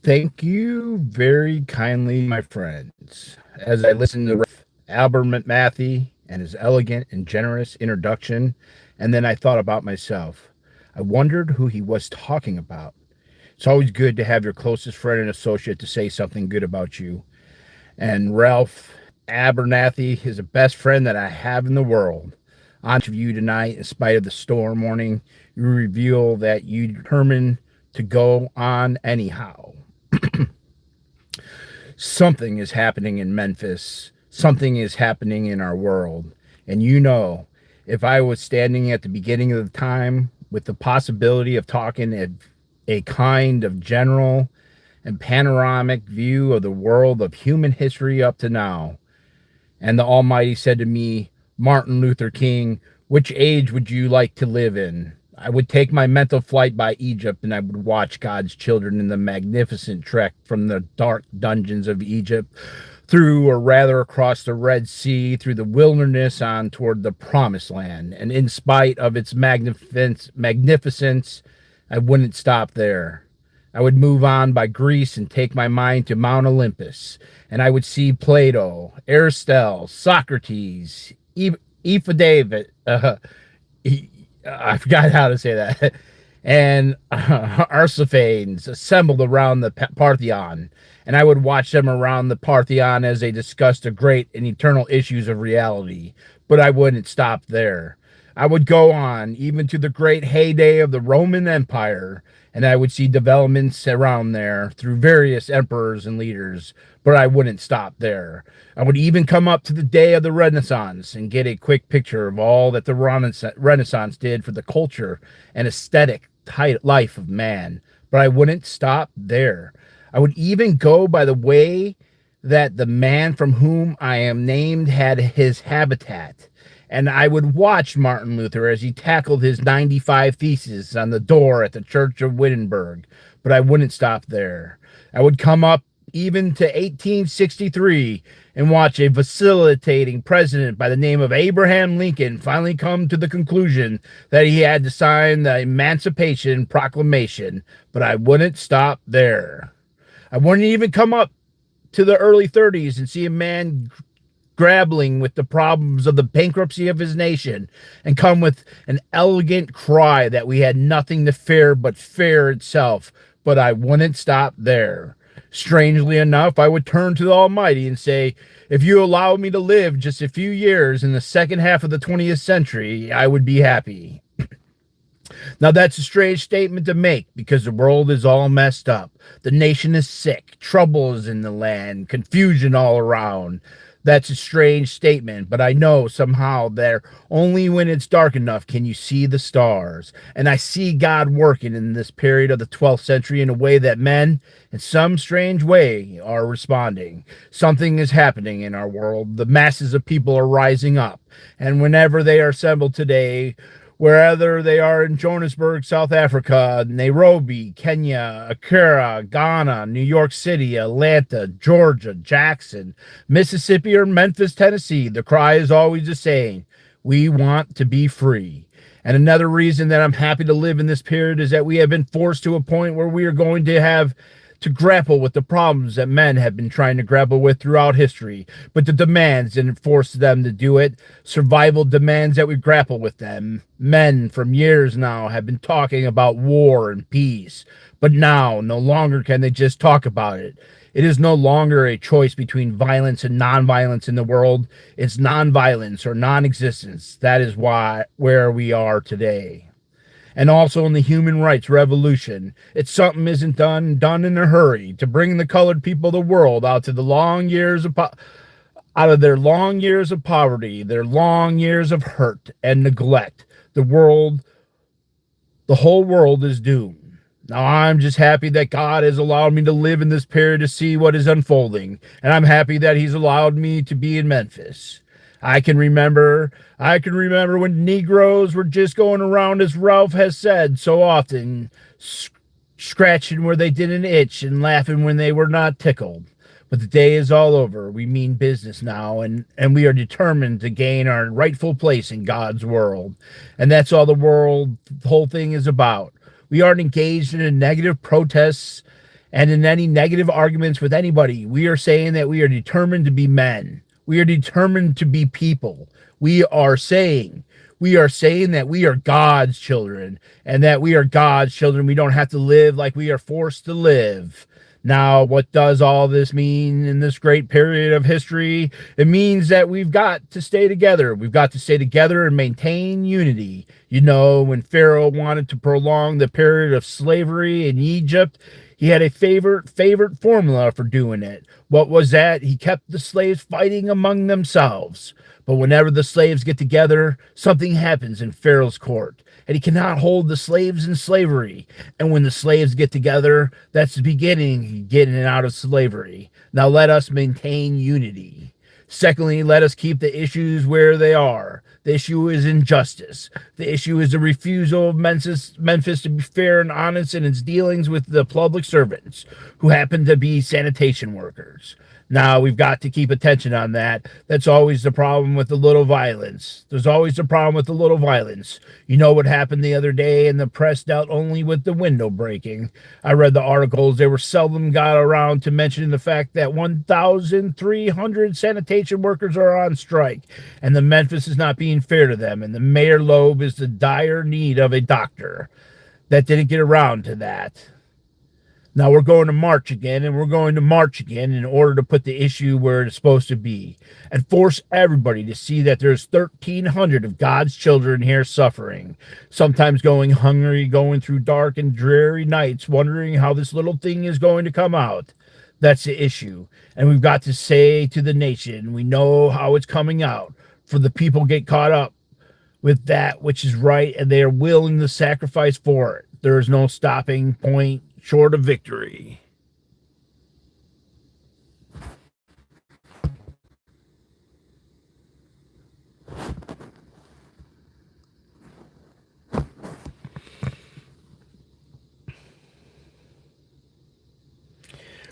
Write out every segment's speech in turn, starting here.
Thank you very kindly, my friends. As I listened to Albert Matthey and his elegant and generous introduction, and then I thought about myself. I wondered who he was talking about. It's always good to have your closest friend and associate to say something good about you. And Ralph Abernathy is the best friend that I have in the world. On to you tonight, in spite of the storm warning, you reveal that you determined to go on anyhow. Something is happening in Memphis. Something is happening in our world. And if I was standing at the beginning of the time with the possibility of talking a kind of general and panoramic view of the world of human history up to now, and the Almighty said to me, Martin Luther King, which age would you like to live in? I would take my mental flight by Egypt, and I would watch God's children in the magnificent trek from the dark dungeons of Egypt through, or rather across the Red Sea, through the wilderness on toward the promised land. And in spite of its magnificence, I wouldn't stop there. I would move on by Greece and take my mind to Mount Olympus, and I would see Plato, Aristotle, Socrates, David, I forgot how to say that, and Aristophanes assembled around the Parthenon, and I would watch them around the Parthenon as they discussed the great and eternal issues of reality. But I wouldn't stop there. I would go on, even to the great heyday of the Roman Empire, and I would see developments around there through various emperors and leaders, but I wouldn't stop there. I would even come up to the day of the Renaissance and get a quick picture of all that the Renaissance did for the culture and aesthetic life of man, but I wouldn't stop there. I would even go by the way that the man from whom I am named had his habitat. And I would watch Martin Luther as he tackled his 95 Theses on the door at the Church of Wittenberg, but I wouldn't stop there. I would come up even to 1863 and watch a vacillating president by the name of Abraham Lincoln finally come to the conclusion that he had to sign the Emancipation Proclamation, but I wouldn't stop there. I wouldn't even come up to the early 30s and see a man grappling with the problems of the bankruptcy of his nation and come with an elegant cry that we had nothing to fear but fear itself, but I wouldn't stop there. Strangely enough, I would turn to the Almighty and say, if you allow me to live just a few years in the second half of the 20th century, I would be happy. Now, that's a strange statement to make because the world is all messed up. The nation is sick. Trouble is in the land. Confusion all around. That's a strange statement, but I know somehow that only when it's dark enough can you see the stars. And I see God working in this period of the 12th century in a way that men, in some strange way, are responding. Something is happening in our world. The masses of people are rising up. And whenever they are assembled today, wherever they are in Johannesburg, South Africa, Nairobi, Kenya, Accra, Ghana, New York City, Atlanta, Georgia, Jackson, Mississippi, or Memphis, Tennessee, the cry is always the same. We want to be free. And another reason that I'm happy to live in this period is that we have been forced to a point where we are going to have to grapple with the problems that men have been trying to grapple with throughout history, but the demands didn't force them to do it. Survival demands that we grapple with them. Men from years now have been talking about war and peace, but now no longer can they just talk about it. It is no longer a choice between violence and nonviolence in the world. It's nonviolence or non-existence. That is where we are today. And also in the human rights revolution, it's something isn't done in a hurry to bring the colored people of the world out to the long years of out of their long years of poverty, their long years of hurt and neglect. The whole world is doomed. Now I'm just happy that God has allowed me to live in this period to see what is unfolding, and I'm happy that He's allowed me to be in Memphis. I can remember when Negroes were just going around, as Ralph has said so often, scratching where they didn't itch and laughing when they were not tickled. But the day is all over. We mean business now, and we are determined to gain our rightful place in God's world. And that's all the whole thing is about. We aren't engaged in a negative protests and in any negative arguments with anybody. We are saying that we are determined to be men. We are determined to be people. We are saying that we are God's children, and that we are God's children. We don't have to live like we are forced to live. Now, what does all this mean in this great period of history? It means that we've got to stay together. We've got to stay together and maintain unity. You know, when Pharaoh wanted to prolong the period of slavery in Egypt, he had a favorite formula for doing it. What was that? He kept the slaves fighting among themselves. But whenever the slaves get together, something happens in Pharaoh's court, and he cannot hold the slaves in slavery. And when the slaves get together, that's the beginning of getting out of slavery. Now let us maintain unity. Secondly, let us keep the issues where they are. The issue is injustice. The issue is the refusal of Memphis to be fair and honest in its dealings with the public servants, who happen to be sanitation workers. Now, we've got to keep attention on that. That's always the problem with the little violence. There's always a problem with the little violence. You know what happened the other day, and the press dealt only with the window breaking. I read the articles. They were seldom got around to mentioning the fact that 1,300 sanitation workers are on strike, and the Memphis is not being fair to them, and the Mayor Loeb is in dire need of a doctor. That didn't get around to that. Now we're going to march again, and we're going to march again in order to put the issue where it's supposed to be and force everybody to see that there's 1,300 of God's children here suffering, sometimes going hungry, going through dark and dreary nights, wondering how this little thing is going to come out. That's the issue. And we've got to say to the nation, we know how it's coming out, for the people get caught up with that which is right, and they are willing to sacrifice for it. There is no stopping point short of victory.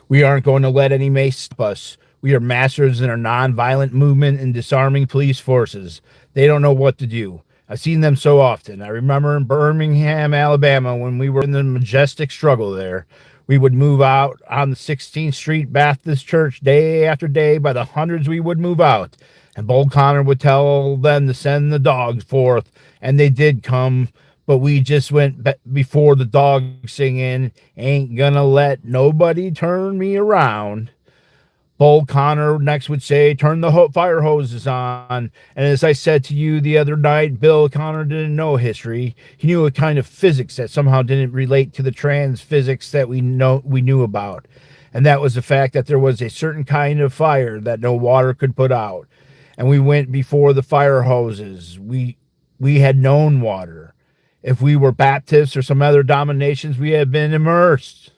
We aren't going to let any mace stop us. We are masters in our nonviolent movement and disarming police forces. They don't know what to do. I've seen them so often. I remember in Birmingham, Alabama, when we were in the majestic struggle there, we would move out on the 16th Street Baptist Church day after day. By the hundreds we would move out. And Bull Connor would tell them to send the dogs forth. And they did come, but we just went before the dogs singing, ain't gonna let nobody turn me around. Bull Connor next would say, turn the fire hoses on. And as I said to you the other night, Bill Connor didn't know history. He knew a kind of physics that somehow didn't relate to the trans physics that we knew about. And that was the fact that there was a certain kind of fire that no water could put out. And we went before the fire hoses. We had known water. If we were Baptists or some other denominations, we had been immersed.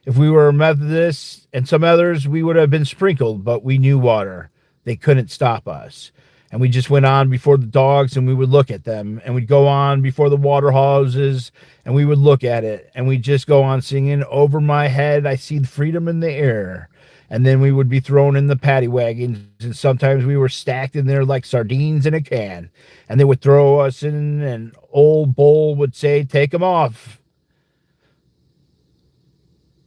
If we were Methodists and some others, we would have been sprinkled, but we knew water. They couldn't stop us. And we just went on before the dogs, and we would look at them. And we'd go on before the water hoses, and we would look at it. And we'd just go on singing, over my head, I see the freedom in the air. And then we would be thrown in the paddy wagons, and sometimes we were stacked in there like sardines in a can. And they would throw us in, and old Bull would say, take them off.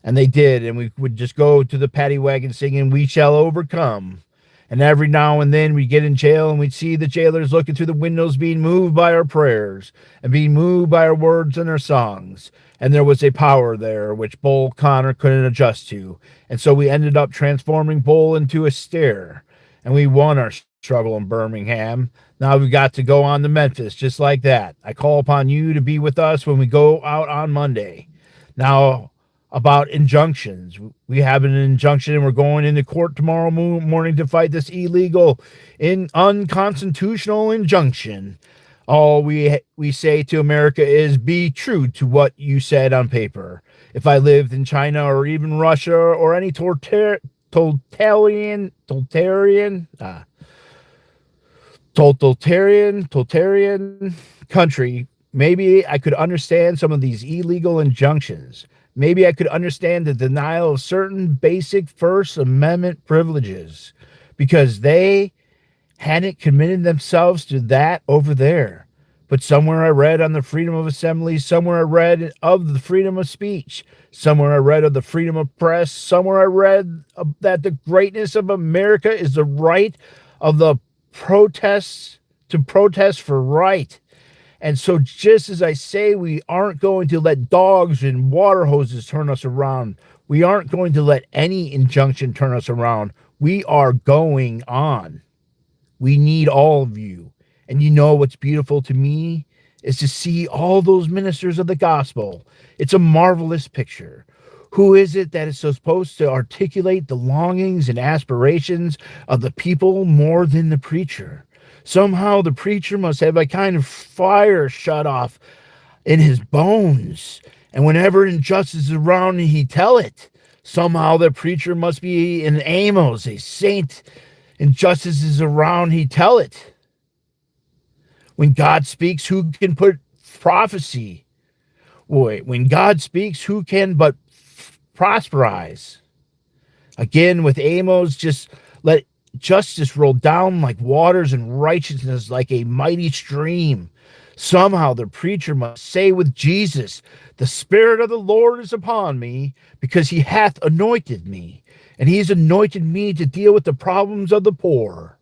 And they did, and we would just go to the paddy wagon singing, we shall overcome. And every now and then we'd get in jail, and we'd see the jailers looking through the windows, being moved by our prayers and being moved by our words and our songs. And there was a power there which Bull Connor couldn't adjust to. And so we ended up transforming Bull into a stair, and we won our struggle in Birmingham. Now we've got to go on to Memphis just like that. I call upon you to be with us when we go out on Monday. Now, about injunctions. We have an injunction, and we're going into court tomorrow morning to fight this illegal, unconstitutional injunction. All we say to America is be true to what you said on paper. If I lived in China or even Russia or any totalitarian country, maybe I could understand some of these illegal injunctions. Maybe I could understand the denial of certain basic First Amendment privileges because they hadn't committed themselves to that over there. But somewhere I read on the freedom of assembly, somewhere I read of the freedom of speech, somewhere I read of the freedom of press, somewhere I read that the greatness of America is the right of the protests to protest for right. And so just as I say, we aren't going to let dogs and water hoses turn us around. We aren't going to let any injunction turn us around. We are going on. We need all of you. And you know what's beautiful to me is to see all those ministers of the gospel. It's a marvelous picture. Who is it that is supposed to articulate the longings and aspirations of the people more than the preacher? Somehow the preacher must have a kind of fire shut off in his bones. And whenever injustice is around, he tell it. Somehow the preacher must be an Amos, a saint. Injustice is around, he tell it. When God speaks, who can put prophecy? Wait, when God speaks, who can but prosperize? Again, with Amos, just let justice roll down like waters and righteousness like a mighty stream. Somehow the preacher must say with Jesus, the Spirit of the Lord is upon me because he hath anointed me, and he's anointed me to deal with the problems of the poor.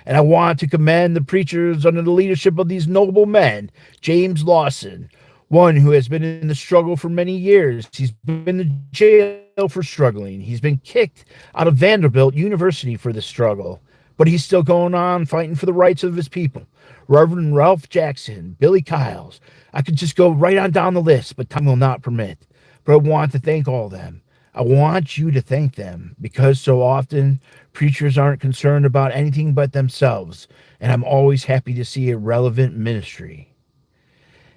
And I want to commend the preachers under the leadership of these noble men. James Lawson, one who has been in the struggle for many years. He's been in jail for struggling. He's been kicked out of Vanderbilt University for the struggle. But he's still going on fighting for the rights of his people. Reverend Ralph Jackson, Billy Kyles. I could just go right on down the list, but time will not permit. But I want to thank all of them. I want you to thank them because so often preachers aren't concerned about anything but themselves, and I'm always happy to see a relevant ministry.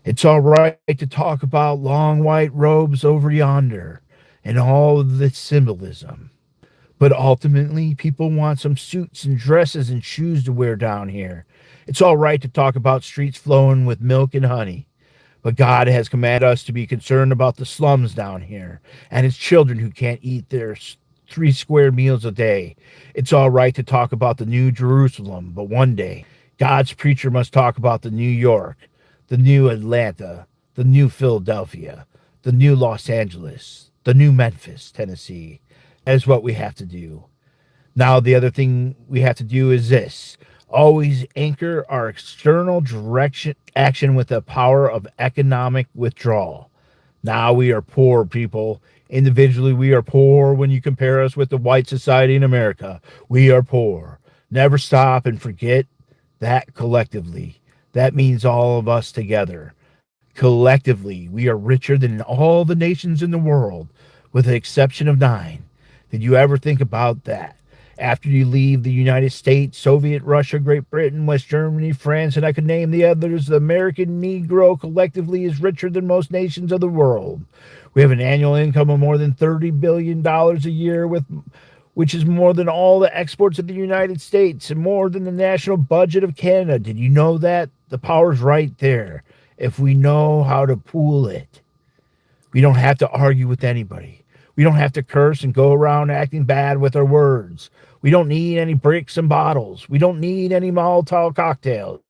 It's all right to talk about long white robes over yonder and all of the symbolism, but ultimately people want some suits and dresses and shoes to wear down here. It's all right to talk about streets flowing with milk and honey. But God has commanded us to be concerned about the slums down here and his children who can't eat their 3 square meals a day. It's all right to talk about the new Jerusalem, but one day God's preacher must talk about the New York, the new Atlanta, the new Philadelphia, the new Los Angeles, the new Memphis, Tennessee. That is what we have to do. Now, the other thing we have to do is this. Always anchor our external direction action with the power of economic withdrawal. Now we are poor people. Individually, we are poor when you compare us with the white society in America. We are poor. Never stop and forget that collectively. That means all of us together. Collectively, we are richer than all the nations in the world, with the exception of 9. Did you ever think about that? After you leave the United States, Soviet Russia, Great Britain, West Germany, France, and I could name the others, the American Negro collectively is richer than most nations of the world. We have an annual income of more than $30 billion a year, which is more than all the exports of the United States and more than the national budget of Canada. Did you know that? The power's right there. If we know how to pool it, we don't have to argue with anybody. We don't have to curse and go around acting bad with our words. We don't need any bricks and bottles. We don't need any Molotov cocktails.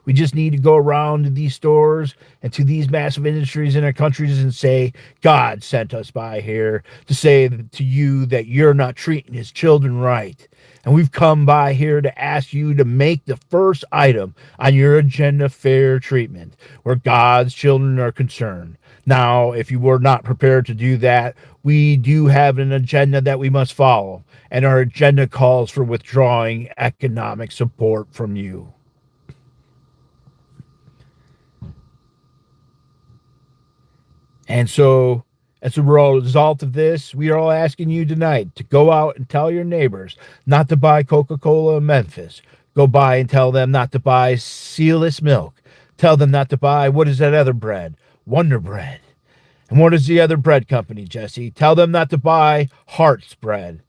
We just need to go around to these stores and to these massive industries in our countries and say, God sent us by here to say to you that you're not treating his children right. And we've come by here to ask you to make the first item on your agenda fair treatment, where God's children are concerned. Now, if you were not prepared to do that, we do have an agenda that we must follow, and our agenda calls for withdrawing economic support from you. And so, as a result of this, we are all asking you tonight to go out and tell your neighbors not to buy Coca-Cola in Memphis. Go by and tell them not to buy sealess milk. Tell them not to buy, what is that other bread? Wonder Bread. And what is the other bread company, Jesse? Tell them not to buy Hart's bread.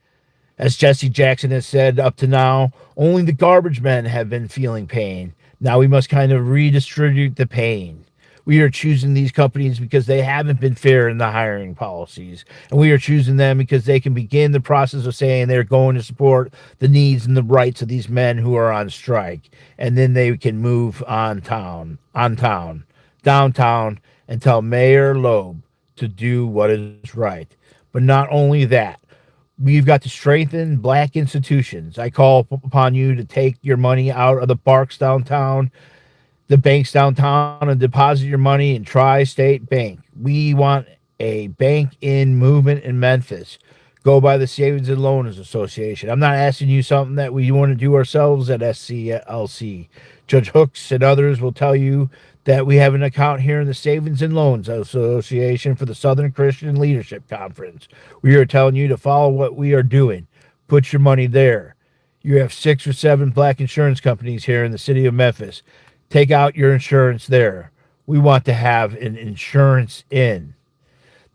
As Jesse Jackson has said up to now, only the garbage men have been feeling pain. Now we must kind of redistribute the pain. We are choosing these companies because they haven't been fair in the hiring policies. And we are choosing them because they can begin the process of saying they're going to support the needs and the rights of these men who are on strike. And then they can move downtown, and tell Mayor Loeb to do what is right. But not only that, we've got to strengthen black institutions. I call upon you to take your money out of the parks downtown, the banks downtown, and deposit your money in Tri-State Bank. We want a bank in movement in Memphis. Go by the Savings and Loans Association. I'm not asking you something that we want to do ourselves at SCLC. Judge Hooks and others will tell you that we have an account here in the Savings and Loans Association for the Southern Christian Leadership Conference. We are telling you to follow what we are doing. Put your money there. You have 6 or 7 black insurance companies here in the city of Memphis. Take out your insurance there. We want to have an insurance in.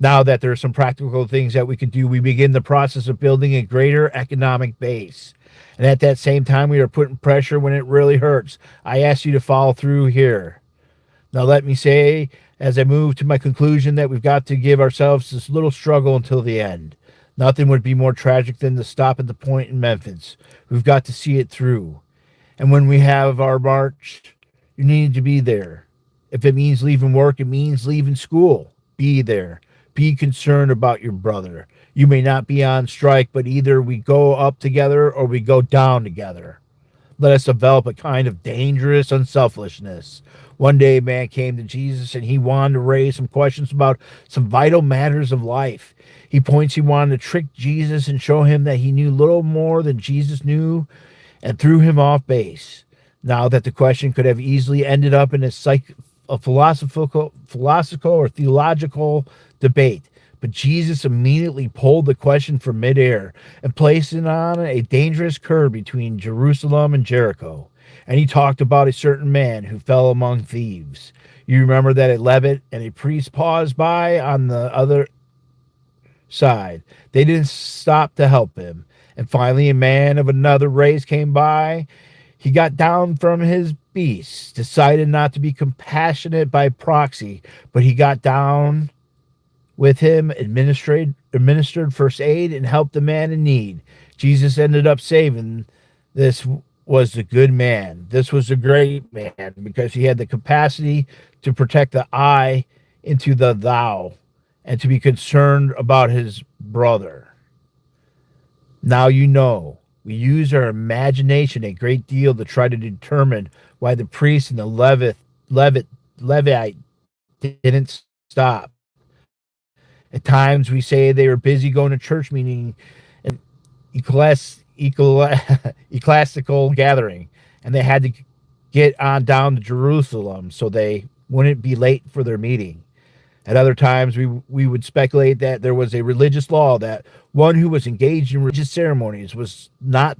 Now that there are some practical things that we could do, we begin the process of building a greater economic base. And at that same time, we are putting pressure when it really hurts. I ask you to follow through here. Now, let me say, as I move to my conclusion, that we've got to give ourselves this little struggle until the end. Nothing would be more tragic than to stop at the point in Memphis. We've got to see it through. And when we have our march, you need to be there. If it means leaving work, it means leaving school. Be there. Be concerned about your brother. You may not be on strike, but either we go up together or we go down together. Let us develop a kind of dangerous unselfishness. One day, a man came to Jesus and he wanted to raise some questions about some vital matters of life. He wanted to trick Jesus and show him that he knew little more than Jesus knew, and threw him off base. Now that the question could have easily ended up in a philosophical or theological debate. But Jesus immediately pulled the question from midair and placed it on a dangerous curve between Jerusalem and Jericho. And he talked about a certain man who fell among thieves. You remember that a Levite and a priest paused by on the other side. They didn't stop to help him. And finally, a man of another race came by. He got down from his beast, decided not to be compassionate by proxy, but he got down with him, administered first aid, and helped the man in need. Jesus ended up saving. This was the good man. This was a great man because he had the capacity to protect the I into the thou and to be concerned about his brother. Now you know. We use our imagination a great deal to try to determine why the priest and the Levite didn't stop. At times we say they were busy going to church meeting and ecclesiastical gathering, and they had to get on down to Jerusalem so they wouldn't be late for their meeting. At other times, we would speculate that there was a religious law that one who was engaged in religious ceremonies was not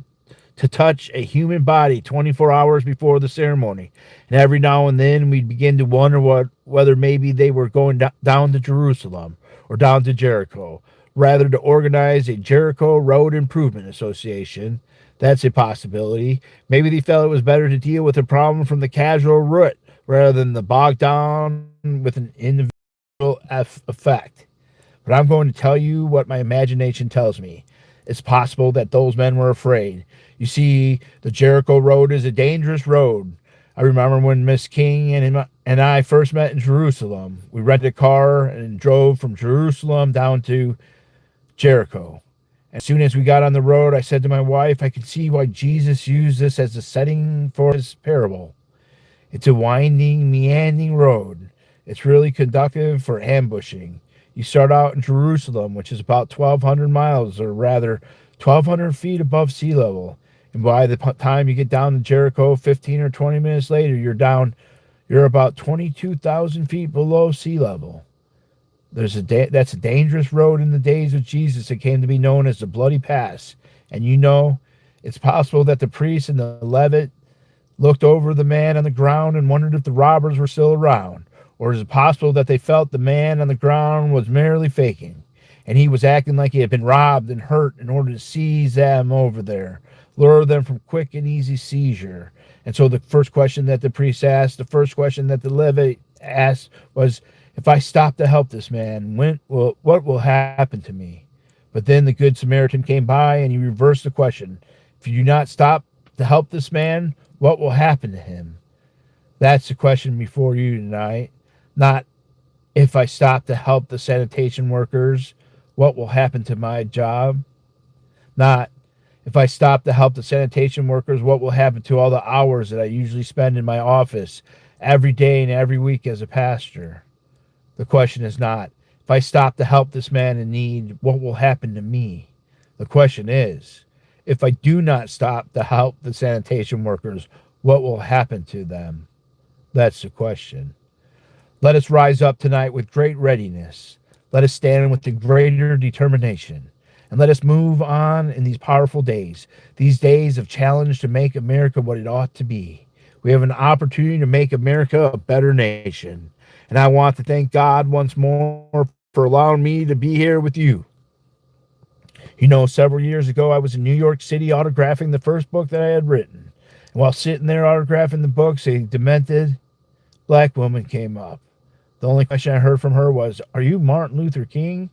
to touch a human body 24 hours before the ceremony. And every now and then, we'd begin to wonder whether maybe they were going down to Jerusalem or down to Jericho, rather to organize a Jericho Road Improvement Association. That's a possibility. Maybe they felt it was better to deal with a problem from the casual root rather than the bogged down with an individual effect. But I'm going to tell you what my imagination tells me. It's possible that those men were afraid. You see, the Jericho Road is a dangerous road. I remember when Miss King and I first met in Jerusalem. We rented a car and drove from Jerusalem down to Jericho. As soon as we got on the road, I said to my wife, I could see why Jesus used this as a setting for his parable. It's a winding, meandering road. It's really conducive for ambushing. You start out in Jerusalem, which is about 1,200 miles, or rather 1,200 feet above sea level. And by the time you get down to Jericho, 15 or 20 minutes later, you're about 22,000 feet below sea level. That's a dangerous road in the days of Jesus. It came to be known as the Bloody Pass. And you know, it's possible that the priest and the Levite looked over the man on the ground and wondered if the robbers were still around. Or is it possible that they felt the man on the ground was merely faking, and he was acting like he had been robbed and hurt in order to seize them over there, lure them from quick and easy seizure? And so the first question that the priest asked, the first question that the Levite asked was, if I stop to help this man, what will happen to me? But then the Good Samaritan came by and he reversed the question. If you do not stop to help this man, what will happen to him? That's the question before you tonight. Not if I stop to help the sanitation workers, what will happen to my job? Not if I stop to help the sanitation workers, what will happen to all the hours that I usually spend in my office every day and every week as a pastor? The question is not, if I stop to help this man in need, what will happen to me? The question is, if I do not stop to help the sanitation workers, what will happen to them? That's the question. Let us rise up tonight with great readiness. Let us stand with the greater determination. And let us move on in these powerful days, these days of challenge to make America what it ought to be. We have an opportunity to make America a better nation. And I want to thank God once more for allowing me to be here with you. You know, several years ago, I was in New York City autographing the first book that I had written. And while sitting there autographing the books, a demented black woman came up. The only question I heard from her was, "Are you Martin Luther King?"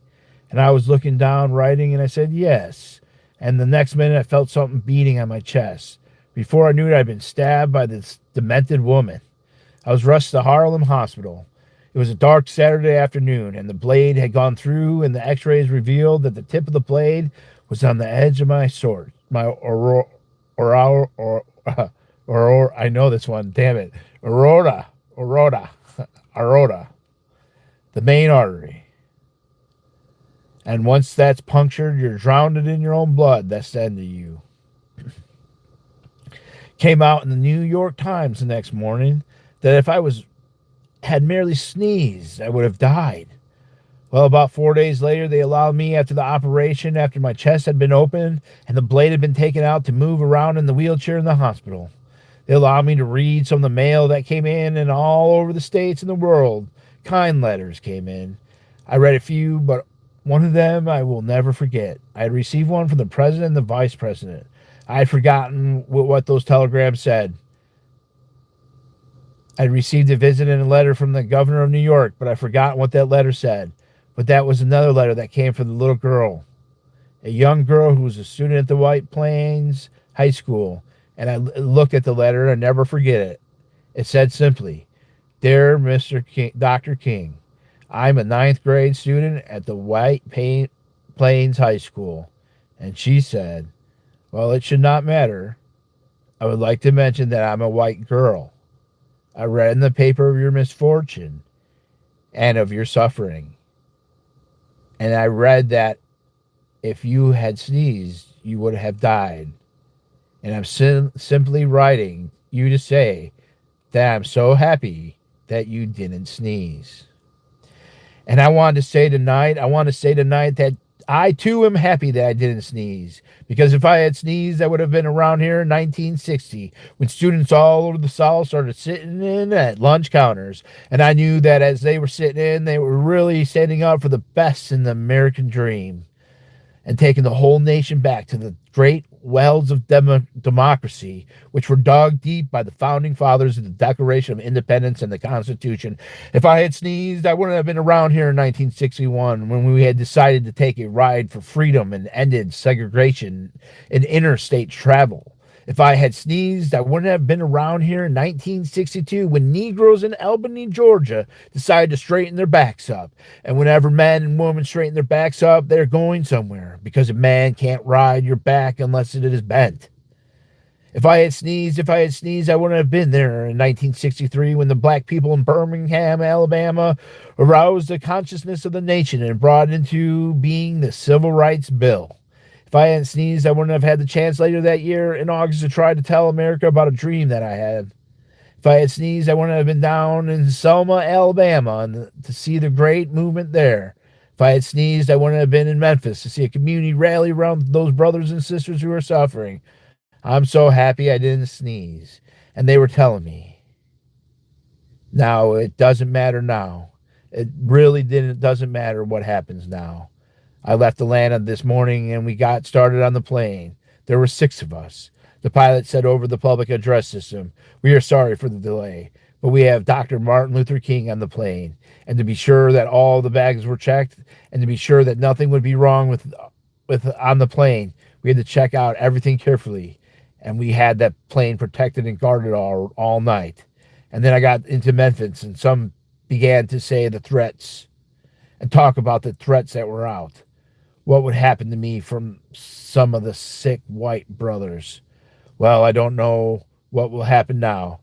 And I was looking down, writing, and I said, "Yes." And the next minute, I felt something beating on my chest. Before I knew it, I'd been stabbed by this demented woman. I was rushed to Harlem Hospital. It was a dark Saturday afternoon, and the blade had gone through, and the x-rays revealed that the tip of the blade was on the edge of my sword. I know this one, damn it. Aorta, the main artery. And once that's punctured, you're drowned in your own blood. That's the end of you. Came out in the New York Times the next morning that if I had merely sneezed, I would have died. Well, about 4 days later, they allowed me after the operation, after my chest had been opened and the blade had been taken out, to move around in the wheelchair in the hospital. They allowed me to read some of the mail that came in, and all over the states and the world, kind letters came in. I read a few, but one of them I will never forget. I had received one from the president and the vice president. I had forgotten what those telegrams said. I had received a visit and a letter from the governor of New York, but I forgot what that letter said. But that was another letter that came from the little girl, a young girl who was a student at the White Plains High School. And I looked at the letter and I never forget it. It said simply, "Dear Dr. King, I'm a 9th grade student at the White Plains High School." And she said, "Well, it should not matter. I would like to mention that I'm a white girl. I read in the paper of your misfortune and of your suffering. And I read that if you had sneezed, you would have died. And I'm simply writing you to say that I'm so happy that you didn't sneeze." And I want to say tonight that I too am happy that I didn't sneeze. Because if I had sneezed, I would have been around here in 1960 when students all over the South started sitting in at lunch counters. And I knew that as they were sitting in, they were really standing up for the best in the American dream and taking the whole nation back to the great wells of democracy, which were dug deep by the founding fathers of the Declaration of Independence and the Constitution. If I had sneezed, I wouldn't have been around here in 1961 when we had decided to take a ride for freedom and ended segregation in interstate travel. If I had sneezed, I wouldn't have been around here in 1962 when Negroes in Albany, Georgia decided to straighten their backs up. And whenever men and women straighten their backs up, they're going somewhere, because a man can't ride your back unless it is bent. If I had sneezed, I wouldn't have been there in 1963 when the black people in Birmingham, Alabama aroused the consciousness of the nation and brought into being the Civil Rights Bill. If I hadn't sneezed, I wouldn't have had the chance later that year in August to try to tell America about a dream that I had. If I had sneezed, I wouldn't have been down in Selma, Alabama to see the great movement there. If I had sneezed, I wouldn't have been in Memphis to see a community rally around those brothers and sisters who are suffering. I'm so happy I didn't sneeze. And they were telling me. Now, it doesn't matter now. It really doesn't matter what happens now. I left Atlanta this morning and we got started on the plane. There were 6 of us. The pilot said over the public address system, "We are sorry for the delay. But we have Dr. Martin Luther King on the plane, and to be sure that all the bags were checked, and to be sure that nothing would be wrong with on the plane, we had to check out everything carefully, and we had that plane protected and guarded all night. And then I got into Memphis, and some began to say the threats and talk about the threats that were out. What would happen to me from some of the sick white brothers? Well, I don't know what will happen now.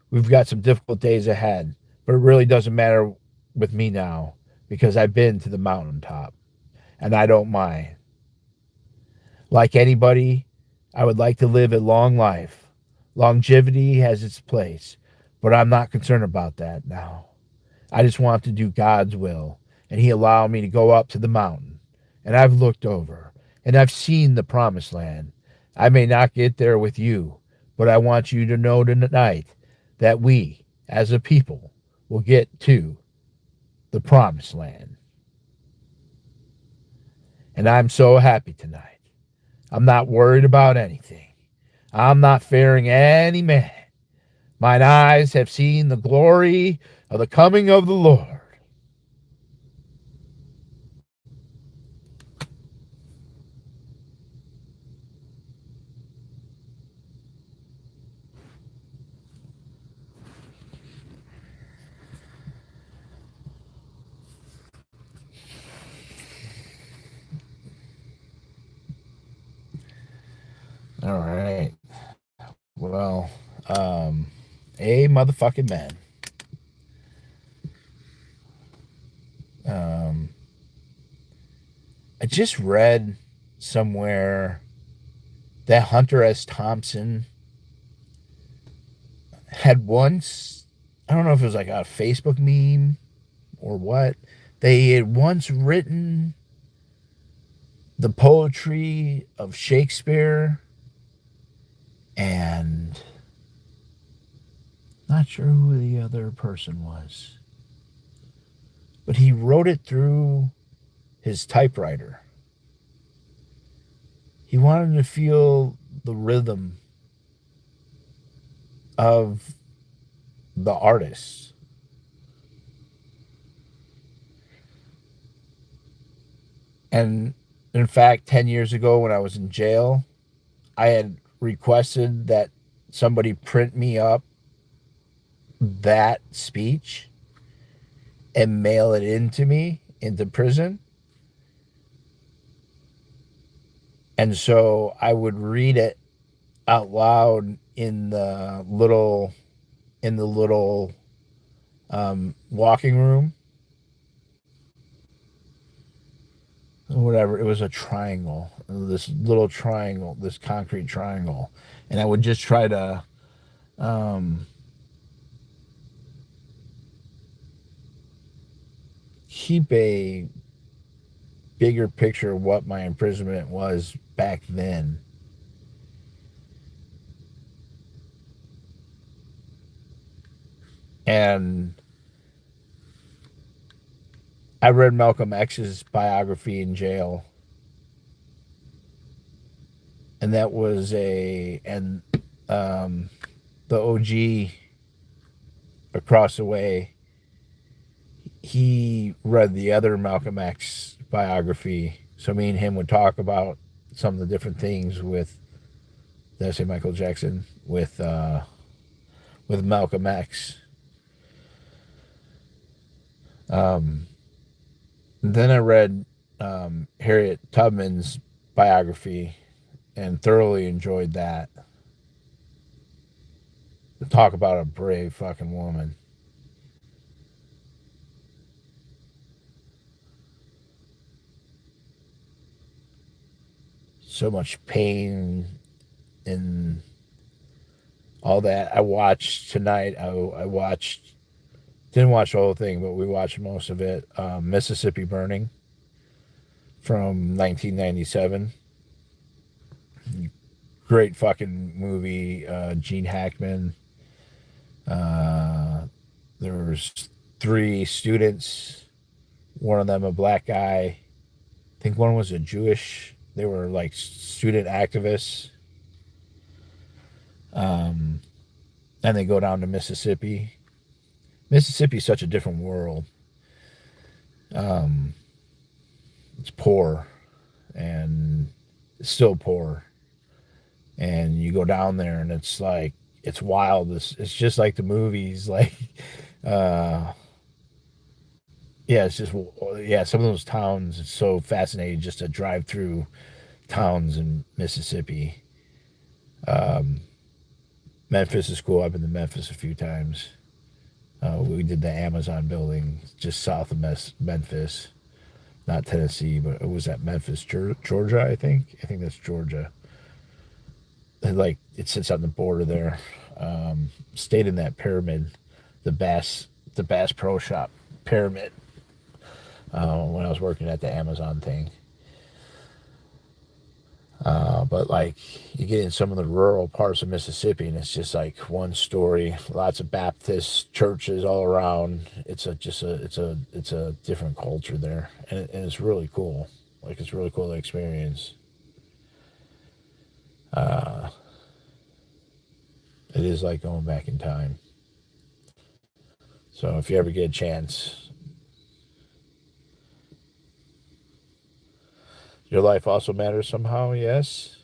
We've got some difficult days ahead, but it really doesn't matter with me now because I've been to the mountaintop and I don't mind. Like anybody, I would like to live a long life. Longevity has its place, but I'm not concerned about that now. I just want to do God's will, and He allowed me to go up to the mountain. And I've looked over, and I've seen the promised land. I may not get there with you, but I want you to know tonight that we, as a people, will get to the promised land. And I'm so happy tonight. I'm not worried about anything. I'm not fearing any man. Mine eyes have seen the glory of the coming of the Lord. All right. Well, a motherfucking man. I just read somewhere that Hunter S. Thompson had once, I don't know if it was like a Facebook meme or what, they had once written the poetry of Shakespeare, and not sure who the other person was, but he wrote it through his typewriter. He wanted to feel the rhythm of the artist. And in fact, 10 years ago when I was in jail, I had requested that somebody print me up that speech and mail it into me into prison. And so I would read it out loud in the little walking room, whatever. It was a triangle, this little triangle, this concrete triangle, and I would just try to keep a bigger picture of what my imprisonment was back then. And I read Malcolm X's biography in jail. And that was and the OG across the way, he read the other Malcolm X biography. So me and him would talk about some of the different things with, did I say Michael Jackson? With Malcolm X. Then I read Harriet Tubman's biography and thoroughly enjoyed that. Talk about a brave fucking woman. So much pain and all that. I watched tonight. I watched, didn't watch the whole thing, but we watched most of it. Mississippi Burning from 1997. Great fucking movie. Gene Hackman. There was 3 students. One of them a black guy. I think one was a Jewish. They were like student activists. And they go down to Mississippi. Mississippi is such a different world. Um, it's poor and it's still poor. And you go down there and it's like, it's wild. It's just like the movies. Like, uh, yeah, it's just, yeah, some of those towns, it's so fascinating just to drive through towns in Mississippi. Um, Memphis is cool. I've been to Memphis a few times. We did the Amazon building just south of Memphis, not Tennessee, but it was at Memphis, Georgia, I think. I think that's Georgia. And like it sits on the border there. Stayed in that pyramid, the Bass Pro Shop pyramid when I was working at the Amazon thing. But like you get in some of the rural parts of Mississippi, and it's just like one story, lots of Baptist churches all around. It's a different culture there, and it's really cool. Like it's really cool to experience. Uh, it is like going back in time. So if you ever get a chance, your life also matters somehow. Yes,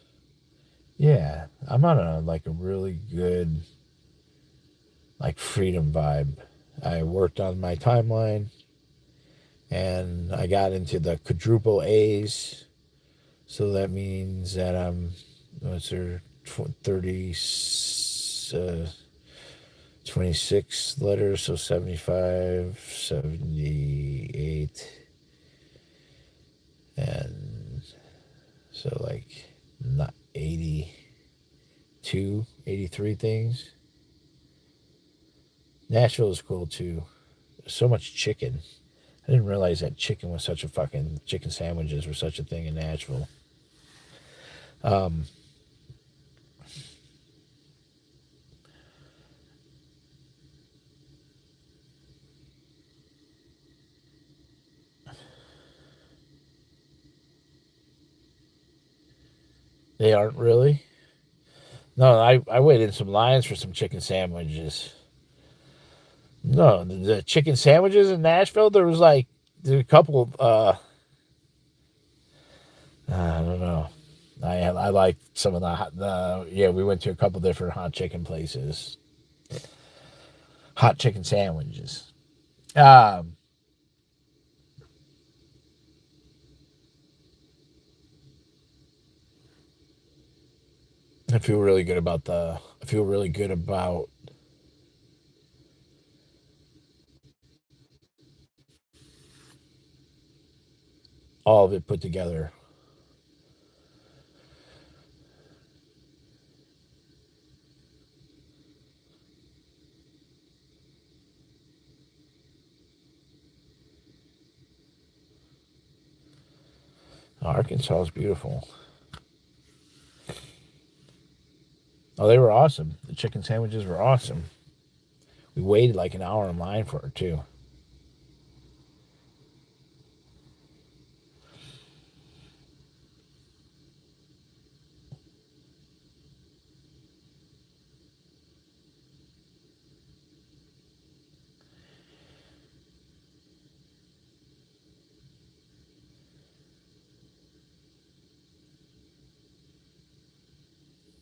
yeah. I'm on a really good like freedom vibe. I worked on my timeline and I got into the quadruple A's. So that means that I'm, what's there, 30, 26 letters, so 75, 78, and so like not 82, 83 things. Nashville is cool too. There's so much chicken. I didn't realize that chicken sandwiches were such a thing in Nashville. Um, they aren't really. No, I waited in some lines for some chicken sandwiches. No, the chicken sandwiches in Nashville, there were a couple, I don't know. I like some of yeah, we went to a couple different hot chicken places. Hot chicken sandwiches. Um, I feel really good about all of it put together. Arkansas is beautiful. Oh, they were awesome. The chicken sandwiches were awesome. We waited like an hour in line for it too.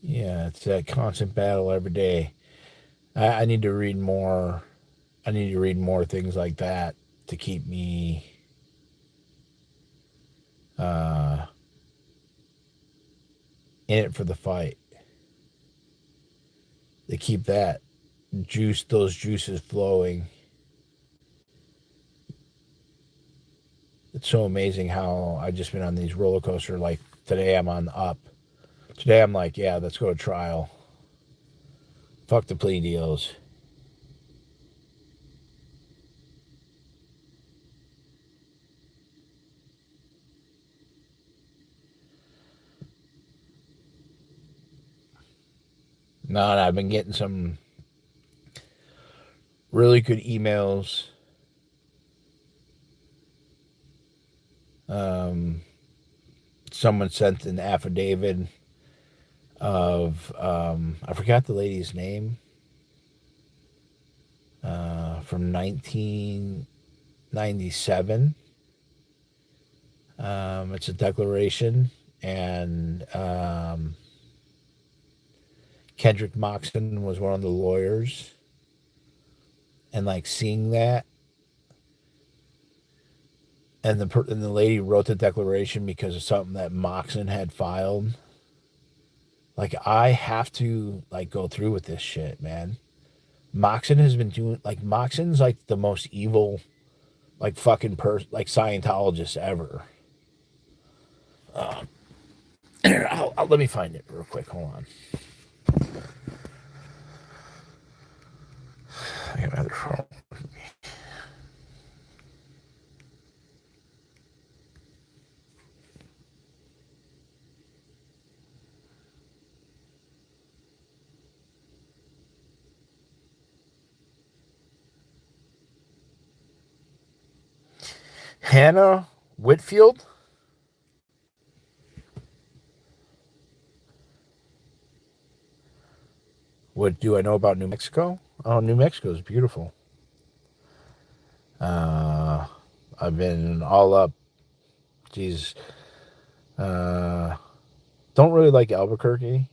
Yeah, it's that constant battle every day. I need to read more. I need to read more things like that to keep me uh, in it for the fight. To keep those juices flowing. It's so amazing how I just been on these roller coaster. Like today, I'm on up. Today, I'm like, yeah, let's go to trial. Fuck the plea deals. No, I've been getting some really good emails. Um, Someone sent an affidavit of I forgot the lady's name. from 1997. It's a declaration, and Kendrick Moxon was one of the lawyers, and like seeing that, and the lady wrote the declaration because of something that Moxon had filed. Like, I have to like go through with this shit, man. Moxon has been doing like Moxon's like the most evil, like fucking like Scientologist ever. Let me find it real quick. Hold on. I got another phone. Hannah Whitfield. What do I know about New Mexico? Oh, New Mexico is beautiful. I've been all up. Geez. Don't really like Albuquerque,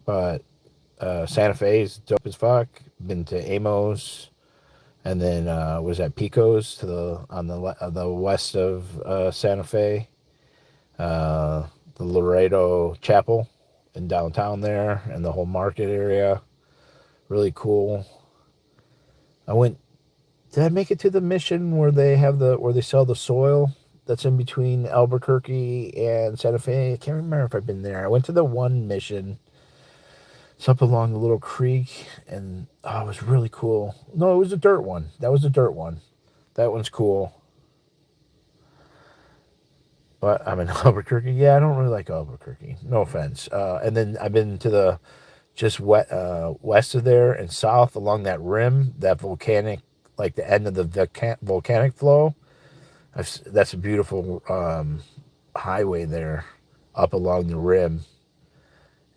but Santa Fe is dope as fuck. Been to Amos, and then was at Picos on the west of Santa Fe. The Laredo Chapel in downtown there, and the whole market area. Really cool. I went. Did I make it to the mission where they sell the soil that's in between Albuquerque and Santa Fe? I can't remember if I've been there. I went to the one mission. It's up along the little creek, and it was really cool. No, it was a dirt one. That was a dirt one. That one's cool. But I'm in Albuquerque. Yeah, I don't really like Albuquerque. No offense. And then I've been to the just west of there and south along that rim, that volcanic, like the end of the volcanic flow. That's a beautiful highway there, up along the rim,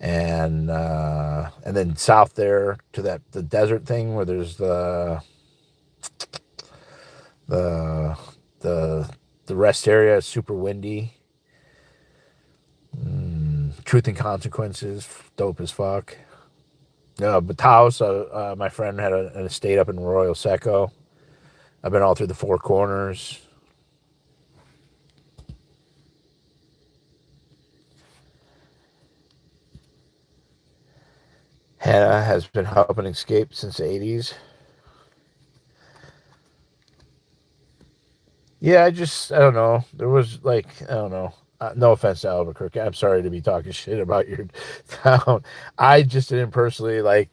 and then south there to the desert thing where there's the the rest area is super windy. Truth and Consequences, dope as fuck. But Taos, my friend had an estate up in Arroyo Seco. I've been all through the Four Corners. Hannah has been helping escape since the 80s. Yeah, I don't know. There was like, I don't know. No offense to Albuquerque. I'm sorry to be talking shit about your town. I just didn't personally like.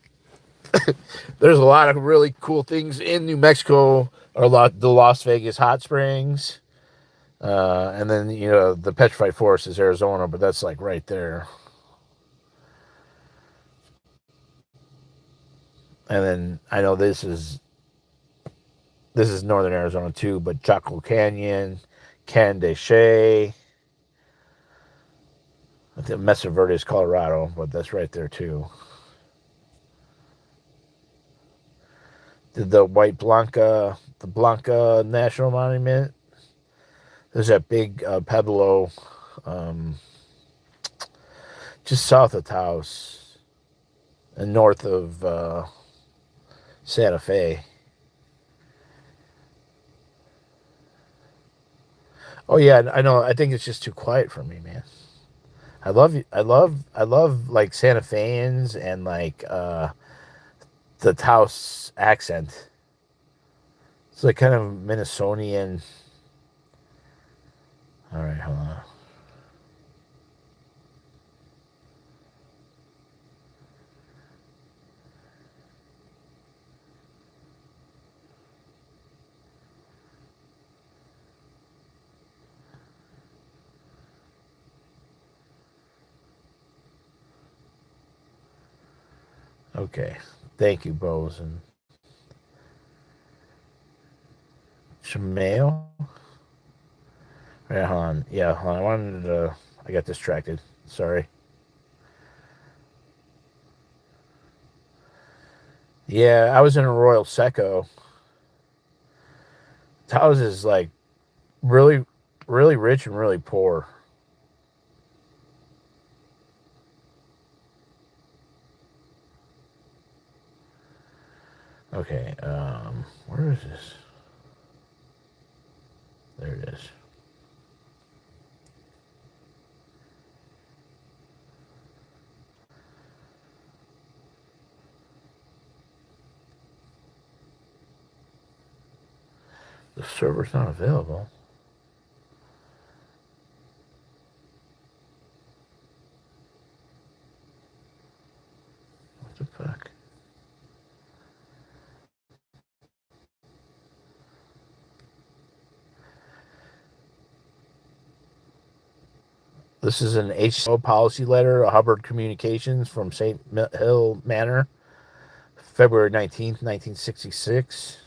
There's a lot of really cool things in New Mexico, or the Las Vegas hot springs, and then the Petrified Forest is Arizona, but that's like right there. And then I know this is northern Arizona too, but Chaco Canyon, Candace. I think Mesa Verde is Colorado, but that's right there too. The Blanca National Monument. There's that big Pueblo, just south of Taos and north of Santa Fe. Oh yeah, I know. I think it's just too quiet for me, man. I love like Santa Feans and like the Taos accent. It's like kind of Minnesonian. All right, hold on. Okay. Thank you, Bosen. Shemail? Right, hold on. Yeah, hold on. I got distracted. Sorry. Yeah, I was in Arroyo Seco. His house is like really, really rich and really poor. Okay, where is this? There it is. The server's not available. What the fuck? This is an HO policy letter, a Hubbard Communications from St. Hill Manor, February 19th, 1966.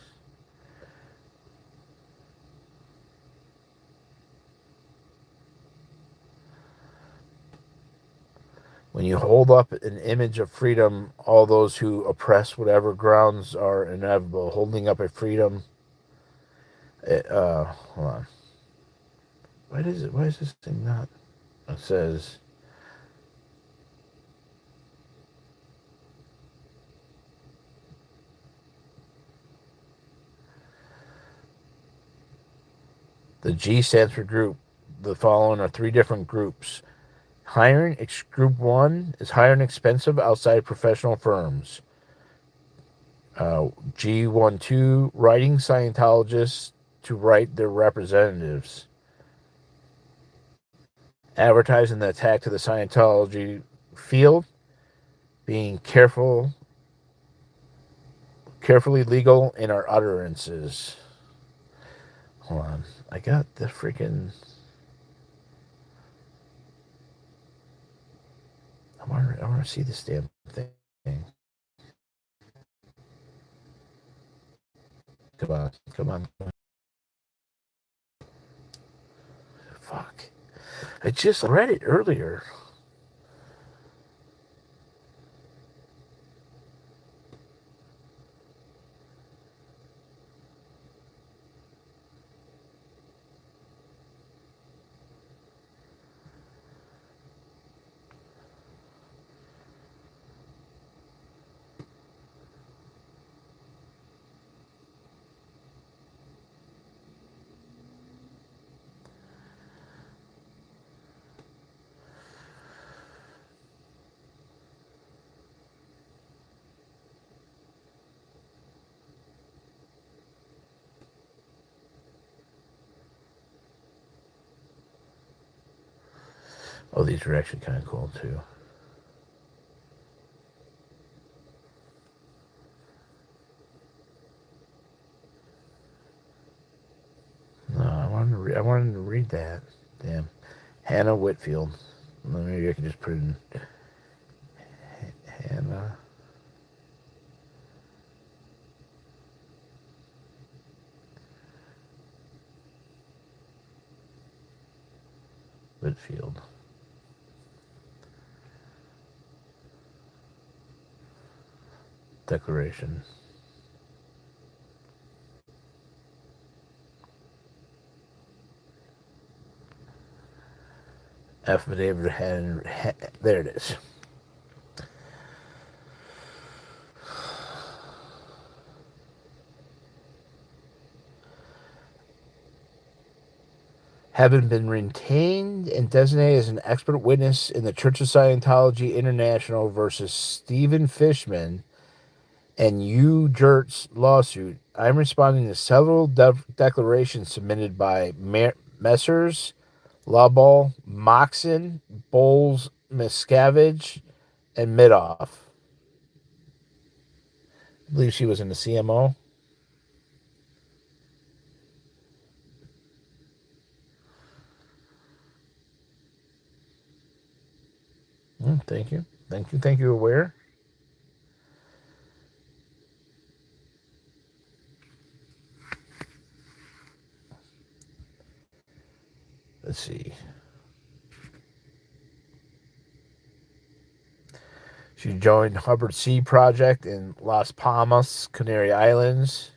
When you hold up an image of freedom, all those who oppress whatever grounds are inevitable. Holding up a freedom. Hold on. Why is this thing not? It says. The G stands for group. The following are three different groups. Group 1 is hiring expensive outside professional firms. G12, writing Scientologists to write their representatives. Advertising the attack to the Scientology field. Being carefully legal in our utterances. Hold on. I got the freaking... I want to see this damn thing. Come on. Fuck. I just read it earlier. Oh, these are actually kind of cool, too. No, I wanted to read that. Damn. Hannah Whitfield. Maybe I can just put it in. Hannah Whitfield. Declaration. Affidavit there it is. Having been retained and designated as an expert witness in the Church of Scientology International versus Stephen Fishman and Hugh Gertz lawsuit, I'm responding to several declarations submitted by Messrs. Lubbock, Moxon, Bowles, Miscavige, and Midoff. I believe she was in the CMO. Thank you. Thank you, Aware. Let's see. She joined Hubbard C Project in Las Palmas, Canary Islands.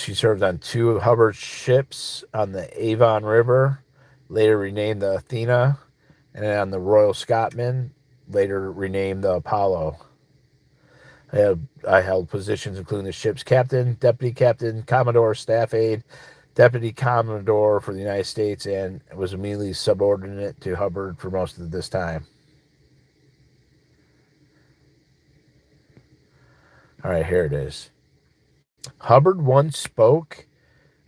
She served on 2 of Hubbard's ships on the Avon River, later renamed the Athena, and on the Royal Scotsman, later renamed the Apollo. I held positions including the ship's captain, deputy captain, commodore, staff aide, deputy commodore for the United States, and was immediately subordinate to Hubbard for most of this time. All right, here it is. Hubbard once spoke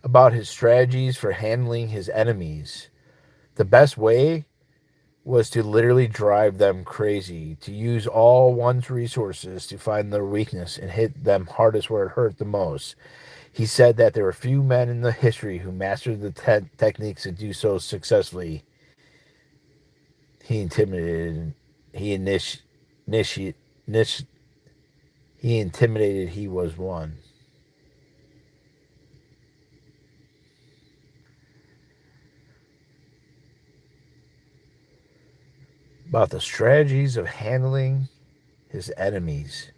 about his strategies for handling his enemies. The best way was to literally drive them crazy, to use all one's resources to find their weakness and hit them hardest where it hurt the most. He said that there were few men in the history who mastered the techniques to do so successfully. He intimidated. He he intimidated. He was one. About the strategies of handling his enemies.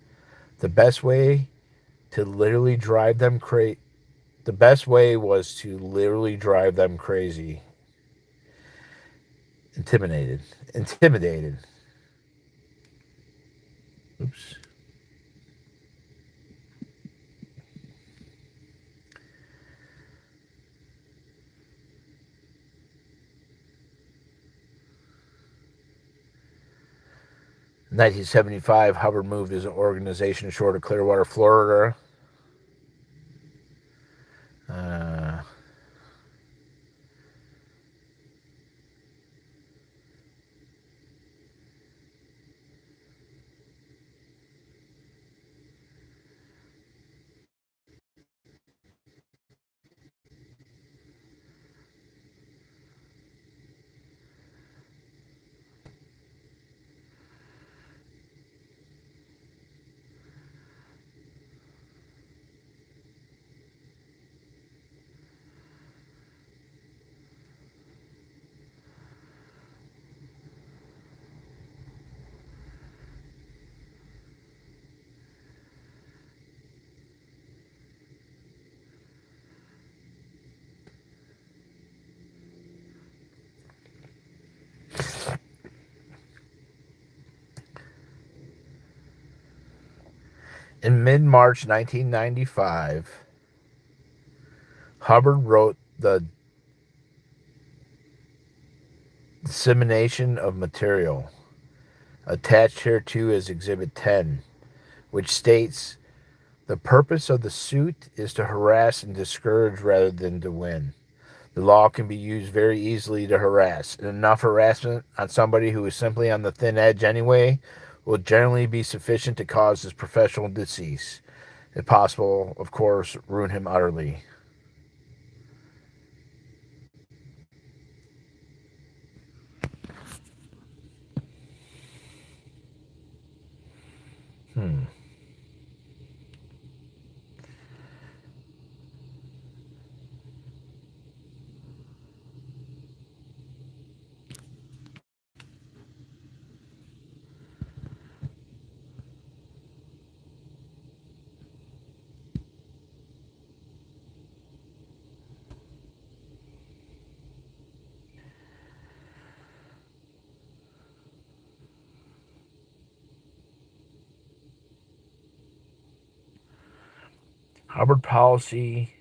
The best way to literally drive them crazy. The best way was to literally drive them crazy. Intimidated. Oops. In 1975, Hubbard moved his organization ashore to Clearwater, Florida. In mid-March 1995, Hubbard wrote The Dissemination of Material, attached hereto is Exhibit 10, which states, the purpose of the suit is to harass and discourage rather than to win. The law can be used very easily to harass, and enough harassment on somebody who is simply on the thin edge anyway will generally be sufficient to cause his professional decease. If possible, of course, ruin him utterly. Hubbard Policy,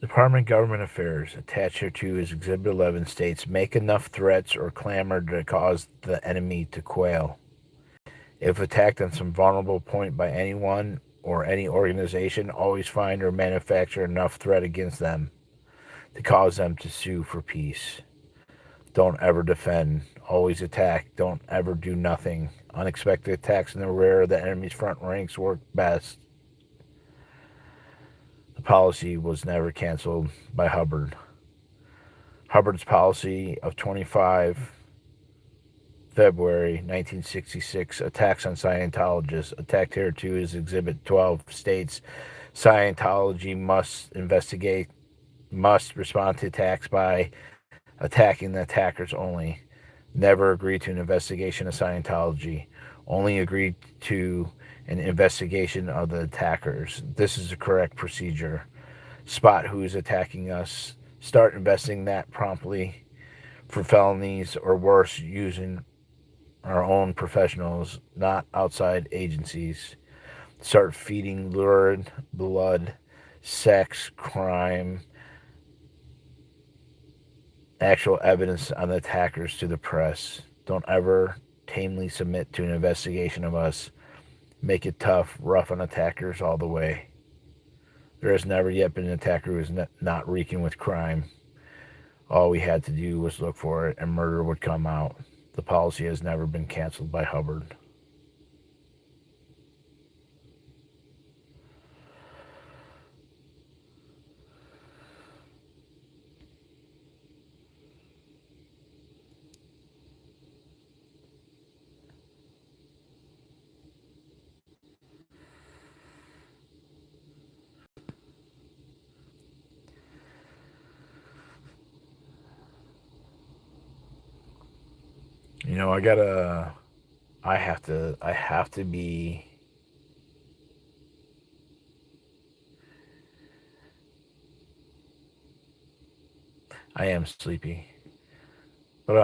Department of Government Affairs, attached hereto is Exhibit 11, states, make enough threats or clamor to cause the enemy to quail. If attacked on some vulnerable point by anyone or any organization, always find or manufacture enough threat against them to cause them to sue for peace. Don't ever defend. Always attack. Don't ever do nothing. Unexpected attacks in the rear of the enemy's front ranks work best. The policy was never canceled by Hubbard. Hubbard's policy of 25 February 1966, attacks on Scientologists, attacked hereto is Exhibit 12, states Scientology must respond to attacks by attacking the attackers only. Never agree to an investigation of Scientology. Only agree to an investigation of the attackers. This is the correct procedure. Spot who is attacking us. Start investigating that promptly for felonies or worse, using our own professionals, not outside agencies. Start feeding lurid blood, sex, crime, actual evidence on the attackers to the press. Don't ever tamely submit to an investigation of us. Make it tough, rough on attackers all the way. There has never yet been an attacker who is not reeking with crime. All we had to do was look for it, and murder would come out. The policy has never been canceled by Hubbard. You know, I have to be, I am sleepy, but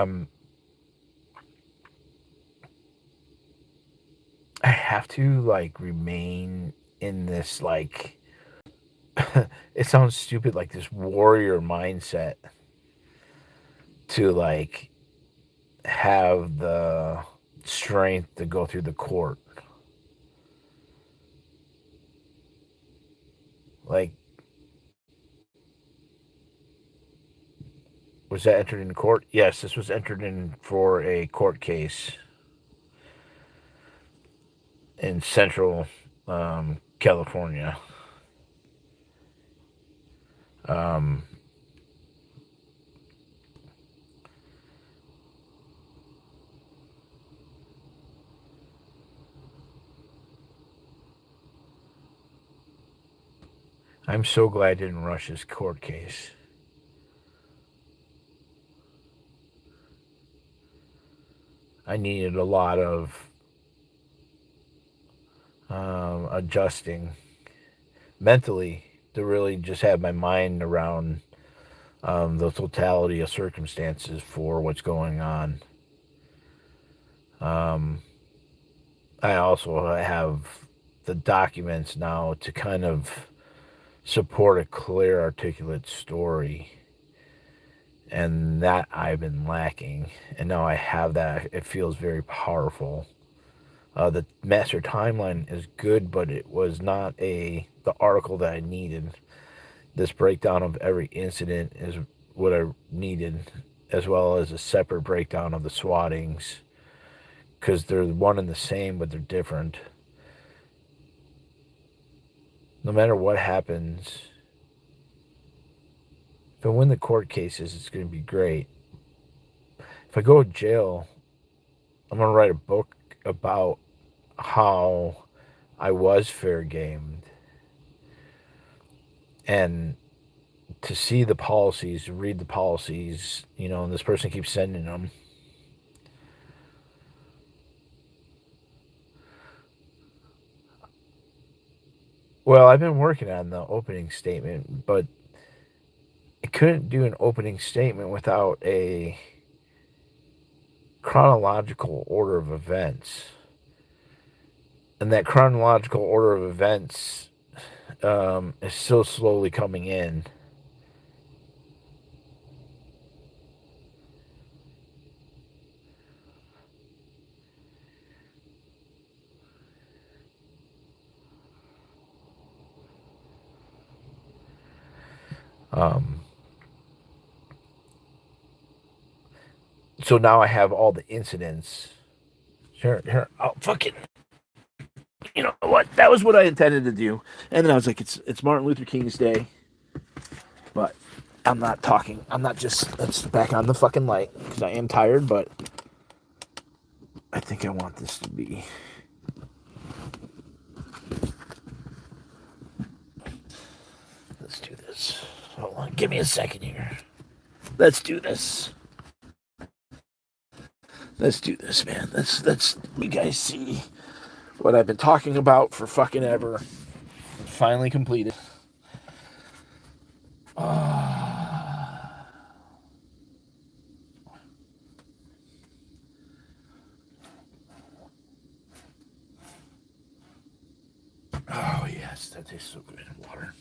I have to, like, remain in this, like, it sounds stupid, like this warrior mindset to, like, have the strength to go through the court. Like, was that entered in court? Yes, this was entered in for a court case in Central California. I'm so glad I didn't rush this court case. I needed a lot of adjusting mentally to really just have my mind around the totality of circumstances for what's going on. I also have the documents now to kind of support a clear, articulate story. And that I've been lacking. And now I have that. It feels very powerful. The master timeline is good, but it was not the article that I needed. This breakdown of every incident is what I needed, as well as a separate breakdown of the swattings, because they're one and the same, but they're different. No matter what happens, if I win the court cases, it's going to be great. If I go to jail, I'm going to write a book about how I was fair gamed. And to see the policies, read the policies, you know, and this person keeps sending them. Well, I've been working on the opening statement, but I couldn't do an opening statement without a chronological order of events. And that chronological order of events is still slowly coming in. So now I have all the incidents. Here, I'll fucking, you know what? That was what I intended to do. And then I was like, it's Martin Luther King's Day. But I'm not talking. I'm not just, let's back on the fucking light, because I am tired, but I think I want this to be. Let's do this. Hold on. Give me a second here. Let's do this. Let's do this, man. Let's you guys see what I've been talking about for fucking ever. Finally completed. Oh, yes, that tastes so good. Water.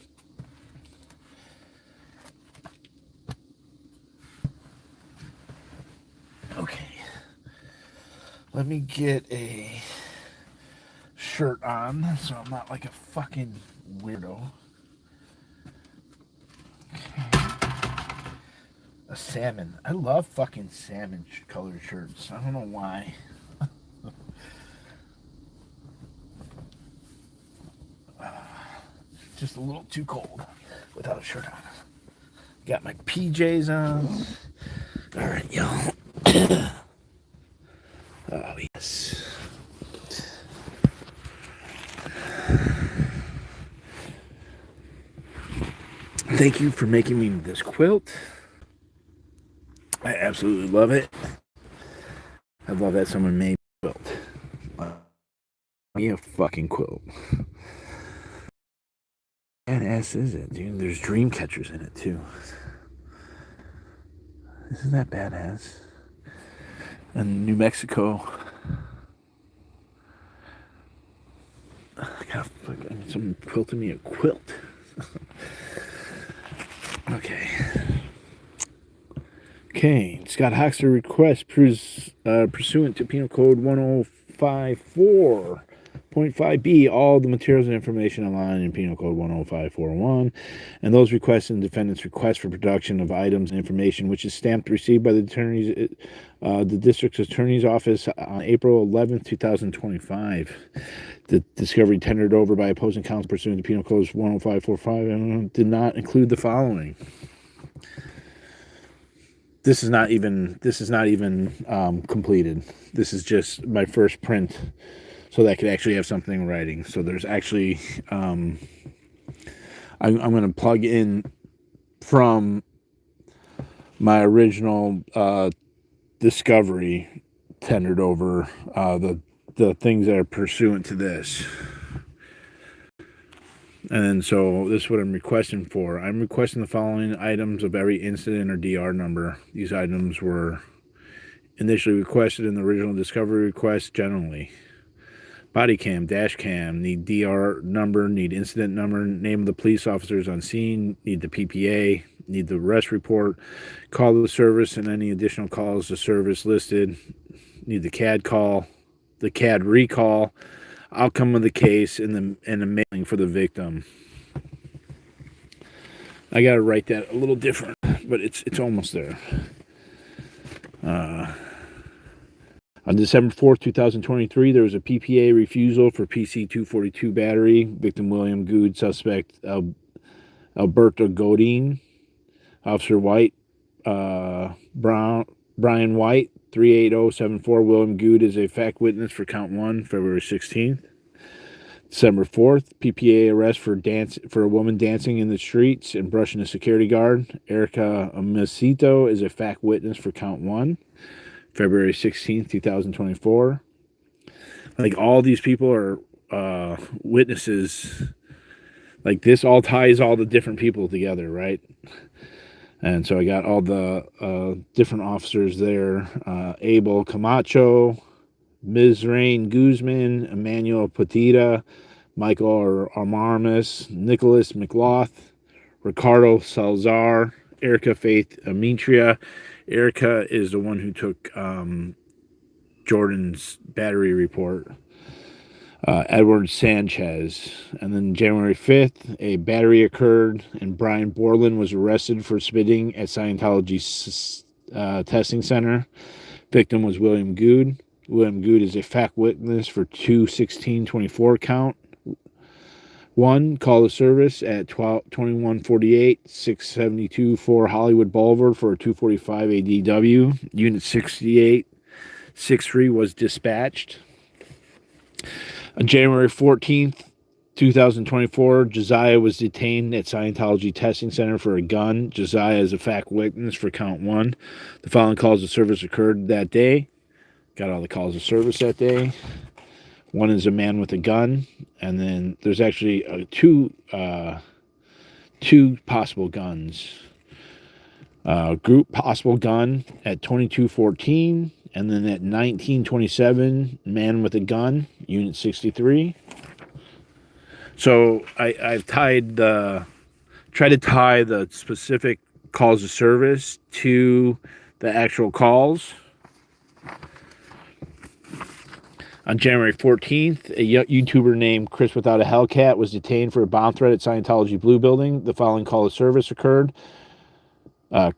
Okay. Let me get a shirt on so I'm not like a fucking weirdo. A salmon. I love fucking salmon colored shirts. I don't know why. Just a little too cold without a shirt on. Got my PJs on. All right, y'all. Oh, yes. Thank you for making me this quilt. I absolutely love it. I love that someone made a quilt. Me a fucking quilt. Badass is it, dude? There's dream catchers in it too. Isn't that badass? And New Mexico. Someone quilted me a quilt. Okay. Scottie-hochstetter request pursuant to Penal Code 1054.5b, all the materials and information online in Penal Code 10541, and those requests and defendants' request for production of items and information, which is stamped received by the district attorney's office on April 11th, 2025. The discovery tendered over by opposing counsel pursuant to Penal Code 10545 did not include the following. This is not even completed. This is just my first print, so that I could actually have something in writing. So there's actually, I'm going to plug in from my original discovery tendered over the things that are pursuant to this. And so this is what I'm requesting for. I'm requesting the following items of every incident or DR number. These items were initially requested in the original discovery request generally. Body cam, dash cam, need DR number, need incident number, name of the police officers on scene, need the PPA, need the arrest report, call to the service and any additional calls to service listed, need the CAD call, the CAD recall, outcome of the case, and the mailing for the victim. I gotta write that a little different, but it's almost there. On December 4th, 2023, there was a PPA refusal for PC-242 battery. Victim William Good, suspect Alberto Godin. Officer White, Brian White, 38074. William Good is a fact witness for count 1, February 16th. December 4th, PPA arrest for a woman dancing in the streets and brushing a security guard. Erica Mesito is a fact witness for count 1, February 16th, 2024. Like, all these people are witnesses. Like, this all ties all the different people together, right? And so I got all the different officers there. Abel Camacho, Mizrain Guzman, Emmanuel Petita, Michael Armarmas, Nicholas McLoth, Ricardo Salazar, Erica Faith Amitria. Erica is the one who took Jordan's battery report. Edward Sanchez. And then January 5th, a battery occurred and Brian Borland was arrested for spitting at Scientology testing center. Victim was William Good. William Good is a fact witness for 2/16/24 count 1. Call to service at 2148 672 4 Hollywood Boulevard for a 245 ADW. Unit 6863 was dispatched. On January 14th, 2024, Josiah was detained at Scientology Testing Center for a gun. Josiah is a fact witness for count 1. The following calls of service occurred that day. Got all the calls of service that day. One is a man with a gun, and then there's actually two possible guns. Group possible gun at 2214, and then at 1927, man with a gun, unit 63. So I've tried to tie the specific calls of service to the actual calls. On January 14th, a YouTuber named Chris Without a Hellcat was detained for a bomb threat at Scientology Blue Building. The following call of service occurred.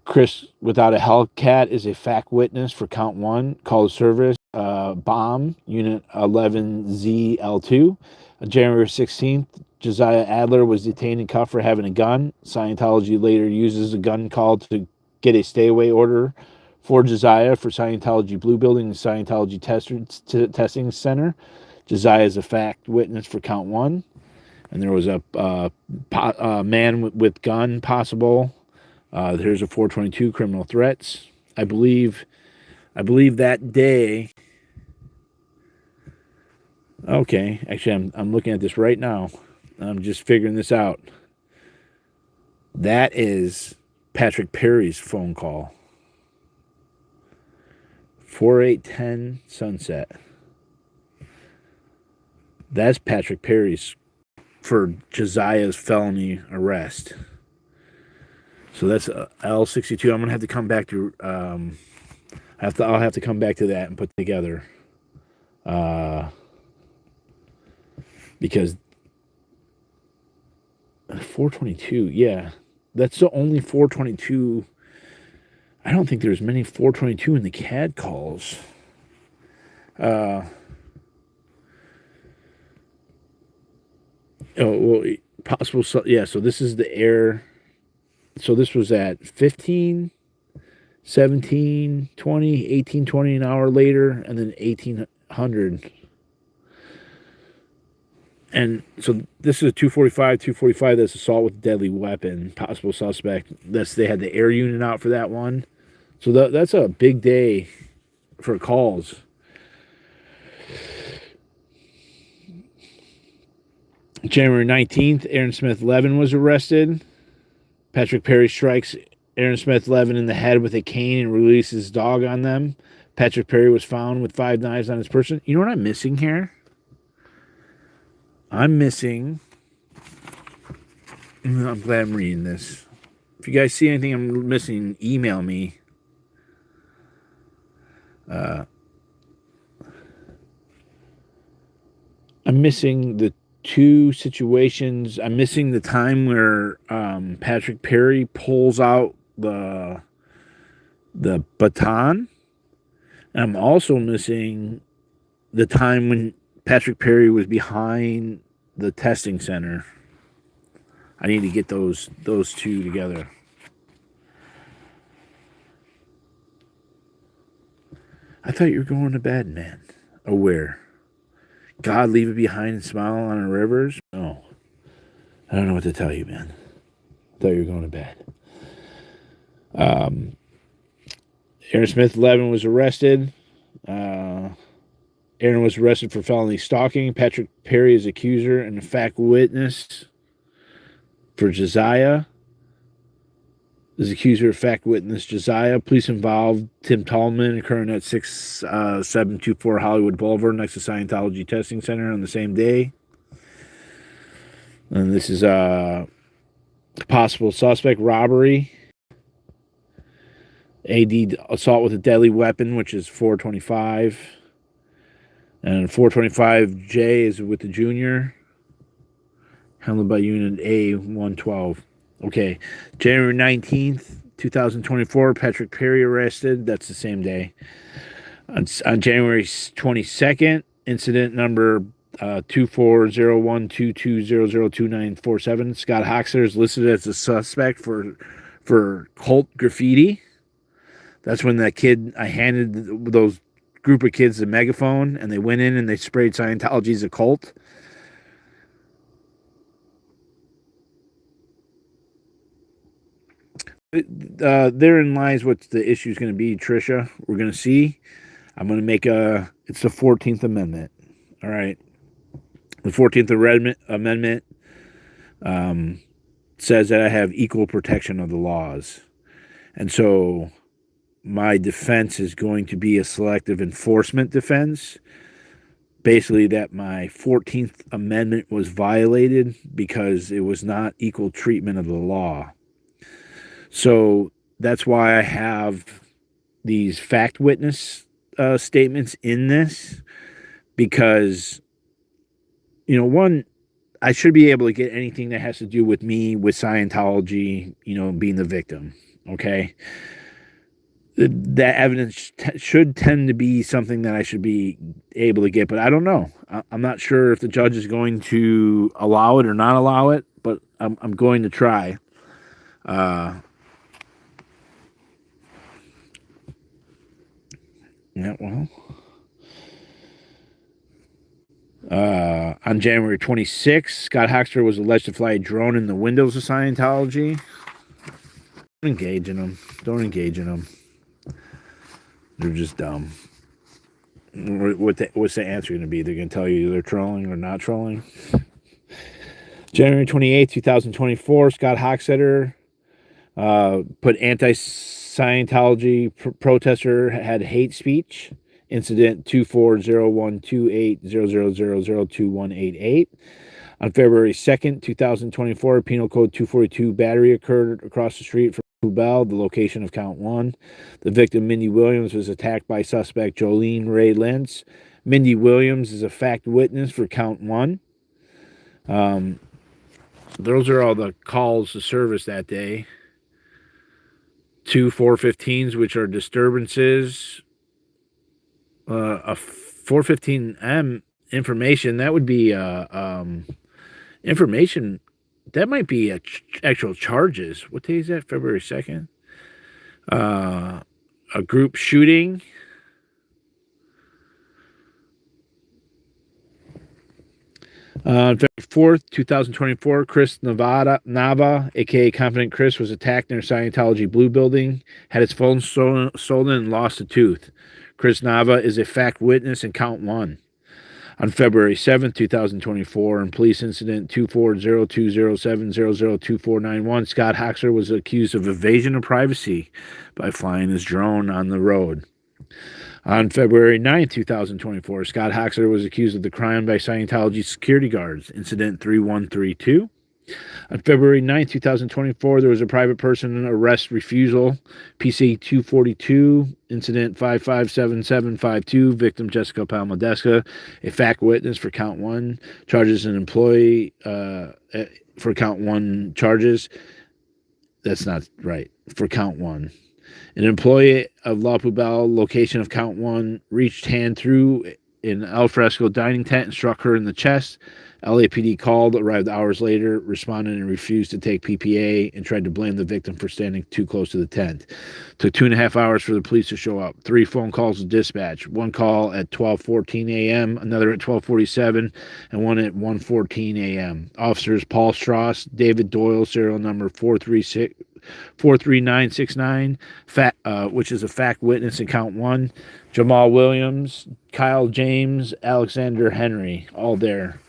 Chris Without a Hellcat is a fact witness for count 1. Call of service, bomb, unit 11ZL2. On January 16th, Josiah Adler was detained and cuffed for having a gun. Scientology later uses a gun call to get a stay-away order for Josiah for Scientology Blue Building and Scientology Testing Center. Josiah is a fact witness for count 1. And there was a man with gun possible. There's a 422 criminal threats. I believe that day. Okay, actually, I'm looking at this right now. I'm just figuring this out. That is Patrick Perry's phone call. 4810 Sunset. That's Patrick Perry's for Josiah's felony arrest. So that's L62. I'm gonna have to come back to. I'll have to come back to that and put together. Because 422, yeah, that's the only 422. I don't think there's many 422 in the CAD calls. Oh, well, possible. Yeah, so this is the air. So this was at 15, 17, 20, 18, 20 an hour later, and then 1800. And so this is a 245. That's assault with a deadly weapon. Possible suspect. They had the air unit out for that one. So that's a big day for calls. January 19th, Aaron Smith Levin was arrested. Patrick Perry strikes Aaron Smith Levin in the head with a cane and releases his dog on them. Patrick Perry was found with 5 knives on his person. You know what I'm missing here? I'm glad I'm reading this. If you guys see anything I'm missing, email me. I'm missing the 2 situations. I'm missing the time where Patrick Perry pulls out the baton. And I'm also missing the time when Patrick Perry was behind the testing center. I need to get those 2 together. I thought you were going to bed, man. Oh, where? God, leave it behind and smile on the rivers? No. I don't know what to tell you, man. I thought you were going to bed. Aaron Smith Levin was arrested. Aaron was arrested for felony stalking. Patrick Perry is accuser and a fact witness for Josiah. Is accuser of fact witness Josiah. Police involved Tim Tallman, occurring at 6724 Hollywood Boulevard next to Scientology Testing Center on the same day. And this is a possible suspect robbery. AD assault with a deadly weapon, which is 425. And 425J is with the junior. Handled by Unit A112. Okay. January 19th, 2024, Patrick Perry arrested. That's the same day. On January 22nd, incident number 240122002947. Scottie-hochstetter is listed as a suspect for cult graffiti. That's when that kid, I handed those group of kids the megaphone, and they went in and they sprayed Scientology as a cult. Therein lies what the issue is going to be, Trisha. We're going to see. I'm going to make it's the 14th Amendment. All right. The 14th Amendment says that I have equal protection of the laws. And so my defense is going to be a selective enforcement defense. Basically, that my 14th Amendment was violated because it was not equal treatment of the law. So that's why I have these fact witness statements in this, because, one, I should be able to get anything that has to do with me, with Scientology, being the victim, okay? That evidence should tend to be something that I should be able to get, but I don't know. I'm not sure if the judge is going to allow it or not allow it, but I'm going to try. On January 26th, Scottie-hochstetter was alleged to fly a drone in the windows of Scientology. Don't engage in them. They're just dumb. What's the answer going to be? They're going to tell you they're trolling or not trolling? January 28th, 2024, Scottie-hochstetter put anti-Scientology protester had hate speech. Incident 24012800002188. On February 2nd, 2024, Penal Code 242 battery occurred across the street from Bell, the location of count 1. The victim, Mindy Williams, was attacked by suspect Jolene Ray Lentz. Mindy Williams is a fact witness for count 1. Those are all the calls to service that day. 2 415s, which are disturbances. A 415M information, that would be information. That might be actual charges. What day is that? February 2nd. A group shooting. February 4th, 2024, Chris Nava, a.k.a. Confident Chris, was attacked near Scientology Blue Building, had his phone stolen, and lost a tooth. Chris Nava is a fact witness in count 1. On February 7th, 2024, in police incident 2402070024991, Scottie-hochstetter was accused of evasion of privacy by flying his drone on the road. On February 9th, 2024, Scottie-hochstetter was accused of the crime by Scientology security guards, incident 3132. On February 9th, 2024, there was a private person arrest refusal, PC 242, incident 557752, victim Jessica Palmadeska, a fact witness for count 1, charges an employee for count 1 charges. That's not right, for count 1. An employee of La Poubelle, location of count 1, reached hand through an alfresco dining tent and struck her in the chest. LAPD called, arrived hours later, responded and refused to take PPA and tried to blame the victim for standing too close to the tent. Took 2.5 hours for the police to show up. 3 phone calls to dispatch. 1 call at 12:14 a.m., another at 12:47, and 1 at 1:14 a.m. Officers Paul Strauss, David Doyle, serial number 43969, which is a fact witness in count 1. Jamal Williams, Kyle James, Alexander Henry, all there.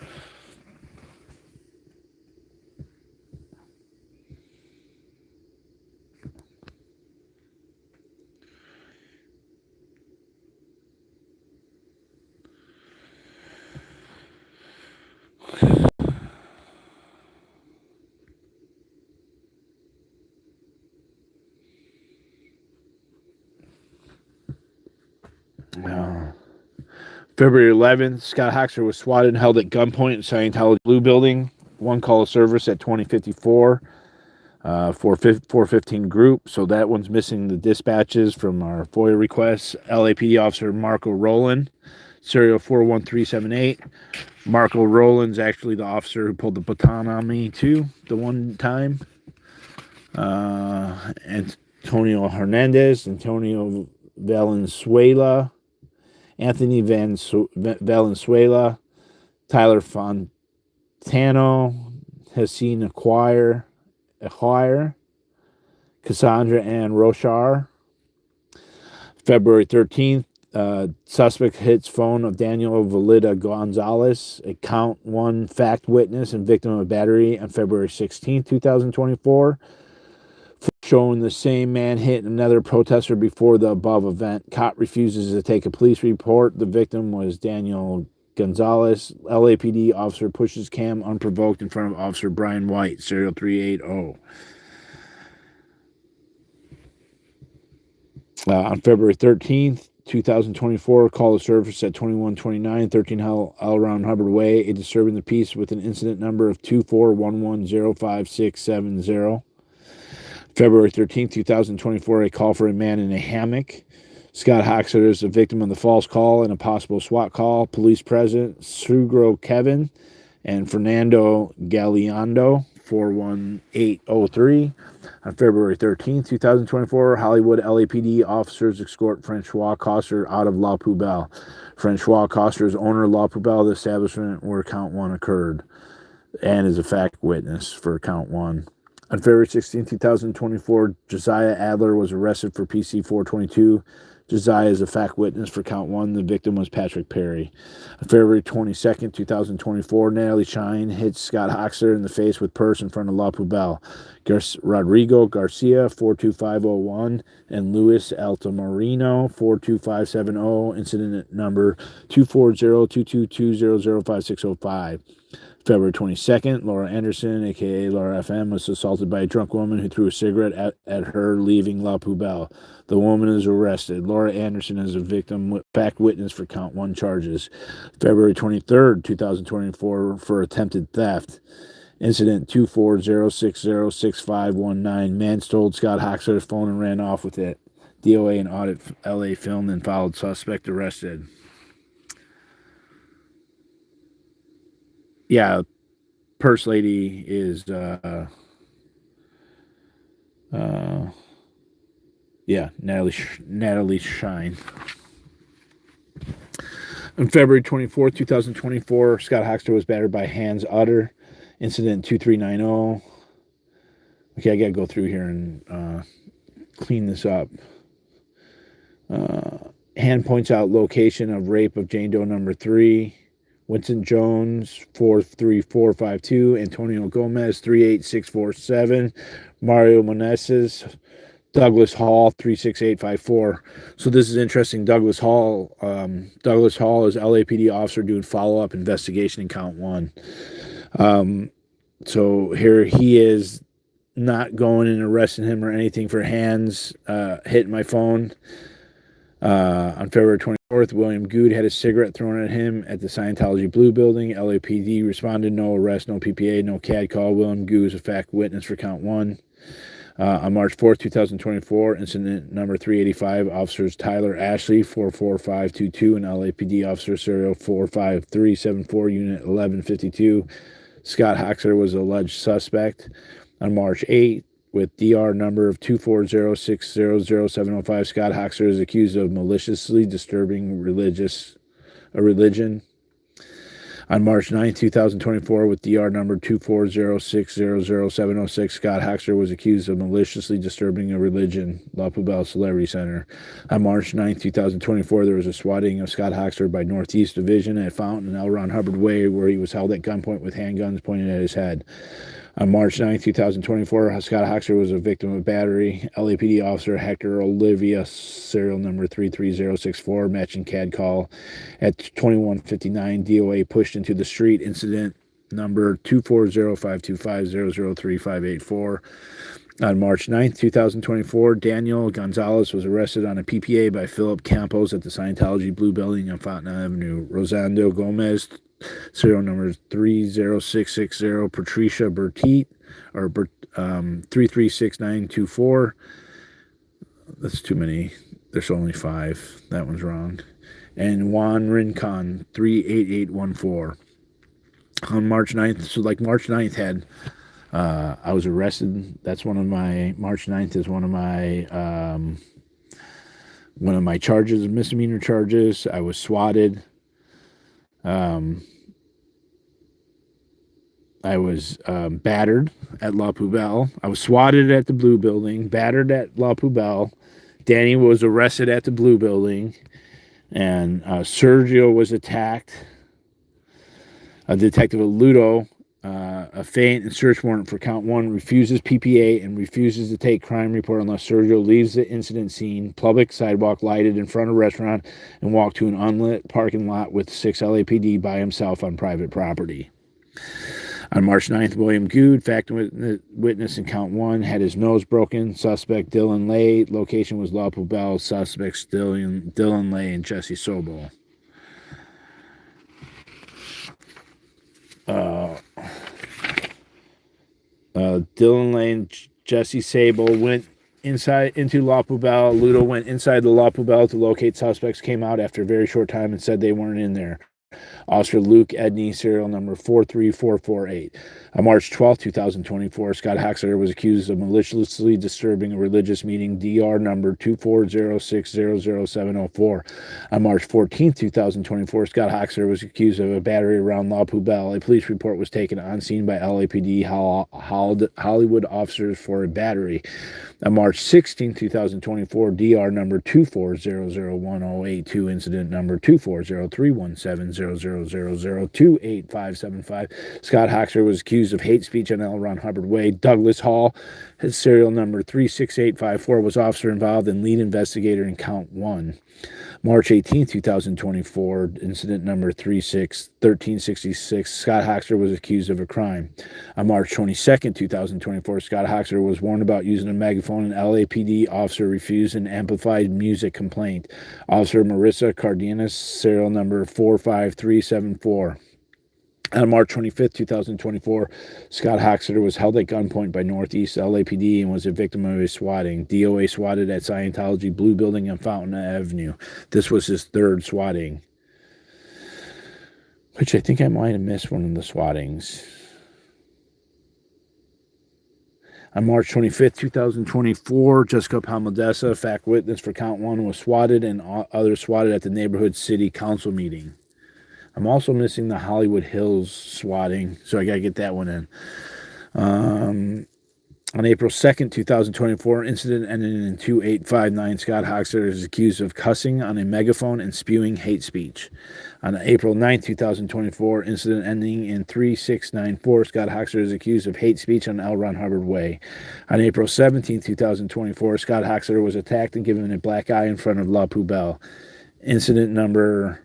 February 11th, Scottie-hochstetter was swatted and held at gunpoint in Scientology Blue Building. 1 call of service at 2054 for 415 group. So that one's missing the dispatches from our FOIA requests. LAPD officer Marco Rowland, serial 41378. Marco Rowland's actually the officer who pulled the baton on me too, the one time. Antonio Hernandez, Antonio Valenzuela, Anthony Valenzuela, Tyler Fontano, Hassine Acquire, Cassandra Ann Rochar. February 13th, Suspect hits phone of Daniel Valida Gonzalez, a count one fact witness and victim of battery on February 16th, 2024. Showing the same man hit another protester before the above event. Cop refuses to take a police report. The victim was Daniel Gonzalez. LAPD officer pushes cam unprovoked in front of Officer Brian White, serial 380. On February 13th, 2024, call to service at 2129 13 L around Hubbard Way, a disturbing the peace with an incident number of 241105670. February 13th, 2024, a call for a man in a hammock. Scott-Hochstetter is a victim of the false call and a possible SWAT call. Police present, Sugro Kevin and Fernando Galeando, 41803. On February 13th, 2024, Hollywood LAPD officers escort Francois Coster out of La Poubelle. Francois Coster is owner of La Poubelle, the establishment where count one occurred, and is a fact witness for count one. On February 16, 2024, Josiah Adler was arrested for PC 422. Josiah is a fact witness for count one. The victim was Patrick Perry. On February 22nd, 2024, Natalie Shine hits Scott-Hochstetter in the face with purse in front of La Poubelle. Rodrigo Garcia, 42501, and Luis Altamirano, 42570, incident number 240-222-005605. February 22nd, Laura Anderson, a.k.a. Laura FM, was assaulted by a drunk woman who threw a cigarette at her leaving La Poubelle. The woman is arrested. Laura Anderson is a victim, fact witness for count one charges. February 23rd, 2024, for attempted theft. Incident 240606519. Man stole Scott-Hochstetter's phone and ran off with it. D.O.A. and audit LA filmed and followed suspect arrested. Yeah, purse lady is Natalie Shine. On February 24th, 2024, Scott-Hochstetter was battered by Hans Utter. Incident 2390. Okay, I gotta go through here and clean this up. Hand points out location of rape of Jane Doe number 3. Winston Jones, 43452. Antonio Gomez, 38647. Mario Meneses, Douglas Hall, 36854. So this is interesting. Douglas Hall is LAPD officer doing follow-up investigation in count one. So here he is, not going and arresting him or anything for hands hitting my phone. On February 24th, William Good had a cigarette thrown at him at the Scientology Blue Building. LAPD responded, no arrest, no PPA, no CAD call. William Good is a fact witness for count one. On March 4th, 2024, incident number 385, officers Tyler Ashley, 44522, and LAPD officer serial 45374, unit 1152. Scott-Hochstetter was alleged suspect. On March 8th, with DR number of 240600705, Scott-Hochstetter is accused of maliciously disturbing a religion. On March 9, 2024, with DR number 240600706, Scott-Hochstetter was accused of maliciously disturbing a religion, La Poubelle Celebrity Center. On March 9, 2024, there was a swatting of Scott-Hochstetter by Northeast Division at Fountain and L. Ron Hubbard Way, where he was held at gunpoint with handguns pointed at his head. On March 9, 2024, Scott-Hochstetter was a victim of battery. LAPD officer Hector Olivia, serial number 33064, matching CAD call at 2159. D.o.A. pushed into the street. Incident number 2405250035884. On March 9, 2024, Daniel Gonzalez was arrested on a PPA by Philip Campos at the Scientology Blue Building on Fountain Avenue. Rosando Gomez, serial number 30660, Patricia Bertit, or 336924. That's too many. There's only 5. That one's wrong. And Juan Rincon, 38814. On March 9th, so like March 9th had, I was arrested. That's one of my, March 9th is one of my charges, misdemeanor charges. I was swatted. I was battered at La Poubelle. I was swatted at the Blue Building, battered at La Poubelle. Danny was arrested at the Blue Building. And Sergio was attacked. Detective Ludo, a feint and search warrant for count 1, refuses PPA and refuses to take crime report unless Sergio leaves the incident scene, public sidewalk lighted in front of a restaurant, and walk to an unlit parking lot with 6 LAPD by himself on private property. On March 9th, William Good, fact witness in count 1, had his nose broken. Suspect Dylan Lay. Location was La Poubelle. Suspects Dylan Lay and Jesse Sobel. Dylan Lay and Jesse Sable went into La Poubelle. Ludo went inside the La Poubelle to locate suspects, came out after a very short time and said they weren't in there. Officer Luke Edney, serial number 43448. On March 12, 2024, Scottie-hochstetter was accused of maliciously disturbing a religious meeting, DR number 240600704. On March 14, 2024, Scottie-hochstetter was accused of a battery around La Poubelle. A police report was taken on scene by LAPD Hollywood officers for a battery. On March 16, 2024, DR number 2400108, incident number 240317000028575. Scott-hochstetter was accused of hate speech on L. Ron Hubbard Way. Douglas Hall, his serial number 36854, was officer involved and lead investigator in count 1. March 18, 2024, incident number 1366, Scott-hochstetter was accused of a crime. On March 22, 2024, Scott-hochstetter was warned about using a megaphone. An LAPD officer refused an amplified music complaint. Officer Marissa Cardenas, serial number 45374. On March 25, 2024, Scott-hochstetter was held at gunpoint by Northeast LAPD and was a victim of a swatting. D.O.A. swatted at Scientology Blue Building on Fountain Avenue. This was his 3rd swatting, which I think I might have missed one of the swattings. On March 25, 2024, Jessica Palmadessa, fact witness for count 1, was swatted and others swatted at the neighborhood city council meeting. I'm also missing the Hollywood Hills swatting, so I got to get that one in. On April 2nd, 2024, incident ending in 2859, Scott-hochstetter is accused of cussing on a megaphone and spewing hate speech. On April 9th, 2024, incident ending in 3694, Scott-hochstetter is accused of hate speech on L. Ron Hubbard Way. On April 17th, 2024, Scott-hochstetter was attacked and given a black eye in front of La Poubelle. Incident number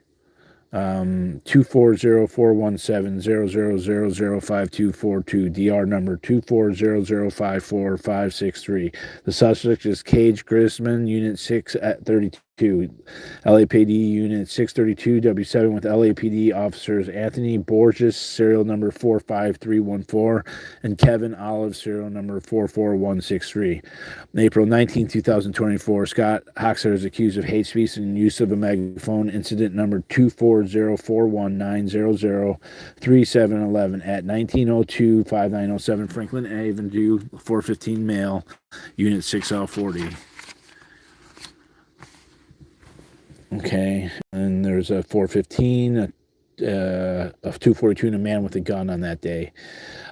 240417000005242, DR number 240054563. The suspect is Cage Grisman, Unit 6 at 32. LAPD Unit 632 W7 with LAPD officers Anthony Borges, serial number 45314, and Kevin Olive, serial number 44163. On April 19, 2024, Scott-hochstetter is accused of hate speech and use of a megaphone. Incident number 24041900371 at 1902-5907 Franklin Avenue, 415 male, Unit 6L40. Okay, and there's a 415, a 242, and a man with a gun on that day.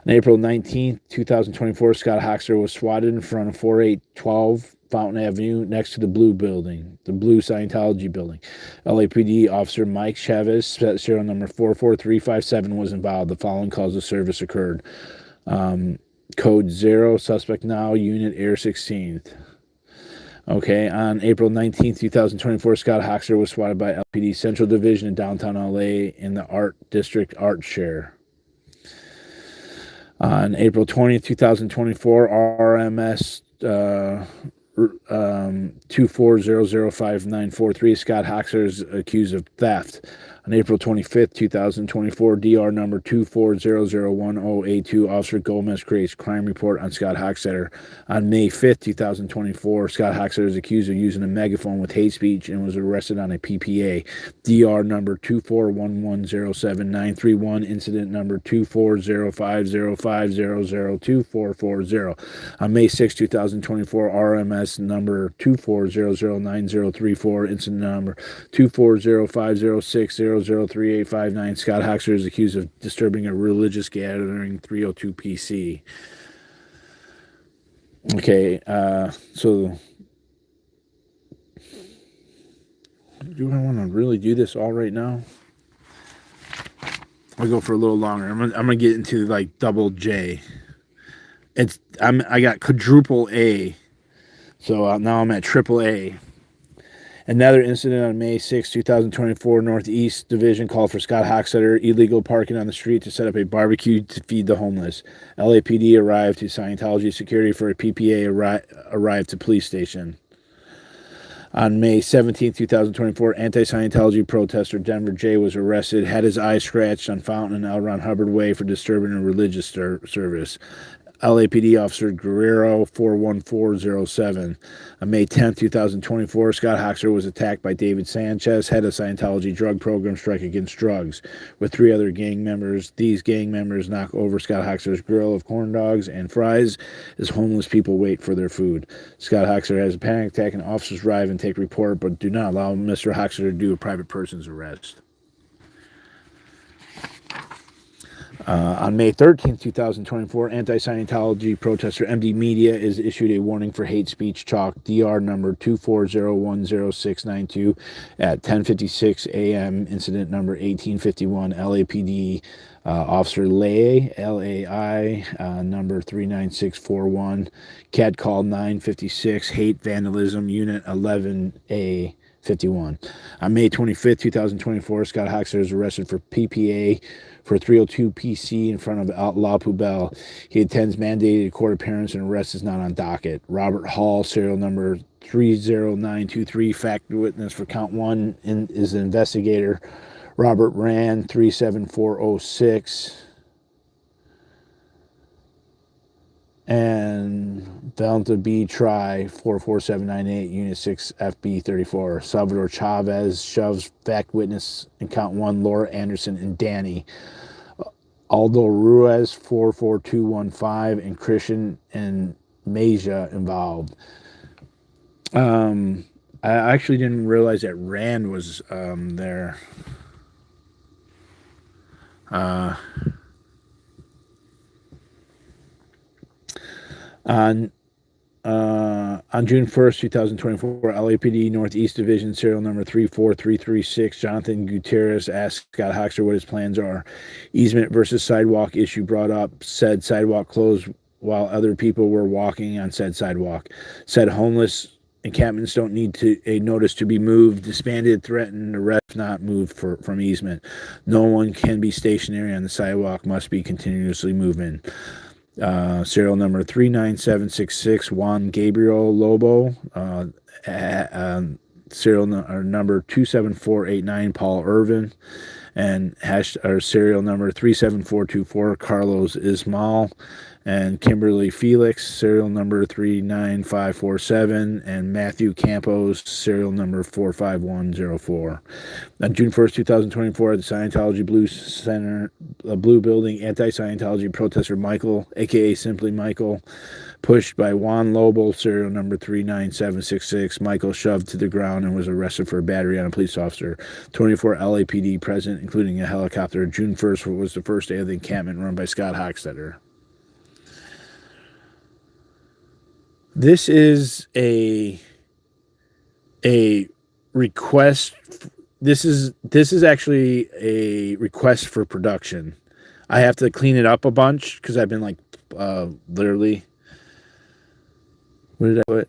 On April 19th, 2024, Scott-hochstetter was swatted in front of 4812 Fountain Avenue next to the Blue Building, the Blue Scientology Building. LAPD officer Mike Chavez, serial number 44357, was involved. The following calls of service occurred. Code 0, suspect now, unit Air 16th. Okay, on April 19th, 2024, Scott-hochstetter was swatted by LPD Central Division in downtown LA in the Art District Art Share. On April 20th, 2024, RMS 2400593, Scott-hochstetter is accused of theft. On April 25th, 2024, DR number 2400180, Officer Gomez creates crime report on Scott-hochstetter. On May 5th, 2024, Scott-hochstetter is accused of using a megaphone with hate speech and was arrested on a PPA. DR number 241107931, incident number 2405050024440. On May 6, 2024, RMS number 240090034, incident number 2405060. 003859. Scott-hochstetter is accused of disturbing a religious gathering, 302 PC. Okay, so do I want to really do this all right now? I'll go for a little longer. I'm gonna get into like double J. I got quadruple A, so now I'm at triple A. Another incident on May 6, 2024, Northeast Division called for Scottie-hochstetter illegal parking on the street to set up a barbecue to feed the homeless. LAPD arrived to Scientology security for a PPA arrived to police station. On May 17, 2024, anti-Scientology protester Denver J. was arrested, had his eye scratched on Fountain and L. Ron Hubbard Way for disturbing a religious service. LAPD Officer Guerrero 41407. On May 10, 2024, Scottie-hochstetter was attacked by David Sanchez, head of Scientology drug program Strike Against Drugs, with 3 other gang members. These gang members knock over Scottie-hochstetter's grill of corn dogs and fries as homeless people wait for their food. Scottie-hochstetter has a panic attack and officers arrive and take report, but do not allow Mr. Hochstetter to do a private person's arrest. On May 13, 2024, anti-Scientology protester MD Media is issued a warning for hate speech chalk DR number 240100692 at 10:56 a.m. Incident number 1851 LAPD Officer LAI number 39641 CAD call 956 hate vandalism unit 11A 51. On May 25th, 2024, Scottie-hochstetter is arrested for PPA for 302 PC in front of La Poubelle. He attends mandated court appearance and arrest is not on docket. Robert Hall, serial number 30923, fact witness for count 1 is the investigator. Robert Rand, 37406. And Delta B Tri 44798 Unit 6 FB 34. Salvador Chavez shoves fact witness in count 1, Laura Anderson and Danny. Aldo Ruiz 44215 and Christian and Masia involved. I actually didn't realize that Rand was there. On June 1st, 2024, LAPD Northeast Division serial number 34336, Jonathan Gutierrez asked Scottie-hochstetter what his plans are. Easement versus sidewalk issue brought up. Said sidewalk closed while other people were walking on said sidewalk. Said homeless encampments don't need a notice to be moved. Disbanded, threatened, arrest not moved from easement. No one can be stationary on the sidewalk. Must be continuously moving. Serial number 39766 Juan Gabriel Lobo. Serial number 27489 Paul Irvin. And serial number 37424 Carlos Ismael and Kimberly Felix, serial number 39547, and Matthew Campos, serial number 45104. On June 1st, 2024, at the Scientology Blue Center, Blue Building, anti-Scientology protester Michael, aka Simply Michael, pushed by Juan Lobo, serial number 39766. Michael shoved to the ground and was arrested for a battery on a police officer. 24 LAPD present, including a helicopter. June 1st was the first day of the encampment run by Scottie-hochstetter. This is a request. This is actually a request for production. I have to clean it up a bunch because I've been like literally. What did I put?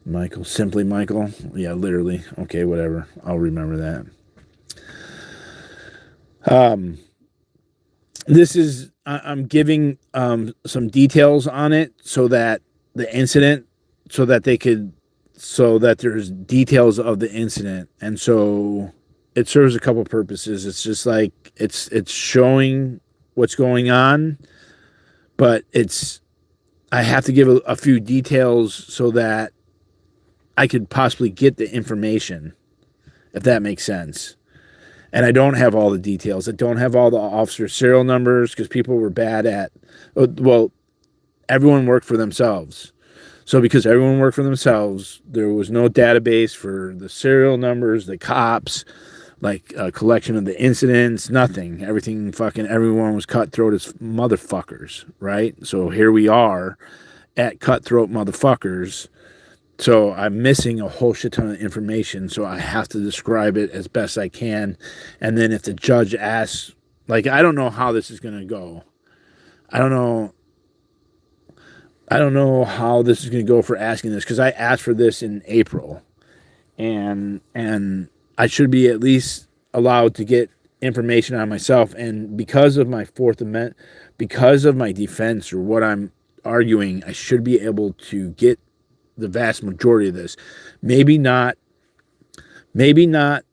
Michael, Simply Michael. Yeah, literally. Okay, whatever. I'll remember that. This is, I'm giving some details on it so that the incident, so that there's details of the incident. And so it serves a couple purposes. It's just like, it's showing what's going on, but I have to give a few details so that I could possibly get the information, if that makes sense. And I don't have all the details. I don't have all the officer serial numbers because people were bad at, well, everyone worked for themselves. So because everyone worked for themselves, there was no database for the serial numbers, the cops, like a collection of the incidents, nothing. Everyone was cutthroat as motherfuckers, right? So here we are at cutthroat motherfuckers. So I'm missing a whole shit ton of information, so I have to describe it as best I can. And then if the judge asks, like, I don't know how this is going to go. I don't know how this is going to go for asking this, because I asked for this in April, and I should be at least allowed to get information on myself. And because of my Fourth Amendment, because of my defense or what I'm arguing, I should be able to get the vast majority of this. Maybe not. Well,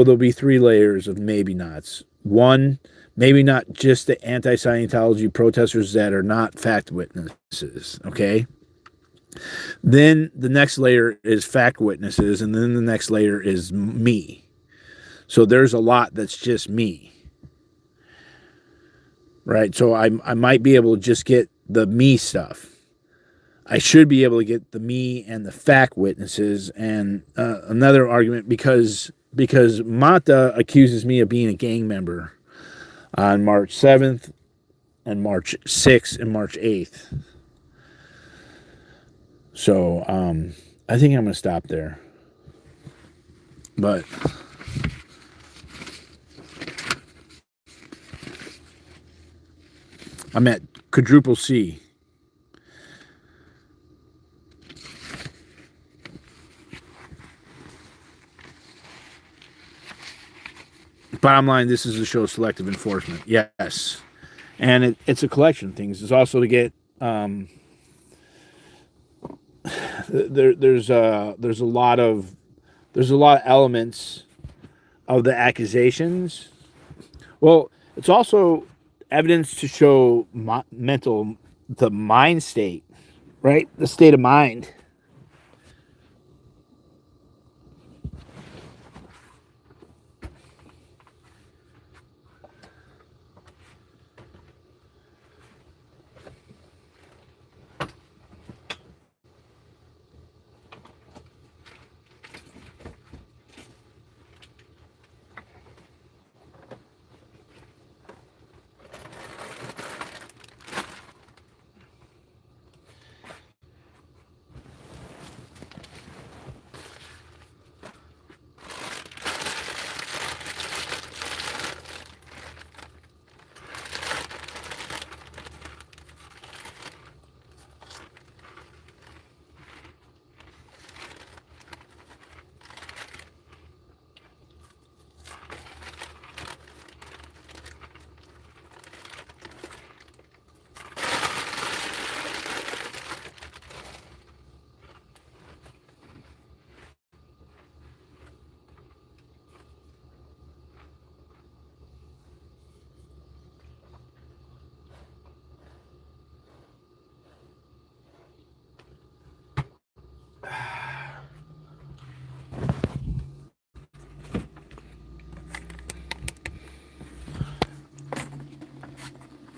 there'll be three layers of maybe nots. One, maybe not just the anti-Scientology protesters that are not fact witnesses, okay? Then the next layer is fact witnesses, and then the next layer is me. So there's a lot that's just me, right? So I might be able to just get the me stuff. I should be able to get the me and the fact witnesses. And another argument, because Mata accuses me of being a gang member on March 7th and March 6th and March 8th. So I think I'm going to stop there. But I'm at quadruple C. Bottom line, this is to show selective enforcement. Yes. And it's a collection of things. It's also to get there's a lot of elements of the accusations. Well, it's also evidence to show the mind state, right? The state of mind.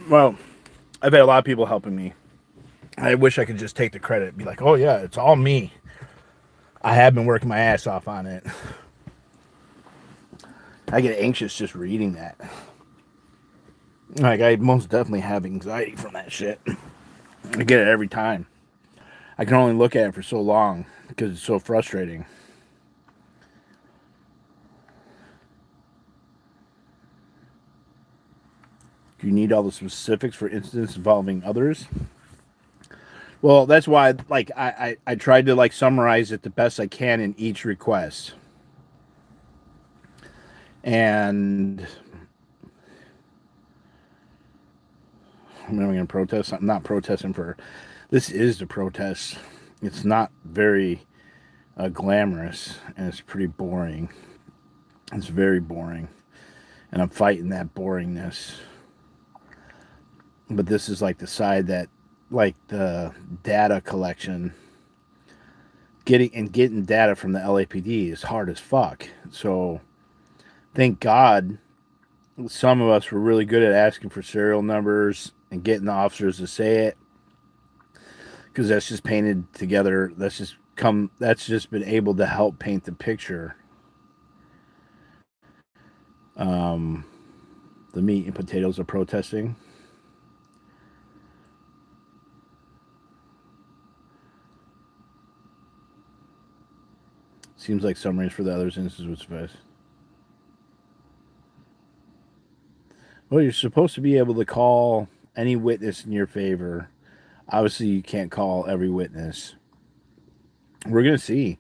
Well, I've had a lot of people helping me. I wish I could just take the credit and be like, oh yeah, it's all me. I have been working my ass off on it. I get anxious just reading that. Like, I most definitely have anxiety from that shit. I get it every time. I can only look at it for so long because it's so frustrating. Do you need all the specifics for incidents involving others? Well, that's why, like, I tried to, like, summarize it the best I can in each request. And I'm going to protest. I'm not protesting for... This is the protest. It's not very glamorous, and it's pretty boring. It's very boring. And I'm fighting that boringness. But this is, like, the side that, like, the data collection, getting data from the LAPD is hard as fuck. So thank God some of us were really good at asking for serial numbers and getting the officers to say it, because that's just painted together. That's just been able to help paint the picture. The meat and potatoes are protesting. Seems like summaries for the others instances would suffice. Well, you're supposed to be able to call any witness in your favor. Obviously, you can't call every witness. We're going to see.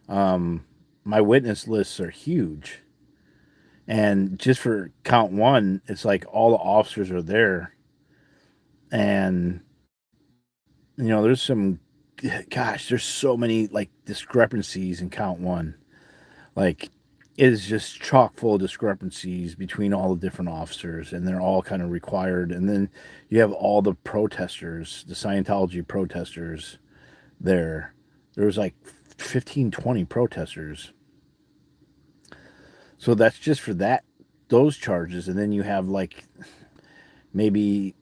My witness lists are huge. And just for count one, it's like all the officers are there. And, there's there's so many like discrepancies in count one. Like, it is just chock full of discrepancies between all the different officers, and they're all kind of required. And then you have all the protesters, the Scientology protesters there. There was like 15, 20 protesters. So that's just for those charges. And then you have like maybe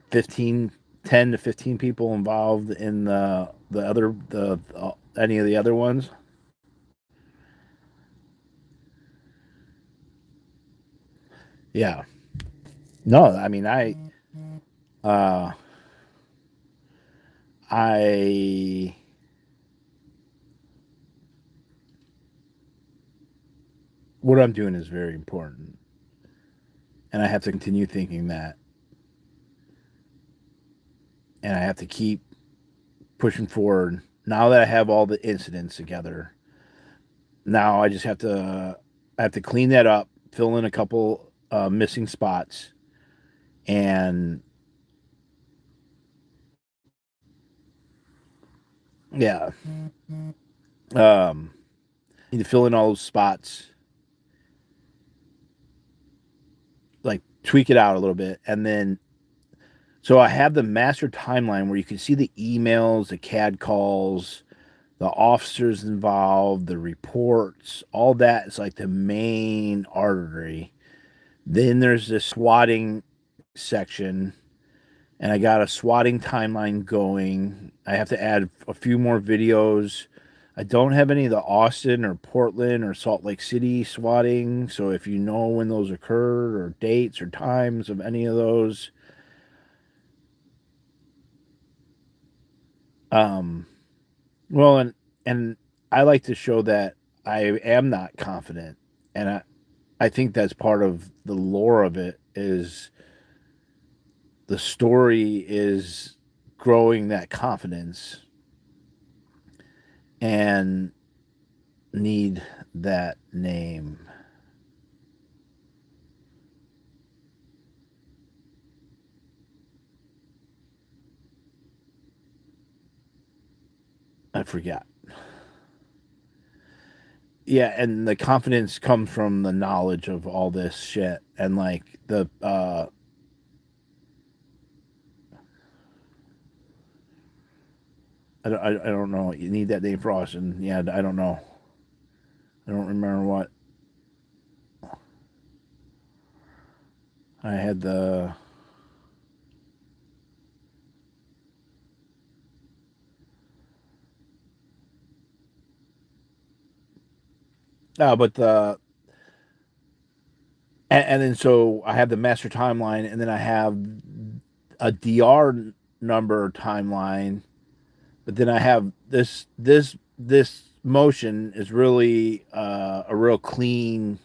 10 to 15 people involved in any of the other ones. Yeah. No, I mean, uh, what I'm doing is very important. And I have to continue thinking that. And I have to keep pushing forward. Now that I have all the incidents together, now I just have to clean that up, fill in a couple missing spots, and yeah, need to fill in all those spots, like tweak it out a little bit, and then so I have the master timeline where you can see the emails, the CAD calls, the officers involved, the reports, all that is like the main artery. Then there's this swatting section, and I got a swatting timeline going. I have to add a few more videos. I don't have any of the Austin or Portland or Salt Lake City swatting, so if you know when those occurred or dates or times of any of those, well, and I like to show that I am not confident, and I think that's part of the lore of it is the story is growing that confidence and need that name. I forgot. Yeah, and the confidence comes from the knowledge of all this shit and like the I don't know. You need that name for Austin. Yeah, I don't know. I don't remember what I had the. But the and then so I have the master timeline, and then I have a DR number timeline, but then I have this motion is really a real clean.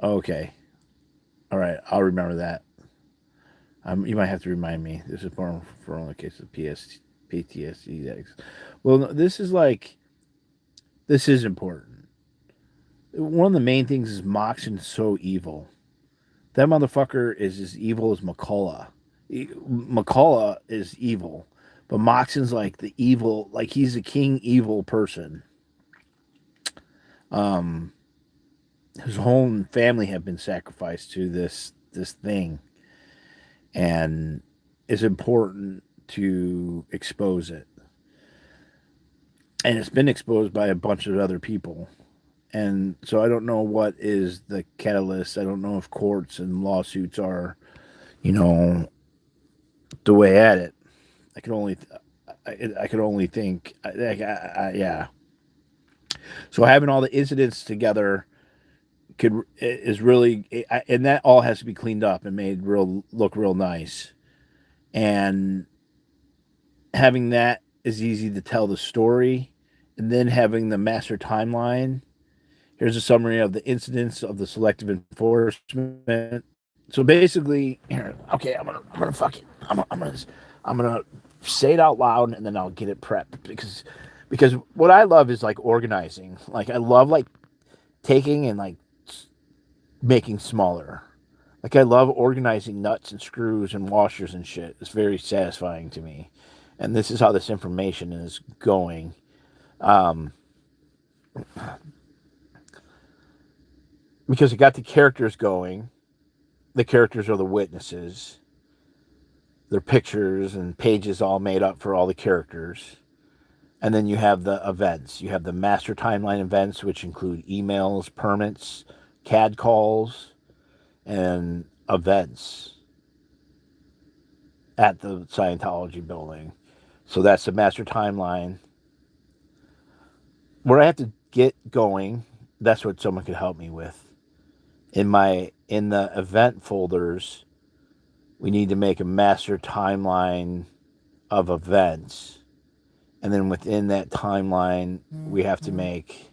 Okay, all right, I'll remember that. You might have to remind me. This is for only cases of PTSD. Well, no, this is important. One of the main things is Moxon's so evil. That motherfucker is as evil as McCullough. McCullough is evil, but Moxon's like the evil, like he's a king evil person. His whole family have been sacrificed to this thing, and it's important to expose it. And it's been exposed by a bunch of other people. And so I don't know what is the catalyst. I don't know if courts and lawsuits are, the way at it. I can only think, yeah. So having all the incidents together is really, and that all has to be cleaned up and look real nice. And having that is easy to tell the story. And then having the master timeline. Here's a summary of the incidents of the selective enforcement. So basically, here, okay, I'm gonna fuck it. I'm gonna say it out loud and then I'll get it prepped because what I love is like organizing. Like I love like taking and like making smaller. Like I love organizing nuts and screws and washers and shit. It's very satisfying to me. And this is how this information is going. Because it got the characters going. The characters are the witnesses. Their pictures and pages all made up for all the characters. And then you have the events. You have the master timeline events, which include emails, permits, CAD calls, and events at the Scientology building. So that's the master timeline. Where I have to get going, that's what someone could help me with. In the event folders, we need to make a master timeline of events. And then within that timeline, we have to make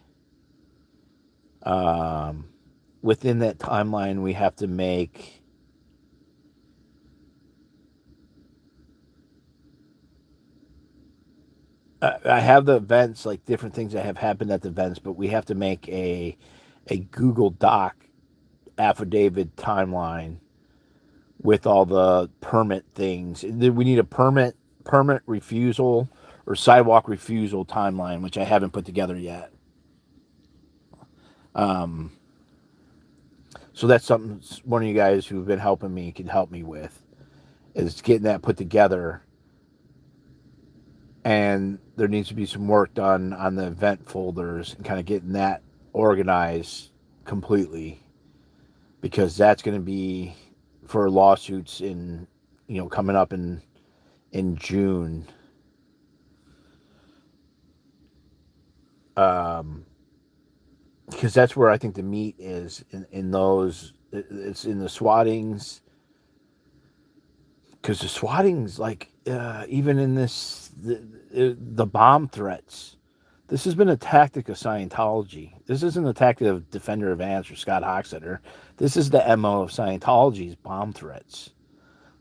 within that timeline we have to make I have the events, like different things that have happened at the events, but we have to make a Google Doc affidavit timeline with all the permit things. We need a permit refusal or sidewalk refusal timeline, which I haven't put together yet. So that's something one of you guys who've been helping me can help me with, is getting that put together. And there needs to be some work done on the event folders and kind of getting that organized completely, because that's going to be for lawsuits in, coming up in June. Because that's where I think the meat is in those. It's in the swattings. Because the swattings, like, even in this, the bomb threats, this has been a tactic of Scientology. This isn't a tactic of Defenderofants or Scottie-hochstetter. This is the MO of Scientology's bomb threats.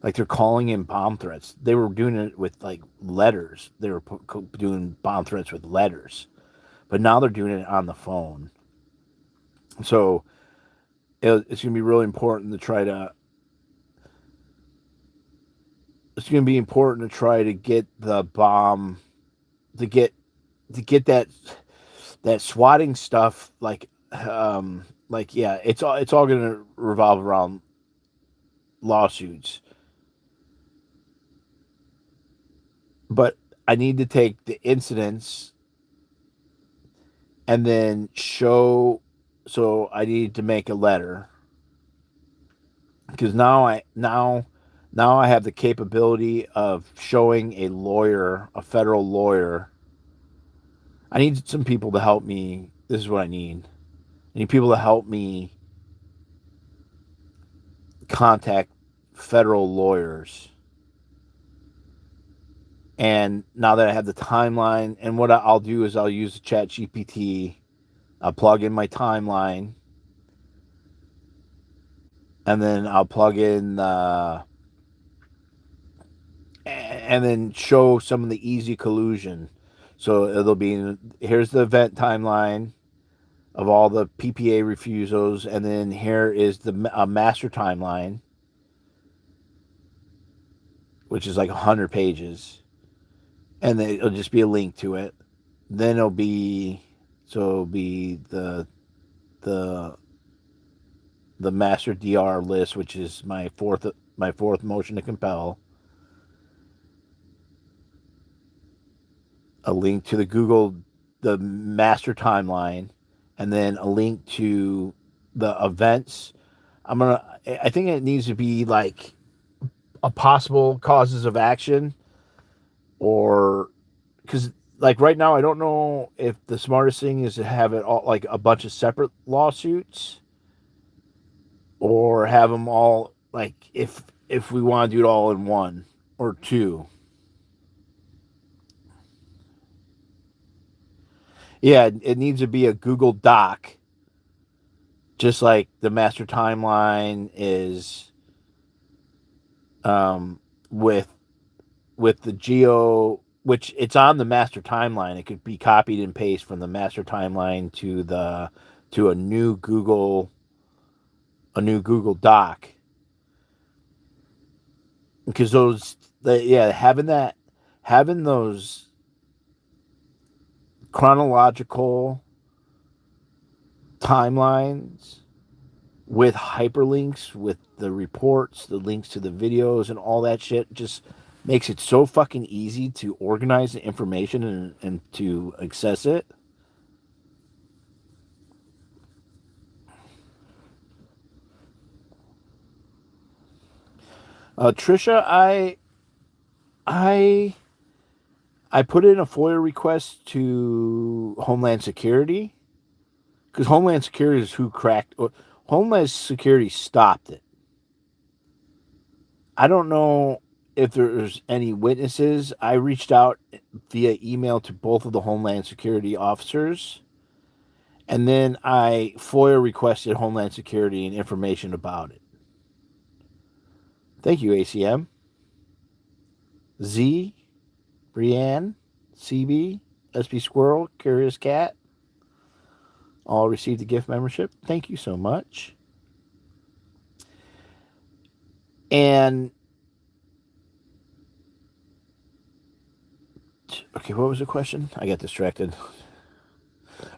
Like, they're calling in bomb threats. They were doing it with, like, letters. They were doing bomb threats with letters. But now they're doing it on the phone. So, it's going to be really important to try to... It's going to be important to try to get the bomb... To get that swatting stuff, it's all going to revolve around lawsuits. But I need to take the incidents and then show. So I need to make a letter, because now I have the capability of showing a lawyer, a federal lawyer. I need some people to help me. This is what I need. I need people to help me contact federal lawyers. And now that I have the timeline, and what I'll do is I'll use ChatGPT. I'll plug in my timeline, and then I'll plug in and then show some of the easy collusion. So it'll be, here's the event timeline of all the PPA refusals, and then here is the master timeline, which is like 100 pages, and then it'll just be a link to it. Then it'll be the master DR list, which is my fourth motion to compel. A link to the master timeline, and then a link to the events. I think it needs to be like a possible causes of action, or because like right now I don't know if the smartest thing is to have it all like a bunch of separate lawsuits, or have them all like if we want to do it all in one or two. Yeah, it needs to be a Google Doc, just like the master timeline is with the geo, which it's on the master timeline. It could be copied and pasted from the master timeline to a new Google Doc, because having those chronological timelines with hyperlinks, with the reports, the links to the videos, and all that shit just makes it so fucking easy to organize the information and to access it. Trisha, I put in a FOIA request to Homeland Security, because Homeland Security is who cracked. Homeland Security stopped it. I don't know if there's any witnesses. I reached out via email to both of the Homeland Security officers, and then I FOIA requested Homeland Security and information about it. Thank you, ACM. Z, Brianne, CB, SB Squirrel, Curious Cat, all received a gift membership. Thank you so much. And okay, what was the question? I got distracted.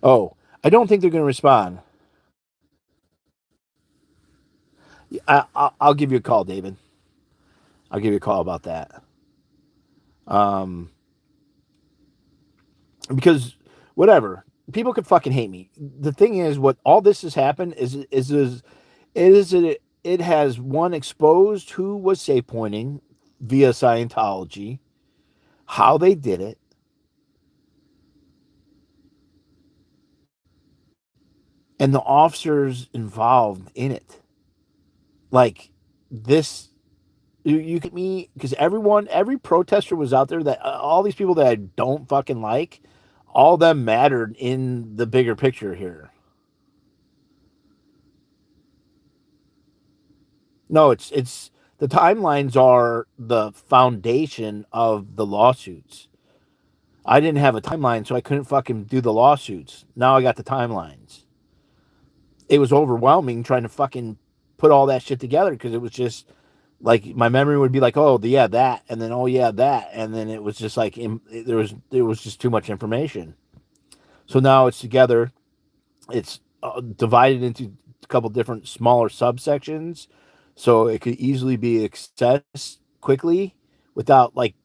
Oh, I don't think they're going to respond. I'll give you a call, David. I'll give you a call about that. Because whatever, people could fucking hate me. The thing is, what all this has happened it has one exposed who was safe pointing via Scientology, how they did it, and the officers involved in it. Like this, you get me, because every protester was out there, that all these people that I don't fucking like, all of them mattered in the bigger picture here. No, it's the timelines are the foundation of the lawsuits. I didn't have a timeline, so I couldn't fucking do the lawsuits. Now I got the timelines. It was overwhelming trying to fucking put all that shit together, because it was just like my memory would be like, oh yeah, that, and then oh yeah, that, and then it was just like there was just too much information. So now it's together. It's divided into a couple different smaller subsections, so it could easily be accessed quickly without like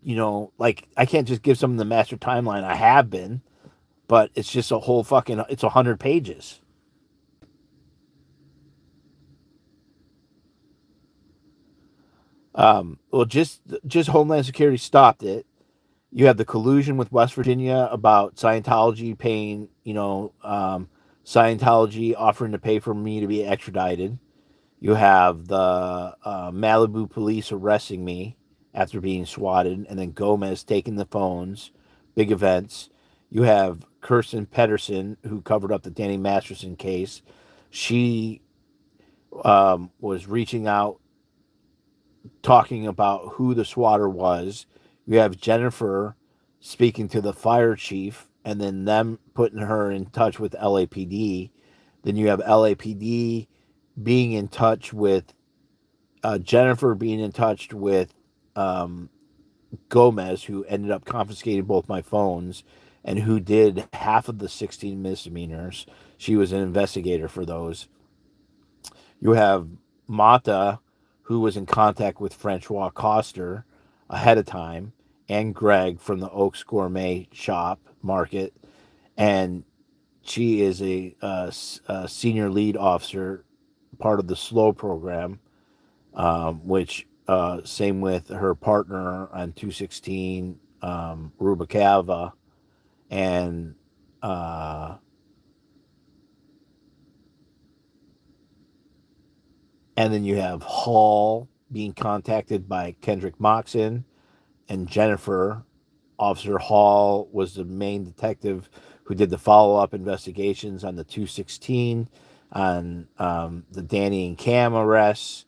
I can't just give someone the master timeline. I have been, but it's just a whole fucking it's 100 pages. Well, just Homeland Security stopped it. You have the collusion with West Virginia about Scientology paying, Scientology offering to pay for me to be extradited. You have the Malibu police arresting me after being swatted, and then Gomez taking the phones, big events. You have Kirsten Pedersen, who covered up the Danny Masterson case. She was reaching out, talking about who the swatter was. You have Jennifer speaking to the fire chief, and then them putting her in touch with LAPD. Then you have LAPD being in touch with Jennifer, being in touch with Gomez, who ended up confiscating both my phones and who did half of the 16 misdemeanors. She was an investigator for those. You have Mata, who was in contact with Francois Coster ahead of time, and Greg from the Oaks Gourmet Shop Market. And she is a senior lead officer, part of the SLOW program, which same with her partner on 216, Rubicava, and then you have Hall being contacted by Kendrick Moxon, and Jennifer. Officer Hall was the main detective who did the follow-up investigations on the 216, on the Danny and Cam arrests,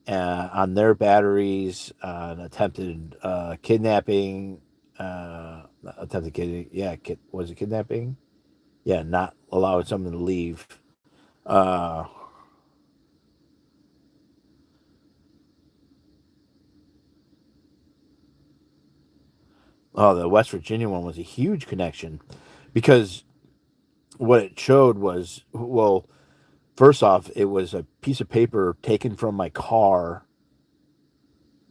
on their batteries, attempted kidnapping, attempted kidnapping. Yeah, was it kidnapping? Yeah, not allowing someone to leave. Oh, the West Virginia one was a huge connection, because what it showed was, well, first off, it was a piece of paper taken from my car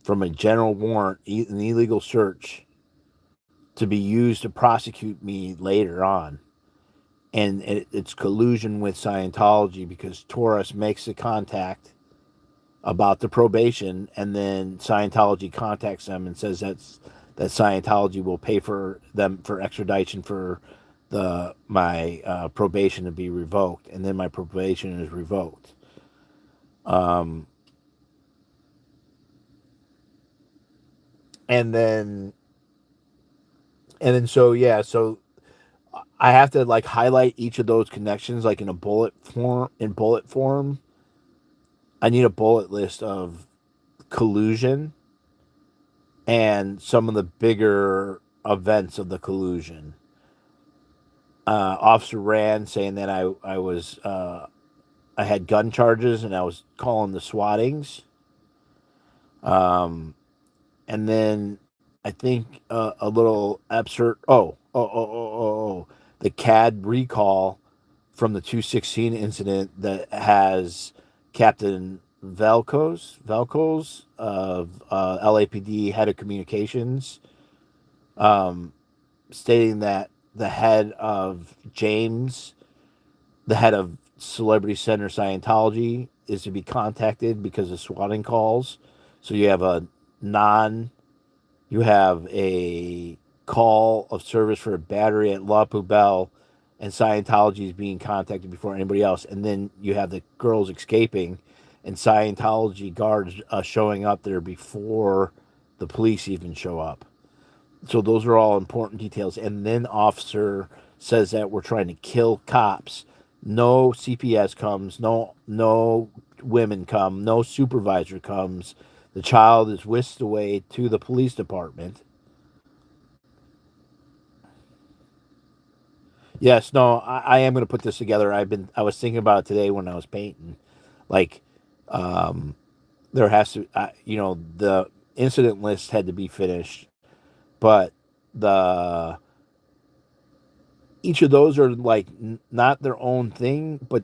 from a general warrant, an illegal search, to be used to prosecute me later on. And it's collusion with Scientology, because Taurus makes the contact about the probation, and then Scientology contacts them and says that Scientology will pay for them for extradition for my probation to be revoked, and then my probation is revoked. And then so yeah, so I have to like highlight each of those connections like in a bullet form. I need a bullet list of collusion and some of the bigger events of the collusion. Officer Rand saying that I was I had gun charges and I was calling the SWATings. And then I think a little absurd. The CAD recall from the 216 incident that has Captain Velcos of LAPD head of communications, stating that the head of the head of Celebrity Center Scientology, is to be contacted because of swatting calls. So you have a call of service for a battery at La Poubelle, and Scientology is being contacted before anybody else. And then you have the girls escaping, and Scientology guards showing up there before the police even show up. So those are all important details. And then officer says that we're trying to kill cops. No CPS comes. No women come. No supervisor comes. The child is whisked away to the police department. Yes, no, I am going to put this together. I was thinking about it today when I was painting. Like, there has to, the incident list had to be finished, but the each of those are like not their own thing, but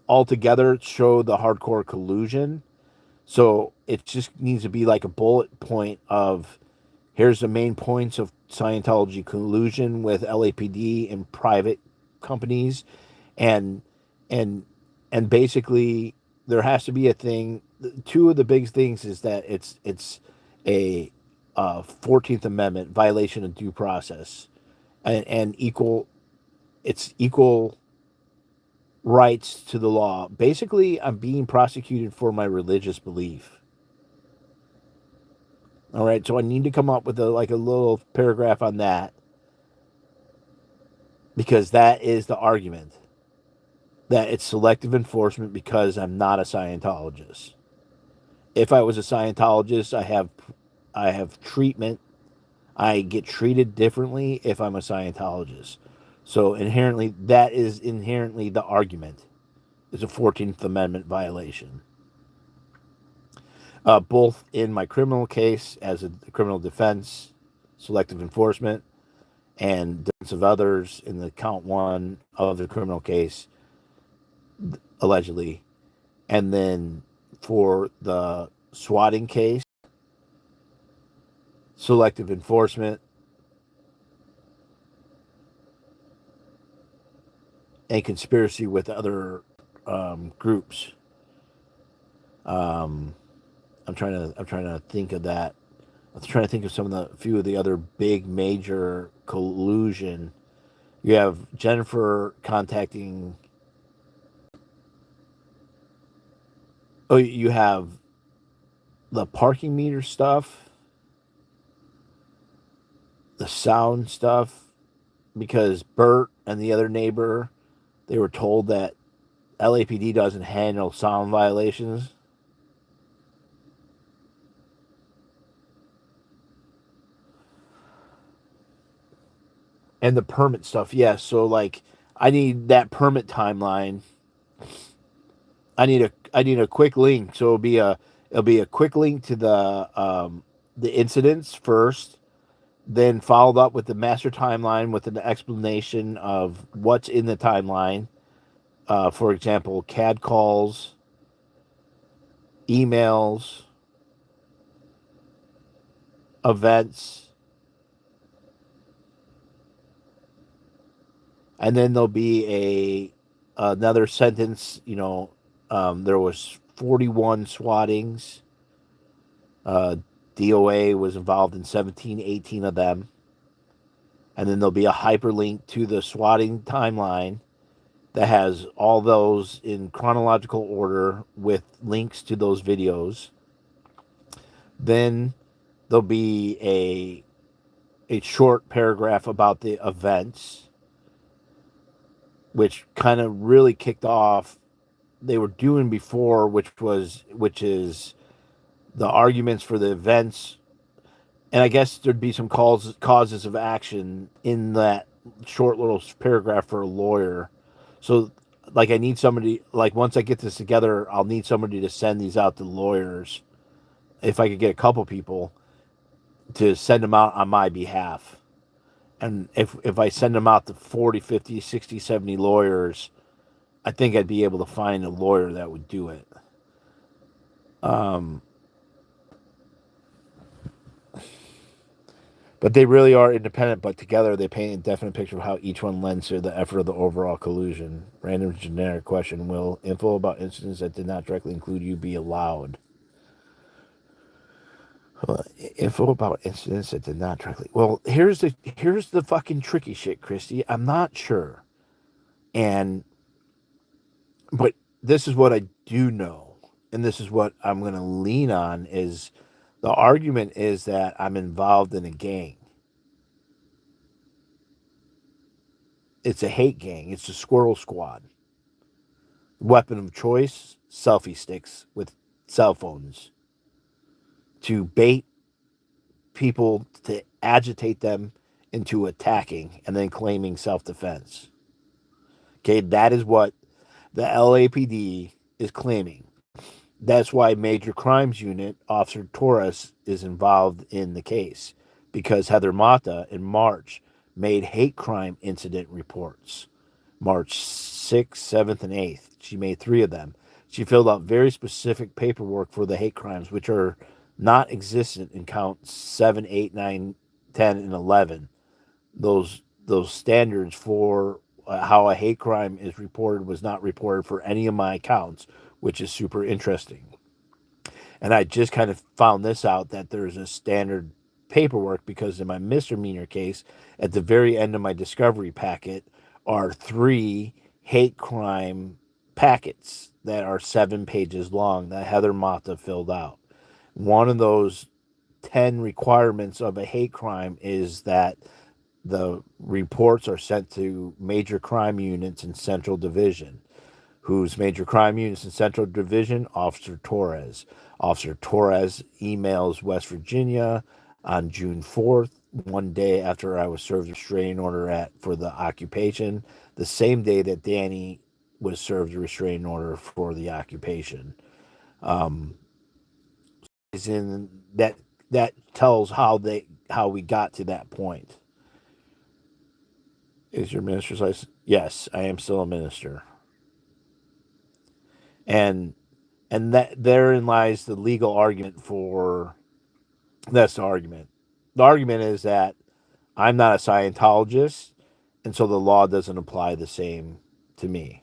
altogether show the hardcore collusion. So it just needs to be like a bullet point of, here's the main points of Scientology collusion with LAPD and private companies, and and basically there has to be a thing. Two of the big things is that it's a 14th Amendment violation of due process, and equal rights to the law. Basically, I'm being prosecuted for my religious belief. All right, so I need to come up with a little paragraph on that, because that is the argument, that it's selective enforcement because I'm not a Scientologist. If I was a Scientologist, I have treatment. I get treated differently if I'm a Scientologist. So that is inherently the argument. It's a 14th Amendment violation. Both in my criminal case as a criminal defense, selective enforcement, and defense of others in the count one of the criminal case, allegedly. And then for the swatting case, selective enforcement, and conspiracy with other groups. I'm trying to think of that. I'm trying to think of few of the other big major collusion. You have Jennifer contacting. Oh, you have the parking meter stuff, the sound stuff, because Bert and the other neighbor, they were told that LAPD doesn't handle sound violations. And the permit stuff, yes. So like, I need that permit timeline. I need a quick link. So it'll be a quick link to the incidents first, then followed up with the master timeline with an explanation of what's in the timeline. For example, CAD calls, emails, events, and then there'll be another sentence. There was 41 swattings. D.O.A. was involved in 17, 18 of them. And then there'll be a hyperlink to the swatting timeline that has all those in chronological order with links to those videos. Then there'll be a short paragraph about the events, which kind of really kicked off they were doing before, which is the arguments for the events. And I guess there'd be some causes of action in that short little paragraph for a lawyer. So, like, I need somebody, like, once I get this together, I'll need somebody to send these out to lawyers. If I could get a couple people to send them out on my behalf. And if I send them out to 40, 50, 60, 70 lawyers, I think I'd be able to find a lawyer that would do it. But they really are independent, but together they paint a definite picture of how each one lends to the effort of the overall collusion. Random generic question. Will info about incidents that did not directly include you be allowed? Info about incidents that did not directly... Well, here's the fucking tricky shit, Christy. I'm not sure. But this is what I do know. And this is what I'm going to lean on is the argument is that I'm involved in a gang. It's a hate gang. It's a squirrel squad. Weapon of choice, selfie sticks with cell phones to bait people to agitate them into attacking and then claiming self-defense. Okay, that is what the LAPD is claiming. That's why Major Crimes Unit Officer Torres is involved in the case because Heather Mata in March made hate crime incident reports. March 6th, 7th, and 8th. She made 3 of them. She filled out very specific paperwork for the hate crimes, which are not existent in counts 7, 8, 9, 10, and 11. Those standards for how a hate crime is reported was not reported for any of my accounts, which is super interesting. And I just kind of found this out that there's a standard paperwork because in my misdemeanor case, at the very end of my discovery packet are 3 hate crime packets that are 7 pages long that Heather Mata filled out. One of those 10 requirements of a hate crime is that the reports are sent to major crime units in Central Division. Whose major crime units in Central Division? Officer Torres. Officer Torres emails West Virginia on June 4th, one day after I was served a restraining order for the occupation, the same day that Danny was served a restraining order for the occupation. Is in that tells how we got to that point. Is your minister's license? Yes, I am still a minister. And that therein lies the legal argument for that's the argument. The argument is that I'm not a Scientologist, and so the law doesn't apply the same to me.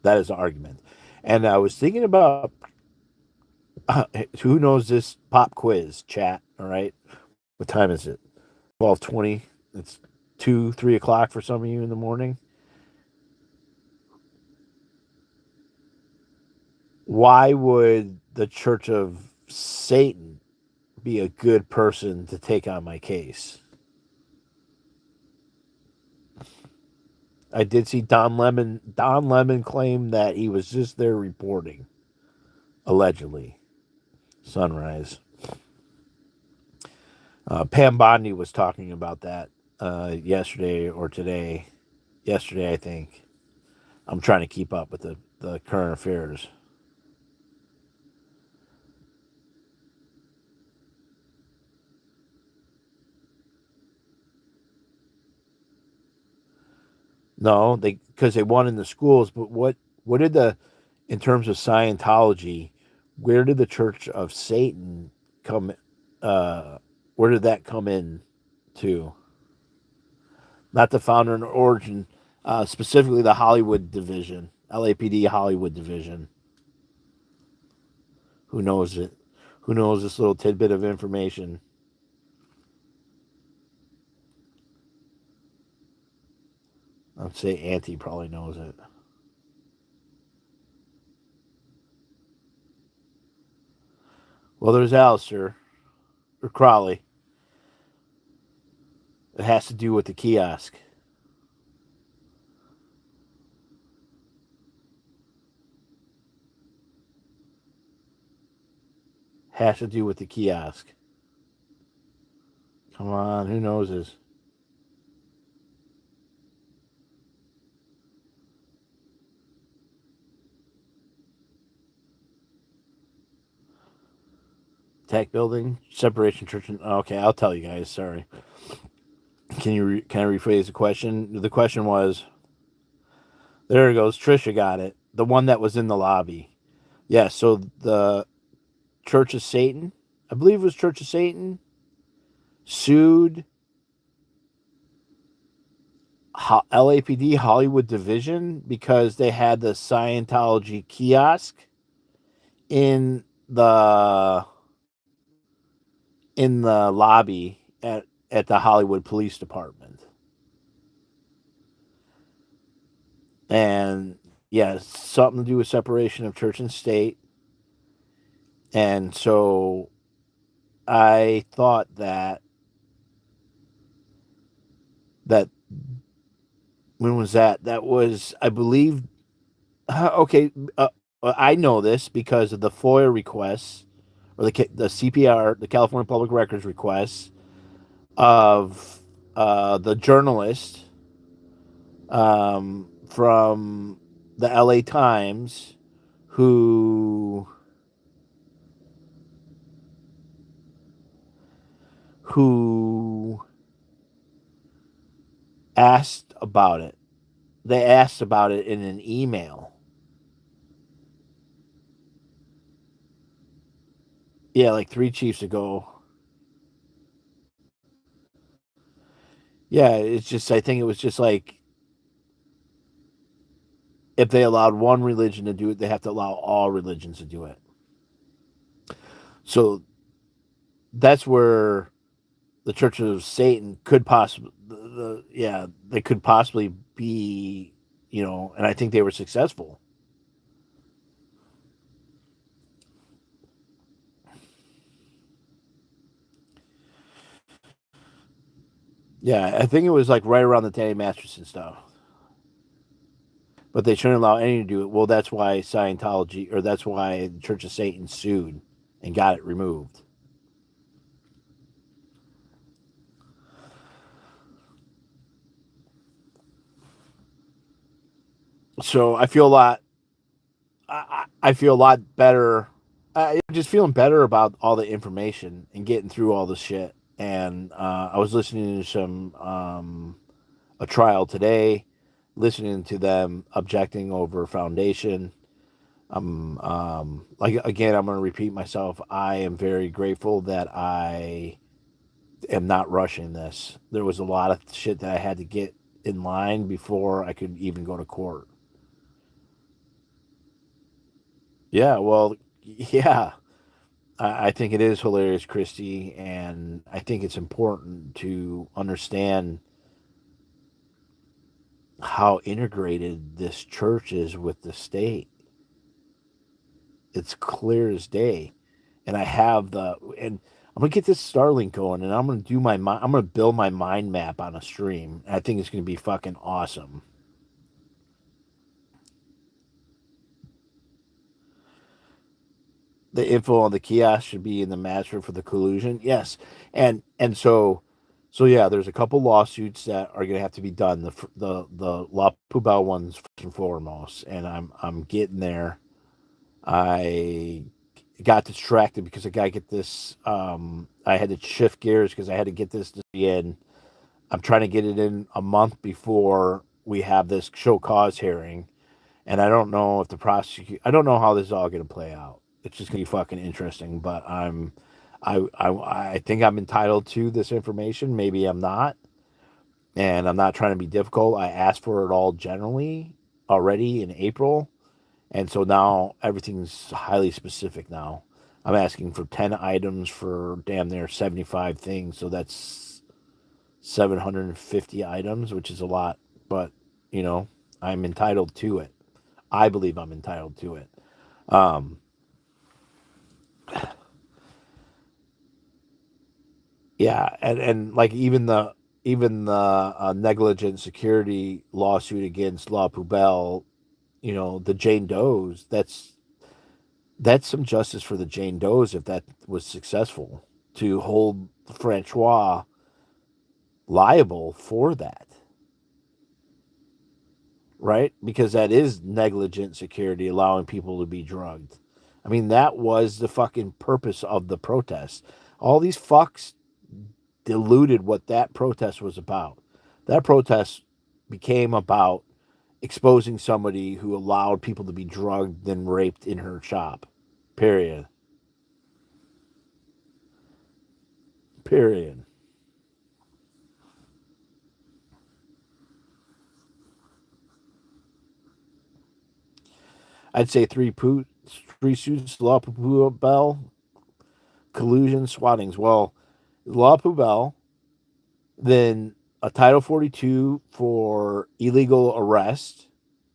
That is the argument. And I was thinking about who knows this pop quiz chat, all right? What time is it? 12:20. It's 2, 3 o'clock for some of you in the morning. Why would the Church of Satan be a good person to take on my case? I did see Don Lemon. Don Lemon claimed that he was just there reporting, allegedly. Sunrise. Pam Bondi was talking about that yesterday or today. Yesterday, I think. I'm trying to keep up with the current affairs. No, because they won in the schools. But what did in terms of Scientology, where did the Church of Satan come? Where did that come in to? Not the founder and origin, specifically the Hollywood division, LAPD Hollywood division. Who knows it? Who knows this little tidbit of information? I'd say Auntie probably knows it. Well, there's Alistair or Crowley. It has to do with the kiosk. Has to do with the kiosk. Come on, who knows this? Tech building, separation church. Okay, I'll tell you guys. Sorry. Can I rephrase the question? The question was, there it goes. Trisha got it. The one that was in the lobby. Yeah. So the Church of Satan, I believe it was Church of Satan, sued LAPD Hollywood Division because they had the Scientology kiosk in the lobby at the Hollywood Police Department. And yeah, something to do with separation of church and state. And so I thought that when was that? That was, I believe, okay. I know this because of the FOIA requests or the CPR, the California Public Records requests of the journalist from the LA Times who asked about it. They asked about it in an email. Yeah, like 3 chiefs ago. Yeah, it's just, I think it was just like, if they allowed one religion to do it, they have to allow all religions to do it. So that's where the Church of Satan could possibly, they could possibly be, and I think they were successful. Yeah, I think it was like right around the Danny Masterson stuff. But they shouldn't allow any to do it. Well, that's why Scientology, or that's why the Church of Satan sued and got it removed. So I feel a lot. I feel a lot better. Just feeling better about all the information and getting through all the shit. And I was listening to a trial today, listening to them objecting over foundation. Like again, I'm going to repeat myself. I am very grateful that I am not rushing this. There was a lot of shit that I had to get in line before I could even go to court. Yeah, well, yeah. I think it is hilarious, Christy, and I think it's important to understand how integrated this church is with the state. It's clear as day. And and I'm gonna get this Starlink going, and I'm gonna build my mind map on a stream. I think it's gonna be fucking awesome. the info on the kiosk should be in the master for the collusion. Yes, and so yeah, there's a couple lawsuits that are going to have to be done. The La Poubelle ones first and foremost, and I'm getting there. I got distracted because I got to get this. I had to shift gears because I had to get this in. I'm trying to get it in a month before we have this show cause hearing, and I don't know if the prosecute. I don't know how this is all going to play out. It's just going to be fucking interesting. But I think I'm entitled to this information. Maybe I'm not, and I'm not trying to be difficult. I asked for it all generally already in April, and so now everything's highly specific now. I'm asking for 10 items for damn near 75 things, so that's 750 items, which is a lot, but you know, I'm entitled to it. I believe I'm entitled to it. Um, yeah, and like even the negligent security lawsuit against La Poubelle, you know, the Jane Does. That's some justice for the Jane Does if that was successful to hold Francois liable for that, right? Because that is negligent security, allowing people to be drugged. I mean, that was the fucking purpose of the protest. All these fucks diluted what that protest was about. That protest became about exposing somebody who allowed people to be drugged and raped in her shop. Period. Period. I'd say three suits, La Poubelle, collusion, swattings. Well, La Poubelle, then a Title 42 for illegal arrest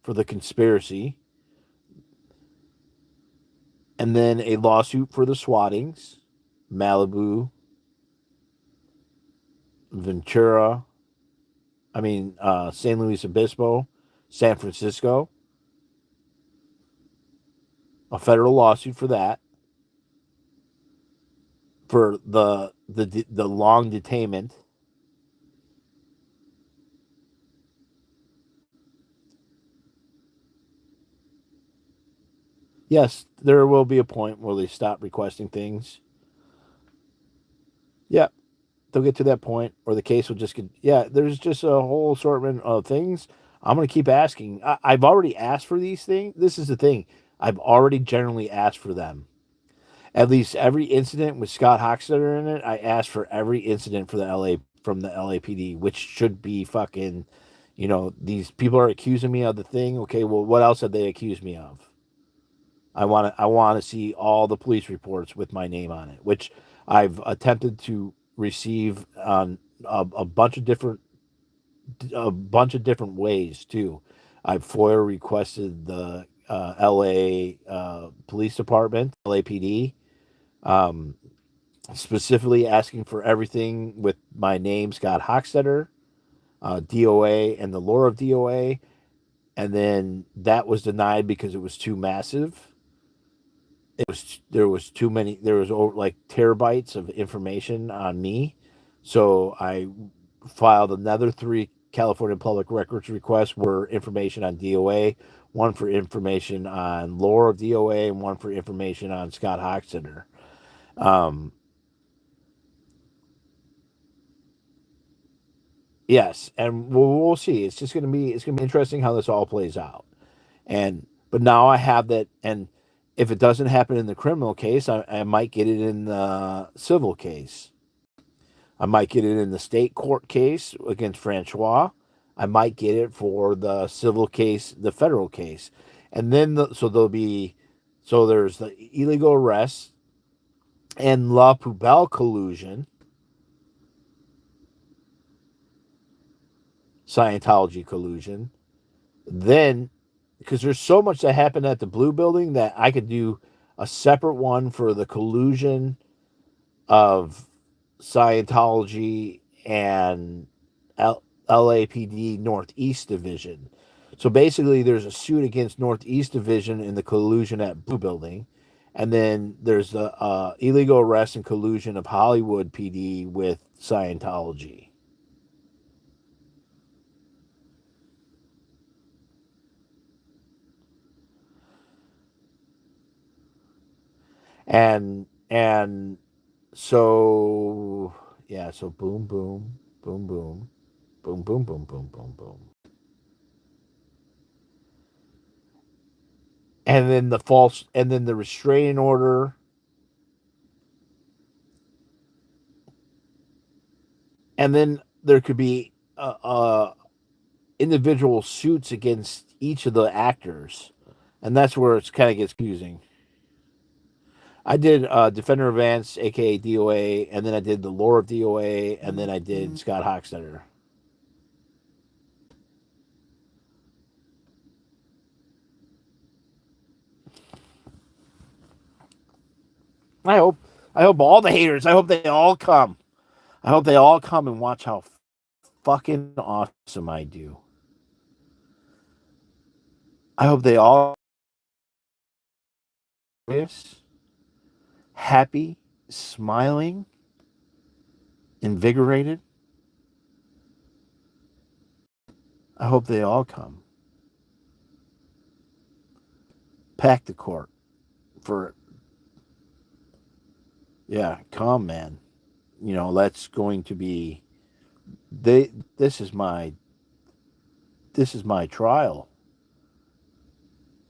for the conspiracy, and then a lawsuit for the swattings, Malibu, Ventura, San Luis Obispo, San Francisco, a federal lawsuit for that, for the long detainment. Yes, there will be a point where they stop requesting things. Yeah, they'll get to that point, or the case will just get. Yeah, there's just a whole assortment of things. I'm going to keep asking. I've already asked for these things. This is the thing. I've already generally asked for them. At least every incident with Scott-Hochstetter in it, I asked for every incident for the LA from the LAPD, which should be fucking. You know, these people are accusing me of the thing. Okay, well, what else have they accused me of? I want to see all the police reports with my name on it, which I've attempted to receive on a bunch of different ways too. I've FOIA requested the LA Police Department, LAPD, um, specifically asking for everything with my name, Scott-Hochstetter, D.O.A, and the lore of D.O.A, and then that was denied because it was too massive. There was too many. There was over like terabytes of information on me, so I filed another three California public records requests for information on DOA, one for information on lore of DOA, and one for information on Scott-Hochstetter. Um, yes, and we'll see. It's gonna be interesting how this all plays out. And but now I have that, and if it doesn't happen in the criminal case, I might get it in the civil case. I might get it in the state court case against Francois. I might get it for the civil case, the federal case, and then there's the illegal arrest and La Poubelle collusion, Scientology collusion. Then, because there's so much that happened at the Blue Building that I could do a separate one for the collusion of Scientology and LAPD Northeast Division. So basically, there's a suit against Northeast Division in the collusion at Blue Building, And then there's the illegal arrest and collusion of Hollywood PD with Scientology. And so yeah, so boom boom boom boom boom boom boom boom boom boom. And then the restraining order. And then there could be individual suits against each of the actors, and that's where it's kind of gets confusing. I did Defenderofants, aka D.O.A, and then I did the Lore of D.O.A, and then I did Scottie-hochstetter. I hope all the haters. I hope they all come. I hope they all come and watch how fucking awesome I do. I hope they all happy, smiling, invigorated. I hope they all come. Pack the court for yeah, come man. You know, that's going to be this is my trial.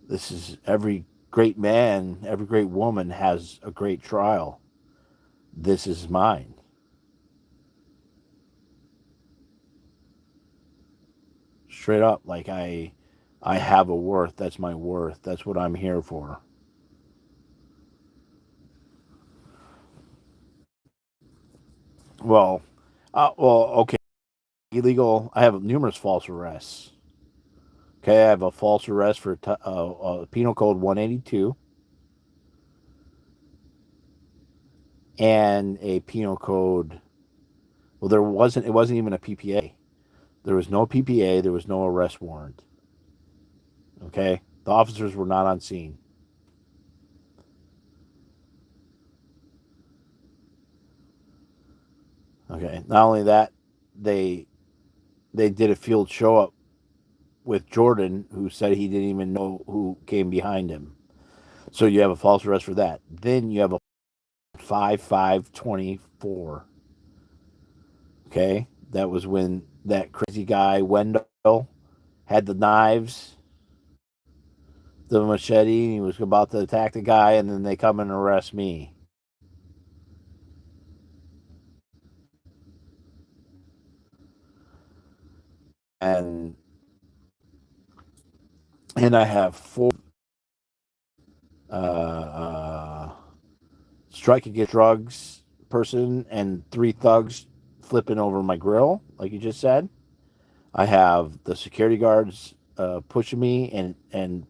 This is every great man, every great woman has a great trial. This is mine. Straight up, like I have a worth. That's my worth. That's what I'm here for. Well, okay. Illegal. I have numerous false arrests. Okay, I have a false arrest for Penal Code 182 and a Penal Code. Well, it wasn't even a PPA. There was no PPA. There was no arrest warrant. Okay, the officers were not on scene. Okay, not only that, they did a field show up with Jordan, who said he didn't even know who came behind him. So you have a false arrest for that. Then you have a 5/5/24. Okay, that was when that crazy guy Wendell had the knives, the machete. He was about to attack the guy, and then they come and arrest me. And I have 4 strike against drugs person and 3 thugs flipping over my grill, like you just said. I have the security guards pushing me and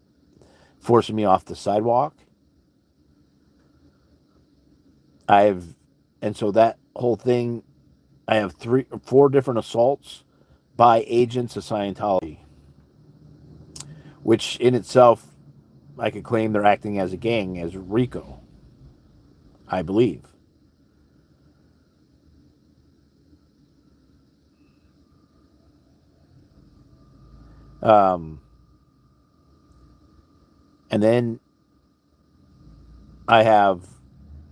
forcing me off the sidewalk. I've and so that whole thing, I have 4 different assaults by agents of Scientology, which in itself I could claim they're acting as a gang, as RICO, I believe. Um, and then I have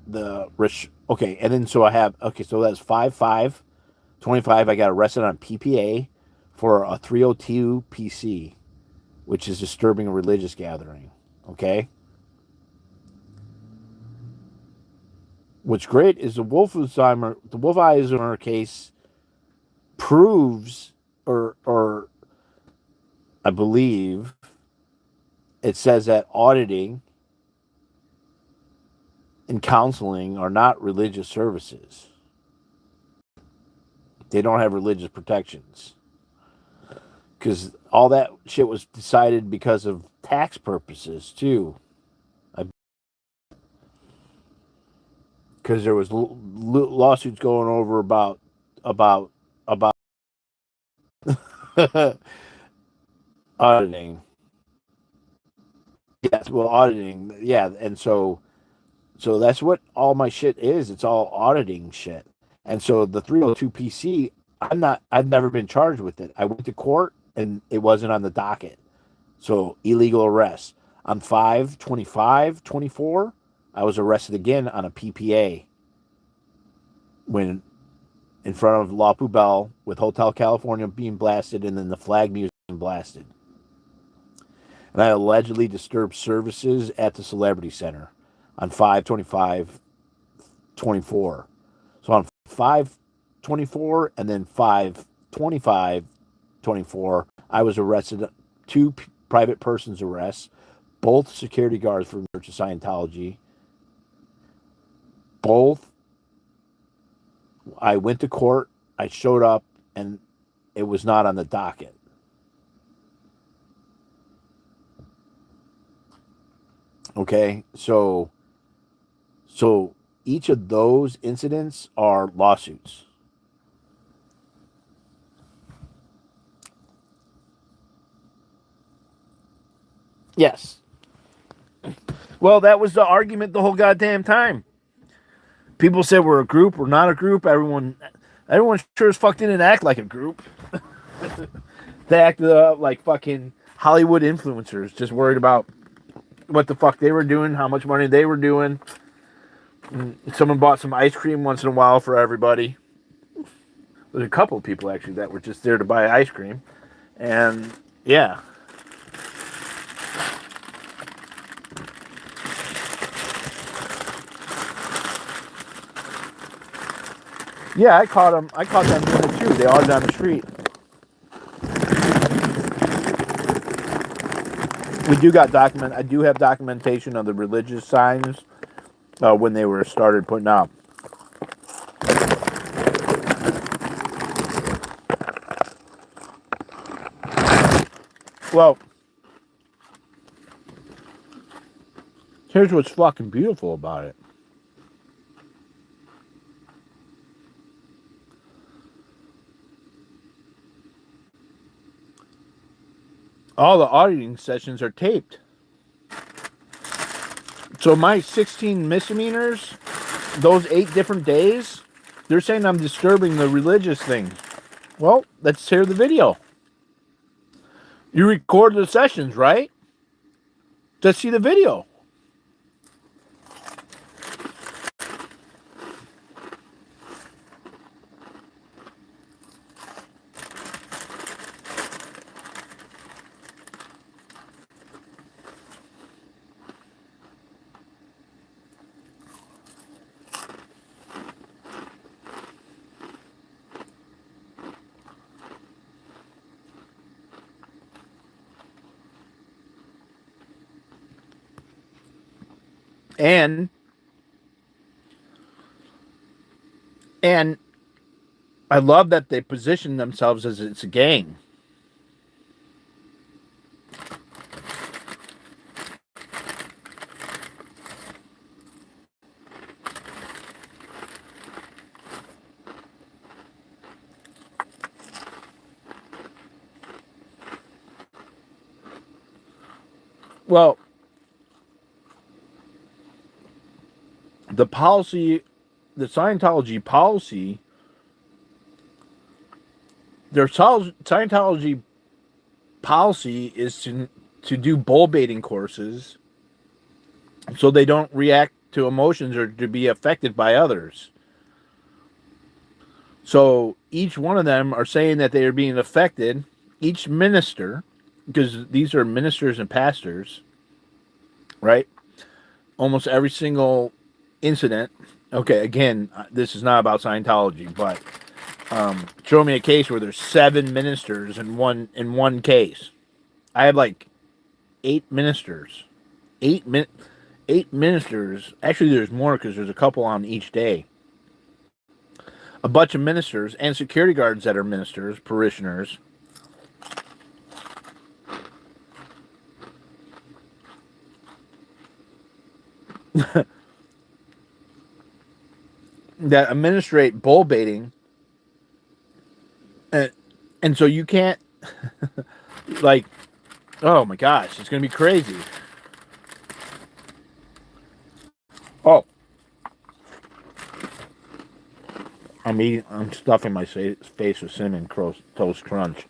the rich. Okay, and then so I have so that's 5/5/25. I got arrested on PPA for a 302 PC, which is disturbing a religious gathering. Okay. What's great is the Wolfheimer case proves, or I believe it says that auditing and counseling are not religious services. They don't have religious protections. Because all that shit was decided because of tax purposes, too. Because there was lawsuits going over about auditing. Yes, well, auditing, yeah, and so So that's what all my shit is. It's all auditing shit. And so the 302 PC, I've never been charged with it. I went to court and it wasn't on the docket. So illegal arrest. On 5/25/24, I was arrested again on a PPA when in front of La Poubelle with Hotel California being blasted and then the flag music being blasted. And I allegedly disturbed services at the Celebrity Center on 5/25/24. So on 5/24 and then 5/25/24, I was arrested. Two private persons arrests, both security guards from the Church of Scientology. Both. I went to court. I showed up, and it was not on the docket. Okay, so each of those incidents are lawsuits. Yes. Well, that was the argument the whole goddamn time. People said we're a group, we're not a group. Everyone sure as fuck didn't act like a group. They acted like fucking Hollywood influencers, just worried about what the fuck they were doing, how much money they were doing. Someone bought some ice cream once in a while for everybody. There's a couple of people actually that were just there to buy ice cream. And yeah. Yeah, I caught them doing it too. They all down the street. We do got document. I do have documentation of the religious signs when they were started putting out. Well, here's what's fucking beautiful about it. All the auditing sessions are taped. So my 16 misdemeanors, those 8 different days, they're saying I'm disturbing the religious thing. Well, let's hear the video. You record the sessions, right? Let's see the video. And I love that they position themselves as it's a gang. Well, the Scientology policy, their Scientology policy is to do bull baiting courses so they don't react to emotions or to be affected by others. So each one of them are saying that they are being affected. Each minister, because these are ministers and pastors, right? Almost every single incident. Okay, again, this is not about Scientology, but show me a case where there's 7 ministers in one case. I have like 8 ministers. 8 ministers. Actually, there's more because there's a couple on each day. A bunch of ministers and security guards that are ministers, parishioners. That administrate bull baiting, and so you can't like, oh my gosh, it's gonna be crazy. Oh, I'm stuffing my face with cinnamon toast crunch.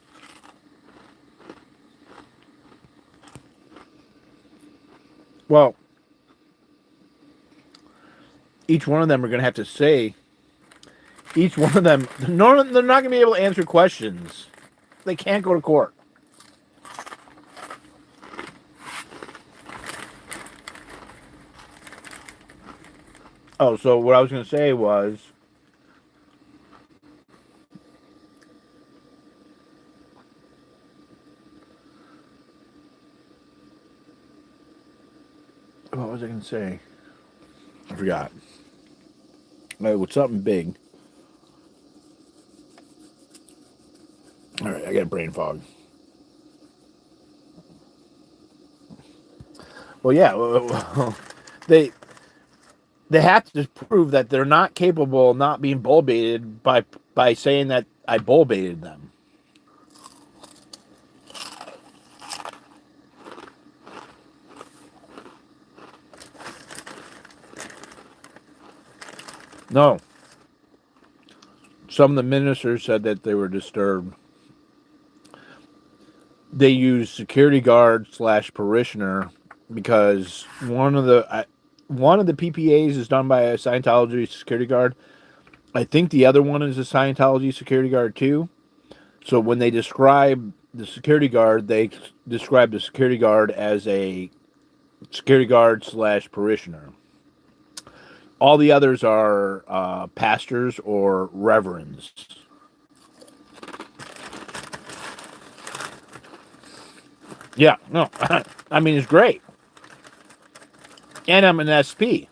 Well, each one of them are going to have to say, each one of them, no, they're not going to be able to answer questions. They can't go to court. Oh, so what I was going to say was, what was I going to say? I forgot. It was something big. All right, I got brain fog. Well, yeah, they have to prove that they're not capable of not being bull baited by saying that I bull baited them. No. Some of the ministers said that they were disturbed. They used security guard / parishioner because one of the PPAs is done by a Scientology security guard. I think the other one is a Scientology security guard too. So when they describe the security guard, they describe the security guard as a security guard / parishioner. All the others are pastors or reverends. Yeah, no, I mean, it's great. And I'm an SP.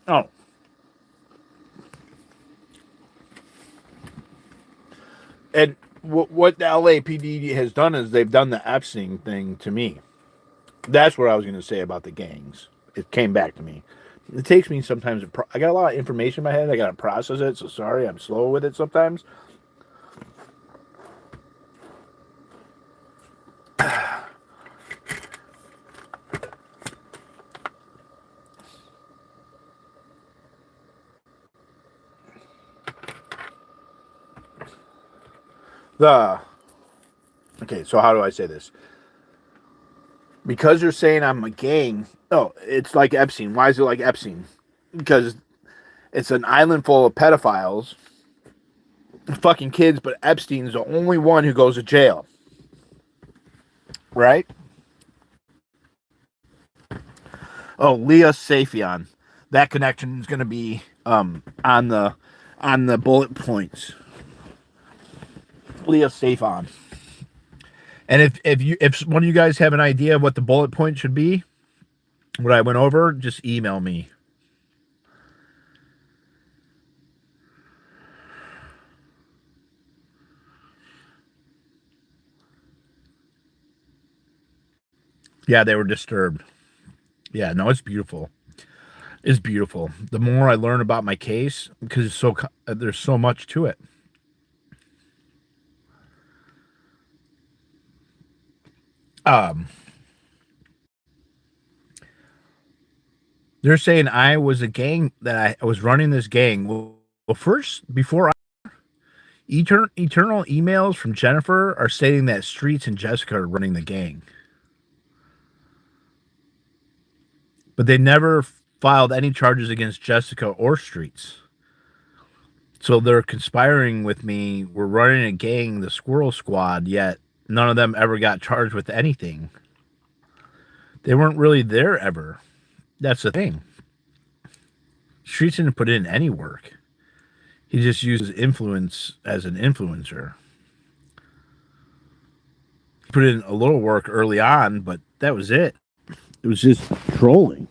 Oh. And what the LAPD has done is they've done the Epstein thing to me. That's what I was going to say about the gangs. It came back to me. It takes me sometimes. I got a lot of information in my head. I got to process it. So sorry, I'm slow with it sometimes. Okay, so how do I say this? Because you're saying I'm a gang. Oh, it's like Epstein. Why is it like Epstein? Because it's an island full of pedophiles, fucking kids, but Epstein's the only one who goes to jail. Right? Oh, Leah Safian. That connection is going to be on the bullet points. Leah Safian. And if one of you guys have an idea of what the bullet point should be, what I went over, just email me. Yeah, they were disturbed. Yeah, no, it's beautiful. It's beautiful. The more I learn about my case, because there's so much to it. They're saying I was a gang that I was running this gang. Well, first before eternal emails from Jennifer are stating that Streets and Jessica are running the gang, but they never filed any charges against Jessica or Streets. So they're conspiring with me. We're running a gang, the Squirrel Squad, yet none of them ever got charged with anything. They weren't really there ever. That's the thing. Streets didn't put in any work. He just uses influence as an influencer. He put in a little work early on, but that was it. It was just trolling.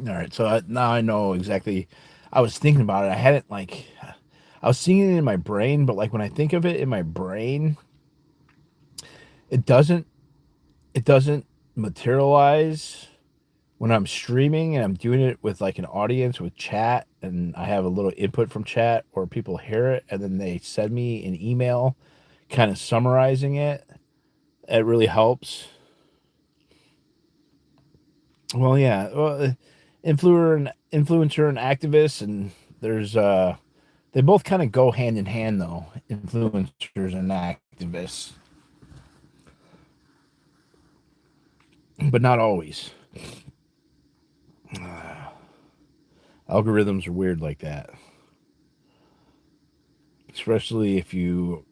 All right, so now I know exactly. I was thinking about it. I was seeing it in my brain, but like when I think of it in my brain, it doesn't it doesn't materialize when I'm streaming and I'm doing it with like an audience with chat and I have a little input from chat or people hear it and then they send me an email kind of summarizing it. It really helps. Well, yeah, influencer and activists, and there's they both kind of go hand in hand though, influencers and activists, but not always. Algorithms are weird like that, especially if you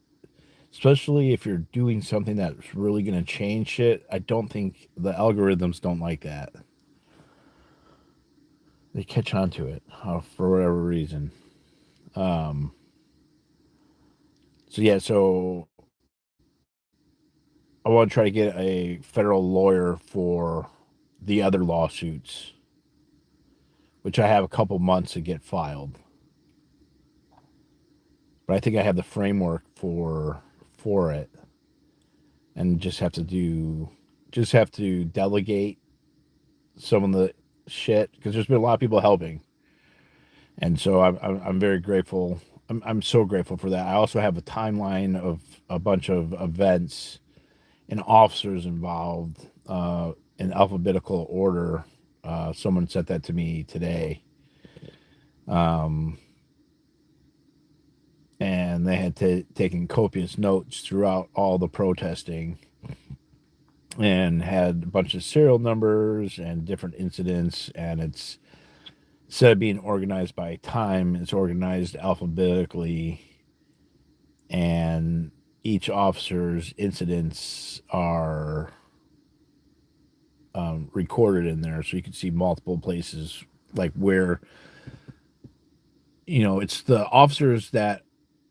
especially if you're doing something that's really going to change shit. I don't think the algorithms don't like that. They catch on to it for whatever reason. Um, so yeah, so I want to try to get a federal lawyer for the other lawsuits, which I have a couple months to get filed. But I think I have the framework for it, and just have to delegate some of the shit because there's been a lot of people helping, and so I'm very grateful. I'm so grateful for that. I also have a timeline of a bunch of events and officers involved in alphabetical order. Someone sent that to me today. Um, and they had taken copious notes throughout all the protesting and had a bunch of serial numbers and different incidents. And it's instead of being organized by time, it's organized alphabetically, and each officer's incidents are recorded in there, so you can see multiple places, like where it's the officers that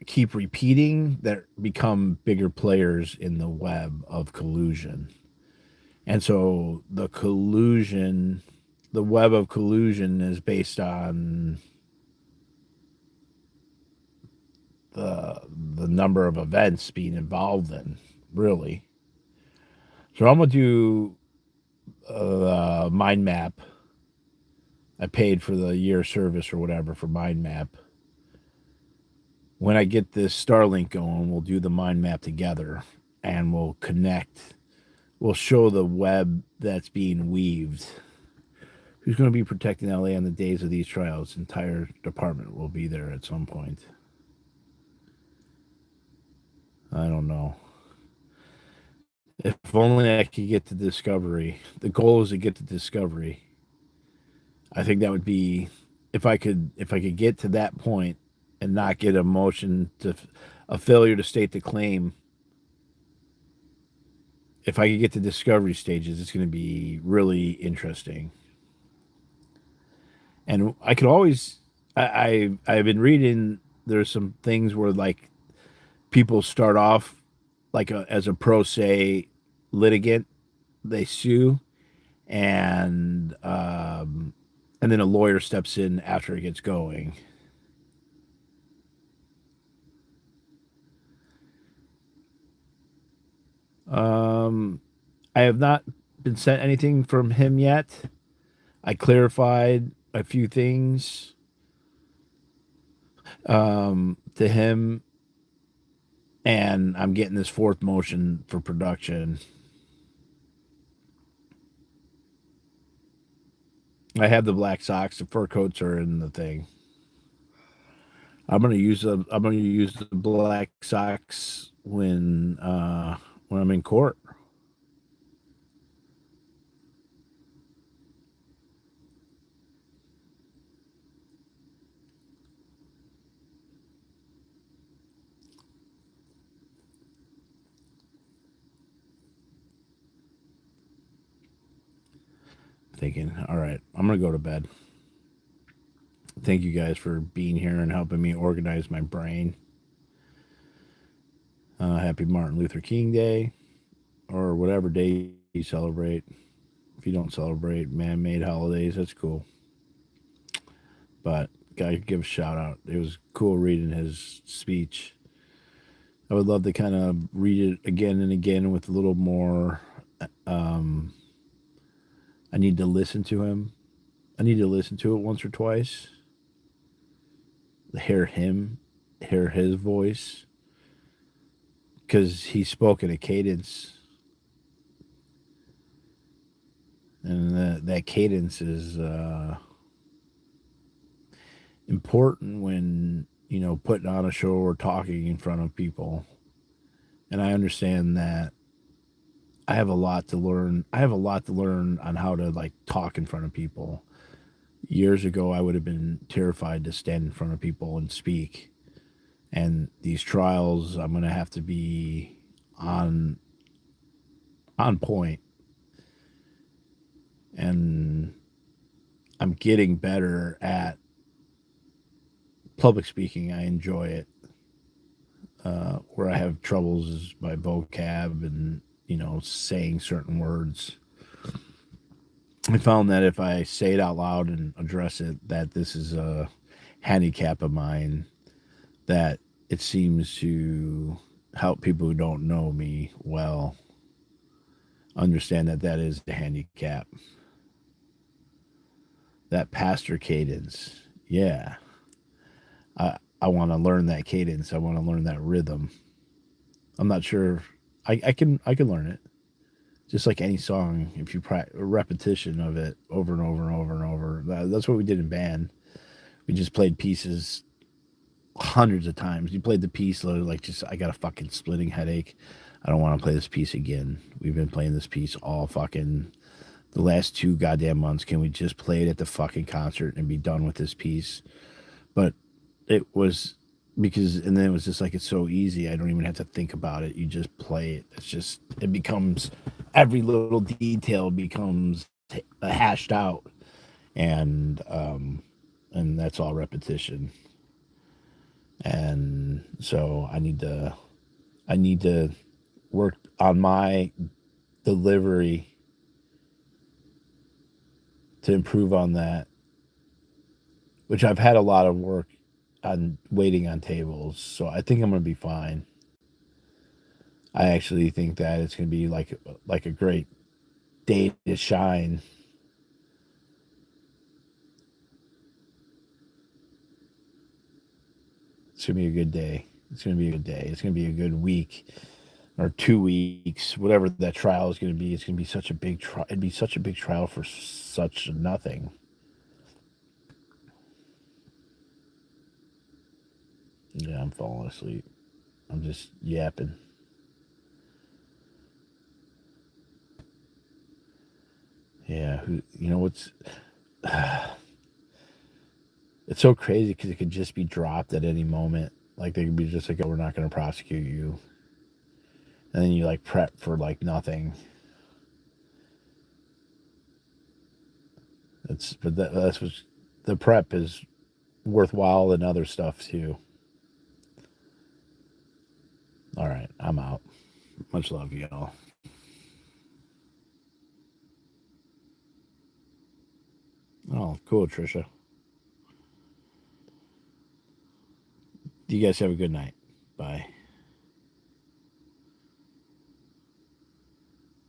keep repeating that become bigger players in the web of collusion. And so the web of collusion is based on the number of events being involved in, really. So I'm gonna do a mind map. I paid for the year service or whatever for mind map. When I get this Starlink going, we'll do the mind map together and we'll connect. We'll show the web that's being weaved. Who's going to be protecting LA on the days of these trials? Entire department will be there at some point. I don't know. If only I could get to Discovery. The goal is to get to Discovery. I think that would be if I could get to that point and not get a failure to state the claim. If I could get to Discovery stages, it's going to be really interesting. And I could always I've been reading there's some things where like people start off like as a pro se litigant, they sue, and then a lawyer steps in after it gets going. I have not been sent anything from him yet. I clarified a few things to him, and I'm getting this fourth motion for production. I have the black socks. The fur coats are in the thing. I'm gonna use the black socks when I'm in court. Thinking, all right, I'm gonna go to bed. Thank you guys for being here and helping me organize my brain. Happy Martin Luther King Day, or whatever day you celebrate. If you don't celebrate man-made holidays, that's cool. but gotta give a shout out. It was cool reading his speech. I would love to kind of read it again and again with a little more. Um, I need to listen to him. I need to listen to it once or twice. Hear his voice, because he spoke in a cadence, and that cadence is important when putting on a show or talking in front of people. And I understand that I have a lot to learn. I have a lot to learn on how to like talk in front of people. Years ago, I would have been terrified to stand in front of people and speak. And these trials, I'm going to have to be on on point. And I'm getting better at public speaking. I enjoy it. Where I have troubles is my vocab and saying certain words. I found that if I say it out loud and address it, that this is a handicap of mine, that it seems to help people who don't know me well understand that that is the handicap. That pastor cadence, yeah. I want to learn that cadence. I want to learn that rhythm. I'm not sure. I can learn it. Just like any song, if you practice a repetition of it over and over and over and over. That's what we did in band. We just played pieces hundreds of times. You played the piece like just I got a fucking splitting headache. I don't want to play this piece again. We've been playing this piece all fucking the last 2 goddamn months. Can we just play it at the fucking concert and be done with this piece? But it was and then it was just like, it's so easy. I don't even have to think about it. You just play it. It becomes, every little detail becomes hashed out. And that's all repetition. And so I need to work on my delivery to improve on that, which I've had a lot of work on waiting on tables. So I think I'm going to be fine. I actually think that it's going to be like a great day to shine. It's going to be a good day. It's going to be a good day. It's going to be a good week or 2 weeks, whatever that trial is going to be. It's going to be such a big trial. It'd be such a big trial for such nothing. Yeah, I'm falling asleep. I'm just yapping. Yeah, what's it's so crazy because it could just be dropped at any moment. Like they could be just like, "Oh, we're not going to prosecute you," and then you like prep for like nothing. That's what the prep is worthwhile than other stuff too. All right, I'm out. Much love, y'all. Oh, cool, Trisha. You guys have a good night. Bye.